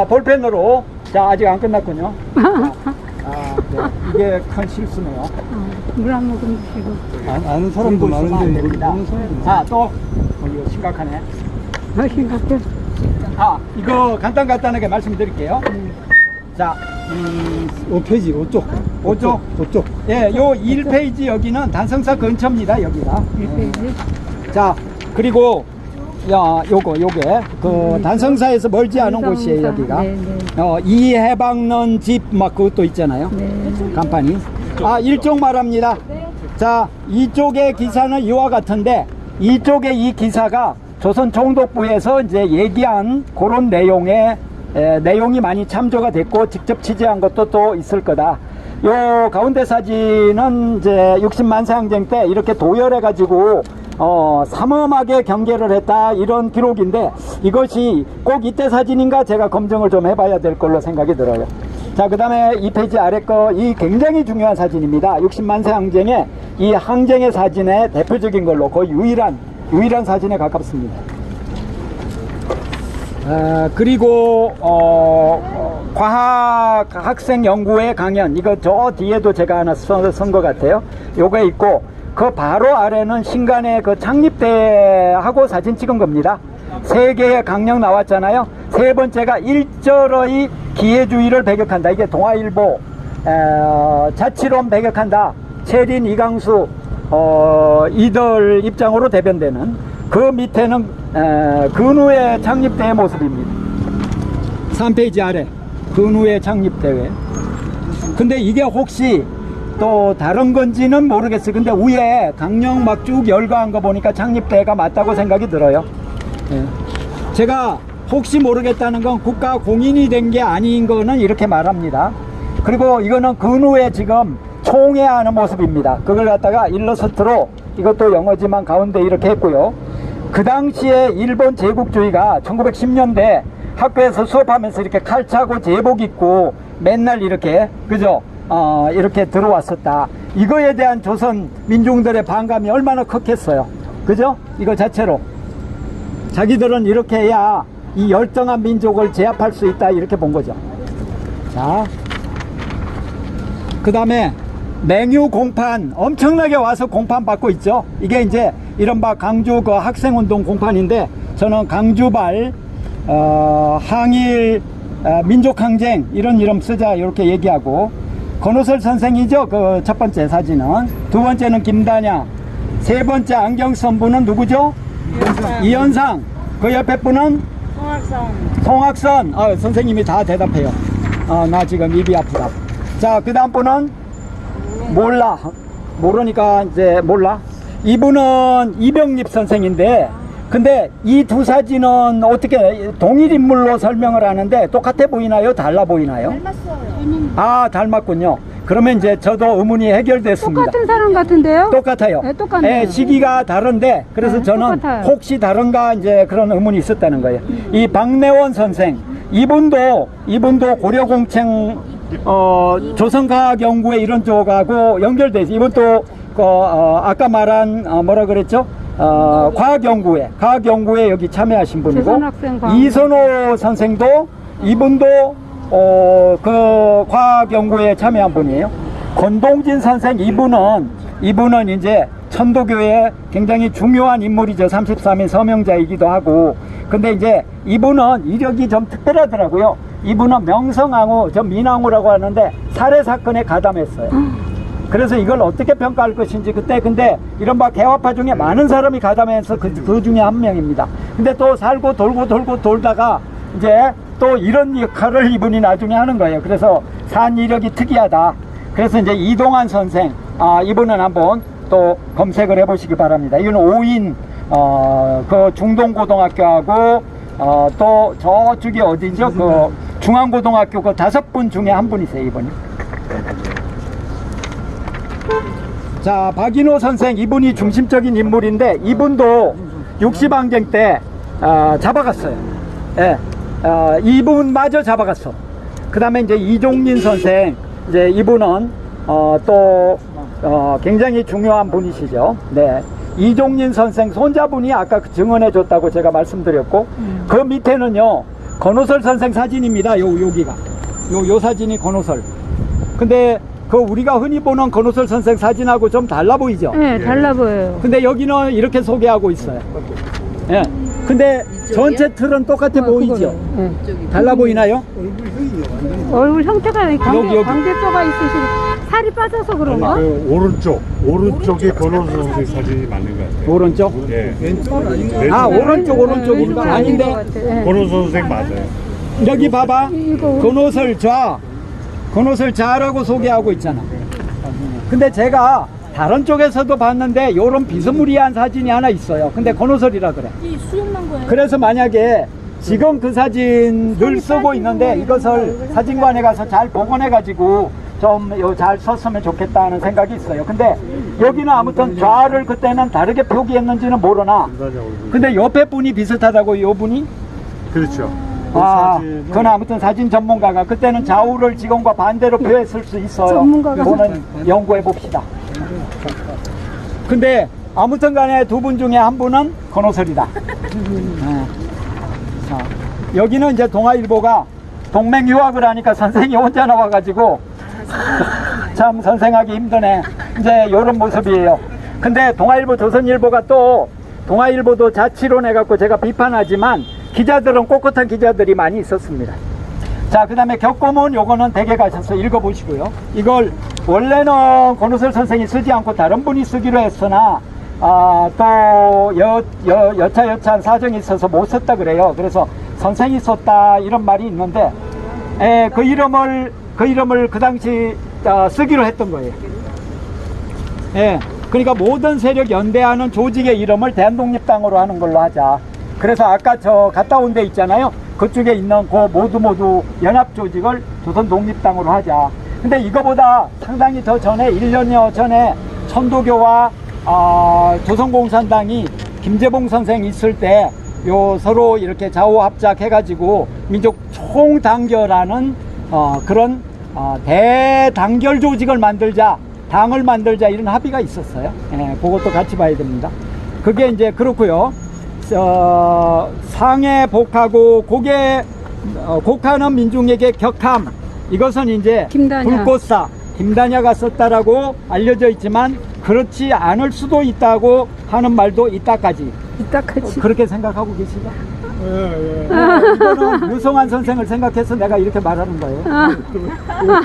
볼펜으로. 자, 아직 안 끝났군요. 네. 이게 큰 실수네요. 물 한 모금 드시고. 아는 사람도 많은데 자, 또 이거 심각하네. 심각해. 이거 간단하게 말씀드릴게요. 자, 5페이지 5쪽. 예, 요 1페이지 여기는 단성사 근처입니다. 여기가. 1페이지. 자, 그리고 요게 그 단성사에서 멀지 않은 곳이에요. 여기가. 네. 이해방론 집 막 그것도 있잖아요. 네. 간판이. 일쪽 말합니다. 자, 이쪽의 기사는 이와 같은데, 이쪽에 이 기사가 조선 총독부에서 이제 얘기한 그런 내용이 많이 참조가 됐고 직접 취재한 것도 또 있을 거다. 요 가운데 사진은 이제 60만세 항쟁 때 이렇게 도열해 가지고 삼엄하게 경계를 했다, 이런 기록인데, 이것이 꼭 이때 사진인가 제가 검증을 좀 해봐야 될 걸로 생각이 들어요. 자, 그 다음에 이 페이지 아래 거, 이 굉장히 중요한 사진입니다. 60만세 항쟁에 이 항쟁의 사진의 대표적인 걸로 거의 유일한 사진에 가깝습니다. 그리고 과학 학생 연구회 강연, 이거 저 뒤에도 제가 하나 쓴 것 같아요. 요거 있고, 그 바로 아래는 신간의 그 창립대하고 사진 찍은 겁니다. 3개의 강령 나왔잖아요. 3번째가 일절의 기회주의를 배격한다. 이게 동아일보 자치론 배격한다. 최린, 이강수 이들 입장으로 대변되는, 그 밑에는 근우회 창립대의 모습입니다. 3페이지 아래 근우회 창립대회. 근데 이게 혹시 또 다른 건지는 모르겠어요. 근데 위에 강령 막 쭉 열거한 거 보니까 창립대가 맞다고 생각이 들어요. 예. 제가 혹시 모르겠다는 건 국가 공인이 된 게 아닌 거는 이렇게 말합니다. 그리고 이거는 근후에 지금 총회하는 모습입니다. 그걸 갖다가 일러스트로, 이것도 영어지만 가운데 이렇게 했고요. 그 당시에 일본 제국주의가 1910년대 학교에서 수업하면서 이렇게 칼차고 제복 입고 맨날 이렇게, 그죠? 이렇게 들어왔었다. 이거에 대한 조선 민중들의 반감이 얼마나 컸겠어요. 그죠? 이거 자체로. 자기들은 이렇게 해야 이 열등한 민족을 제압할 수 있다, 이렇게 본 거죠. 자, 그 다음에 맹유 공판, 엄청나게 와서 공판 받고 있죠. 이게 이제 이른바 강주 그 학생운동 공판인데, 저는 강주발 항일 민족항쟁 이런 이름 쓰자 이렇게 얘기하고, 권오설 선생이죠. 그 첫 번째 사진은. 두 번째는 김다냐, 세 번째 안경 쓴 분은 누구죠? 이현상. 그 옆에 분은 송학선. 선생님이 다 대답해요. 나 지금 입이 아프다. 자, 그 다음 분은 몰라. 모르니까 이제 몰라. 이분은 이병립 선생인데, 근데 이 두 사진은 어떻게 동일 인물로 설명을 하는데 똑같아 보이나요? 달라 보이나요? 닮았어요. 닮았군요. 그러면 이제 저도 의문이 해결됐습니다. 똑같은 사람 같은데요? 똑같아요. 네, 똑같네요. 시기가 다른데, 그래서 네, 저는 똑같아요. 혹시 다른가 이제 그런 의문이 있었다는 거예요. 이 박내원 선생, 이분도 고려공청 조선과학연구회 이런 쪽하고 연결돼 있어요. 이분도 아까 말한 뭐라 그랬죠? 과학연구회 여기 참여하신 분이고, 조선학생과학. 이선호 선생도 이분도 그 과학연구회에 참여한 분이에요. 권동진 선생 이분은 이제 천도교의 굉장히 중요한 인물이죠. 33인 서명자이기도 하고. 근데 이제 이분은 이력이 좀 특별하더라고요. 이분은 명성황후, 민왕후라고 하는데 살해 사건에 가담했어요. 그래서 이걸 어떻게 평가할 것인지 그때 근데 이른바 개화파 중에 많은 사람이 가담해서 그 중에 한 명입니다. 근데 또 살고 돌고 돌다가 이제 또 이런 역할을 이분이 나중에 하는 거예요. 그래서 산 이력이 특이하다. 그래서 이제 이동환 선생, 이분은 한번 또 검색을 해보시기 바랍니다. 이건 5인 그 중동고등학교하고 또 저쪽이 어디죠? 그 중앙고등학교 그 5분 중에 한 분이세요, 이분이. 자, 박인호 선생, 이분이 중심적인 인물인데 이분도 60안경 때 잡아갔어요. 예, 이분마저 잡아갔어. 그 다음에 이제 이종민 선생, 이제 이분은 또 굉장히 중요한 분이시죠. 네, 이종민 선생 손자분이 아까 증언해 줬다고 제가 말씀드렸고, 그 밑에는요 권오설 선생 사진입니다. 여기가 요 사진이 권오설. 근데 그 우리가 흔히 보는 권오설 선생 사진하고 좀 달라 보이죠? 네, 달라 보여요. 근데 여기는 이렇게 소개하고 있어요. 예. 근데 전체 틀은 똑같아 보이죠? 네. 달라 보이나요? 얼굴 형태가 여기. 광대뼈가 있으시고 살이 빠져서 그런가? 그 오른쪽에 권오설 선생 사진이 맞는 것 같아요. 오른쪽? 예. 오른쪽인가? 아닌데? 권오설 선생 맞아요. 여기 봐봐. 이거. 권오설 좌라고 소개하고 있잖아. 근데 제가 다른 쪽에서도 봤는데 요런 비스무리한 사진이 하나 있어요. 근데 권오설이라 그래. 이 수염난 거예요? 그래서 만약에 지금 그 사진 늘 쓰고 있는데 이것을 사진관에 가서 잘 복원해 가지고 좀 잘 썼으면 좋겠다 하는 생각이 있어요. 근데 여기는 아무튼 좌를 그때는 다르게 표기했는지는 모르나, 근데 옆에 분이 비슷하다고, 요 분이? 그렇죠. 그건 아무튼 사진 전문가가 그때는 좌우를 지금과 반대로 표했을 수 있어요. 전문가가 그거는 연구해 봅시다. 근데 아무튼 간에 두 분 중에 한 분은 권오설이다. 자, 여기는 이제 동아일보가 동맹유학을 하니까 선생이 혼자 나와가지고 참 선생하기 힘드네. 이제 이런 모습이에요. 근데 동아일보, 조선일보가 또 동아일보도 자치론 해갖고 제가 비판하지만 기자들은 꼿꼿한 기자들이 많이 있었습니다. 자, 그 다음에 격고문, 요거는 댁에 가셔서 읽어보시고요. 이걸 원래는 권오설 선생이 쓰지 않고 다른 분이 쓰기로 했으나 또 여차여차한 사정이 있어서 못 썼다 그래요. 그래서 선생이 썼다 이런 말이 있는데, 그 이름을 그 당시 쓰기로 했던 거예요. 그러니까 모든 세력 연대하는 조직의 이름을 대한독립당으로 하는 걸로 하자. 그래서 아까 저 갔다 온 데 있잖아요. 그쪽에 있는 그 모두 연합 조직을 조선독립당으로 하자. 근데 이거보다 상당히 더 전에 1년여 전에 천도교와 조선공산당이 김재봉 선생 있을 때 서로 이렇게 좌우합작 해가지고 민족 총단결하는 그런 대단결 조직을 만들자, 당을 만들자, 이런 합의가 있었어요. 그것도 같이 봐야 됩니다. 그게 이제 그렇고요. 상해 복하고 곡하는 민중에게 격함, 이것은 이제 김다냐. 불꽃사 김다냐가 썼다라고 알려져 있지만 그렇지 않을 수도 있다고 하는 말도 있다까지. 그렇게 생각하고 계시죠? 이거는 유성환 선생을 생각해서 내가 이렇게 말하는 거예요.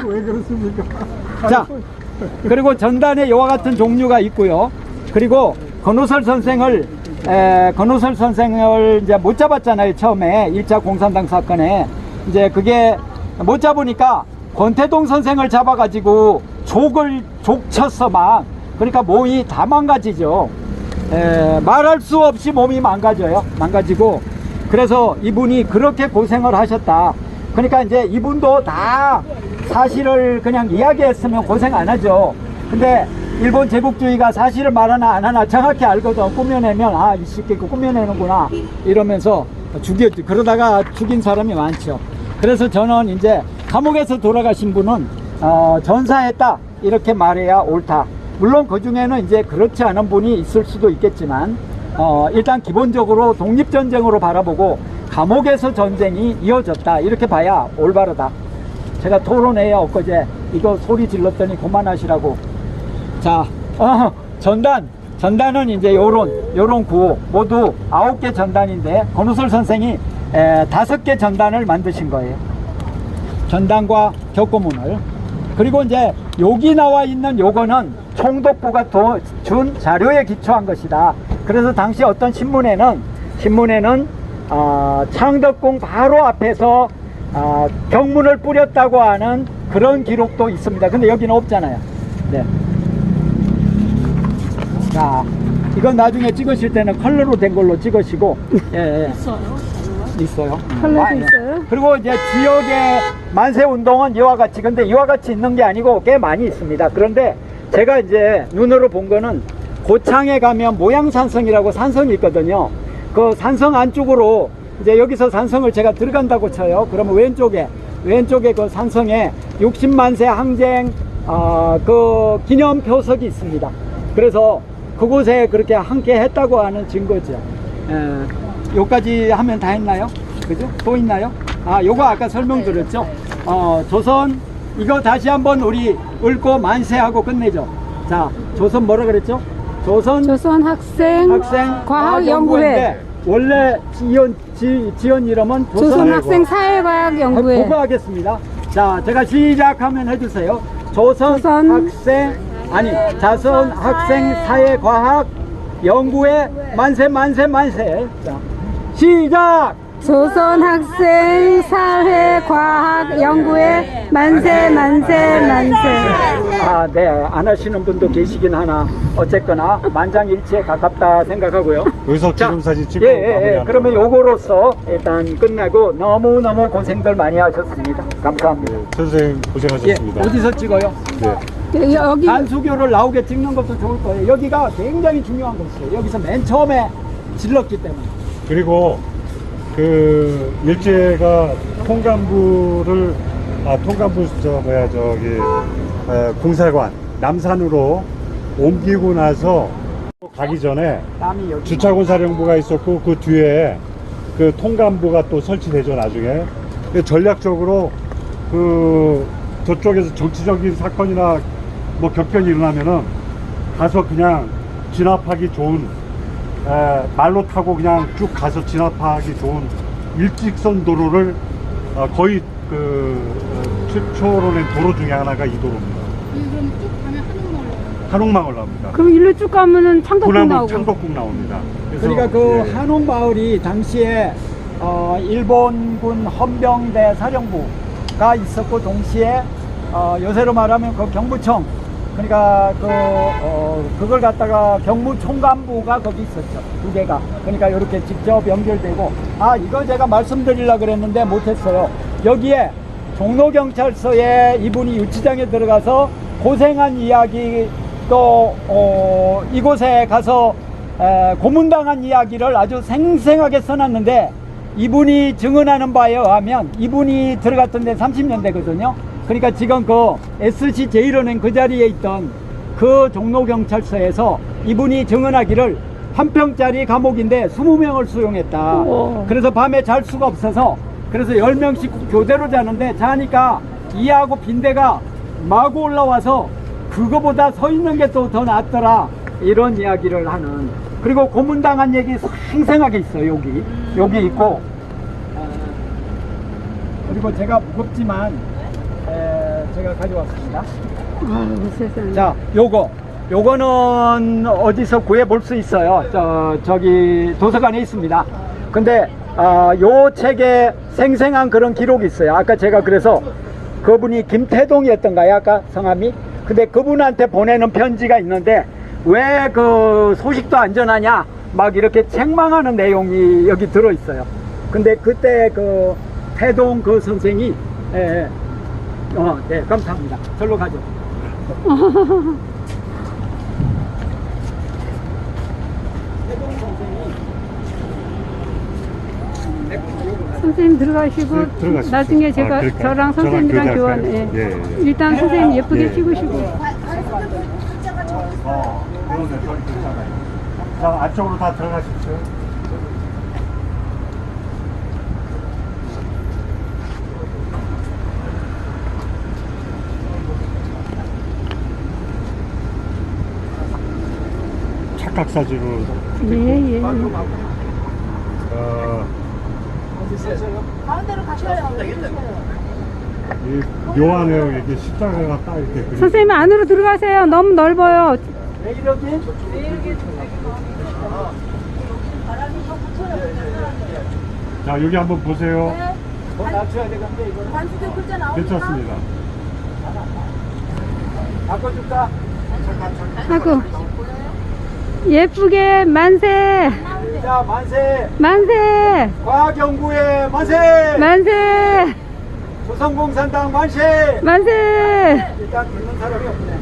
왜 그렇습니까? 자, 그리고 전단에 이와 같은 종류가 있고요. 그리고 건우설 선생을 이제 못 잡았잖아요. 처음에 1차 공산당 사건에 이제 그게 못 잡으니까 권태동 선생을 잡아가지고 족쳤어 막. 그러니까 몸이 다 망가지죠. 말할 수 없이 몸이 망가지고. 그래서 이분이 그렇게 고생을 하셨다. 그러니까 이제 이분도 다 사실을 그냥 이야기했으면 고생 안 하죠. 근데 일본 제국주의가 사실을 말하나 안 하나 정확히 알거든. 꾸며내면 아, 이 새끼 꾸며내는구나 이러면서 그러다가 죽인 사람이 많죠. 그래서 저는 이제 감옥에서 돌아가신 분은 전사했다 이렇게 말해야 옳다. 물론 그 중에는 이제 그렇지 않은 분이 있을 수도 있겠지만 일단 기본적으로 독립전쟁으로 바라보고 감옥에서 전쟁이 이어졌다 이렇게 봐야 올바르다. 제가 토론회에 엊그제 이거 소리 질렀더니 그만하시라고. 자, 전단은 이제 요런 구호 모두 9개 전단인데 권우설 선생이 5개 전단을 만드신 거예요. 전단과 격고문을. 그리고 이제 여기 나와 있는 요거는 총독부가 준 자료에 기초한 것이다. 그래서 당시 어떤 신문에는 창덕궁 바로 앞에서 경문을 뿌렸다고 하는 그런 기록도 있습니다. 근데 여기는 없잖아요. 네. 자, 이건 나중에 찍으실 때는 컬러로 된 걸로 찍으시고. 예. 있어요. 컬러도 있어요? 그리고 이제 지역의 만세 운동은 이와 같이, 근데 이와 같이 있는 게 아니고 꽤 많이 있습니다. 그런데 제가 이제 눈으로 본 거는 고창에 가면 모양산성이라고 산성이 있거든요. 그 산성 안쪽으로 이제 여기서 산성을 제가 들어간다고 쳐요. 그러면 왼쪽에 그 산성에 60만세 항쟁 그 기념표석이 있습니다. 그래서 그곳에 그렇게 함께 했다고 하는 증거죠. 요까지 하면 다 했나요? 그죠? 또 있나요? 요거 아까 설명드렸죠? 조선, 이거 다시 한번 우리 읽고 만세하고 끝내죠. 자, 조선 뭐라 그랬죠? 조선 학생과학연구회. 원래 지연 이름은 조선 학생 사회과학연구회. 그거 하겠습니다. 자, 제가 시작하면 해주세요. 자선 학생 사회과학 연구회 만세. 자, 시작! 조선 학생 사회과학연구회 만세. 네, 안 하시는 분도 계시긴 하나 어쨌거나 만장일치에 가깝다 생각하고요. 여기서 기념사진 찍고 예. 그러면 요거로서 일단 끝나고 너무너무 고생들 많이 하셨습니다. 감사합니다. 선생님 고생하셨습니다. 어디서 찍어요? 네. 여기 간수교를 나오게 찍는 것도 좋을 거예요. 여기가 굉장히 중요한 곳이에요. 여기서 맨 처음에 질렀기 때문에. 그리고 그 일제가 공사관 남산으로 옮기고 나서 가기 전에 주차군사령부가 있었고 그 뒤에 그 통감부가 또 설치되죠 나중에. 전략적으로 그 저쪽에서 정치적인 사건이나 뭐 격변이 일어나면은 가서 그냥 진압하기 좋은 말로 타고 그냥 쭉 가서 진압하기 좋은 일직선 도로를 거의 최초로 낸 도로 중에 하나가 이 도로입니다. 그럼 쭉 가면 한옥마을 나옵니다. 그럼 일로 쭉 가면은 창덕궁 나오고. 창덕궁 나옵니다. 그러니까 그 한옥마을이 당시에 일본군 헌병대 사령부가 있었고 동시에 요새로 말하면 그 경무청, 그러니까 그걸 갖다가 경무총감부가 거기 있었죠. 두 개가. 그러니까 이렇게 직접 연결되고. 이거 제가 말씀드리려고 그랬는데 못했어요. 여기에 종로경찰서에 이분이 유치장에 들어가서 고생한 이야기, 또 이곳에 가서 고문당한 이야기를 아주 생생하게 써놨는데, 이분이 증언하는 바에 의하면 이분이 들어갔던 데 30년대거든요. 그러니까 지금 그 SC 제1은행 그 자리에 있던 그 종로경찰서에서 이분이 증언하기를 한 평짜리 감옥인데 20명을 수용했다. 우와. 그래서 밤에 잘 수가 없어서 그래서 10명씩 교대로 자는데 자니까 이하고 빈대가 마구 올라와서 그거보다 서 있는 게 또 더 낫더라, 이런 이야기를 하는. 그리고 고문당한 얘기 생생하게 있어요. 여기 있고. 그리고 제가 무겁지만 제가 가져왔습니다. 세상에. 자, 요거 요거는 어디서 구해 볼 수 있어요. 저기 도서관에 있습니다. 근데 요 책에 생생한 그런 기록이 있어요. 아까 제가 그래서 그분이 김태동이었던가요? 아까 성함이? 근데 그분한테 보내는 편지가 있는데 왜 그 소식도 안 전하냐? 막 이렇게 책망하는 내용이 여기 들어 있어요. 근데 그때 그 태동 그 선생이 네, 감사합니다. 절로 가죠. 선생님 들어가시고 네, 들어가십시오. 나중에 제가 그럴까요? 저랑 선생님이랑 저랑 교환. 교대할까요? 예. 예, 예. 일단 선생님 예쁘게 예. 찍으시고. 그러네, 저기 괜찮아요. 자, 안쪽으로 다 들어가십시오. 착각 사진으로. 예, 예. 가운데로 가셔요. 이 묘하네요. 이게 십자가가 딱 이렇게 그림. 선생님 안으로 들어가세요. 너무 넓어요. 왜 이러지? 자, 여기 한번 보세요. 더 낮춰야 되겠는데 이거 반수대 글자 나오니까. 괜찮습니다. 바꿔줄까? 하고 예쁘게 만세, 자, 만세! 만세, 과학연구회 만세! 만세, 조선공산당 만세! 만세. 일단 듣는 사람이 없네.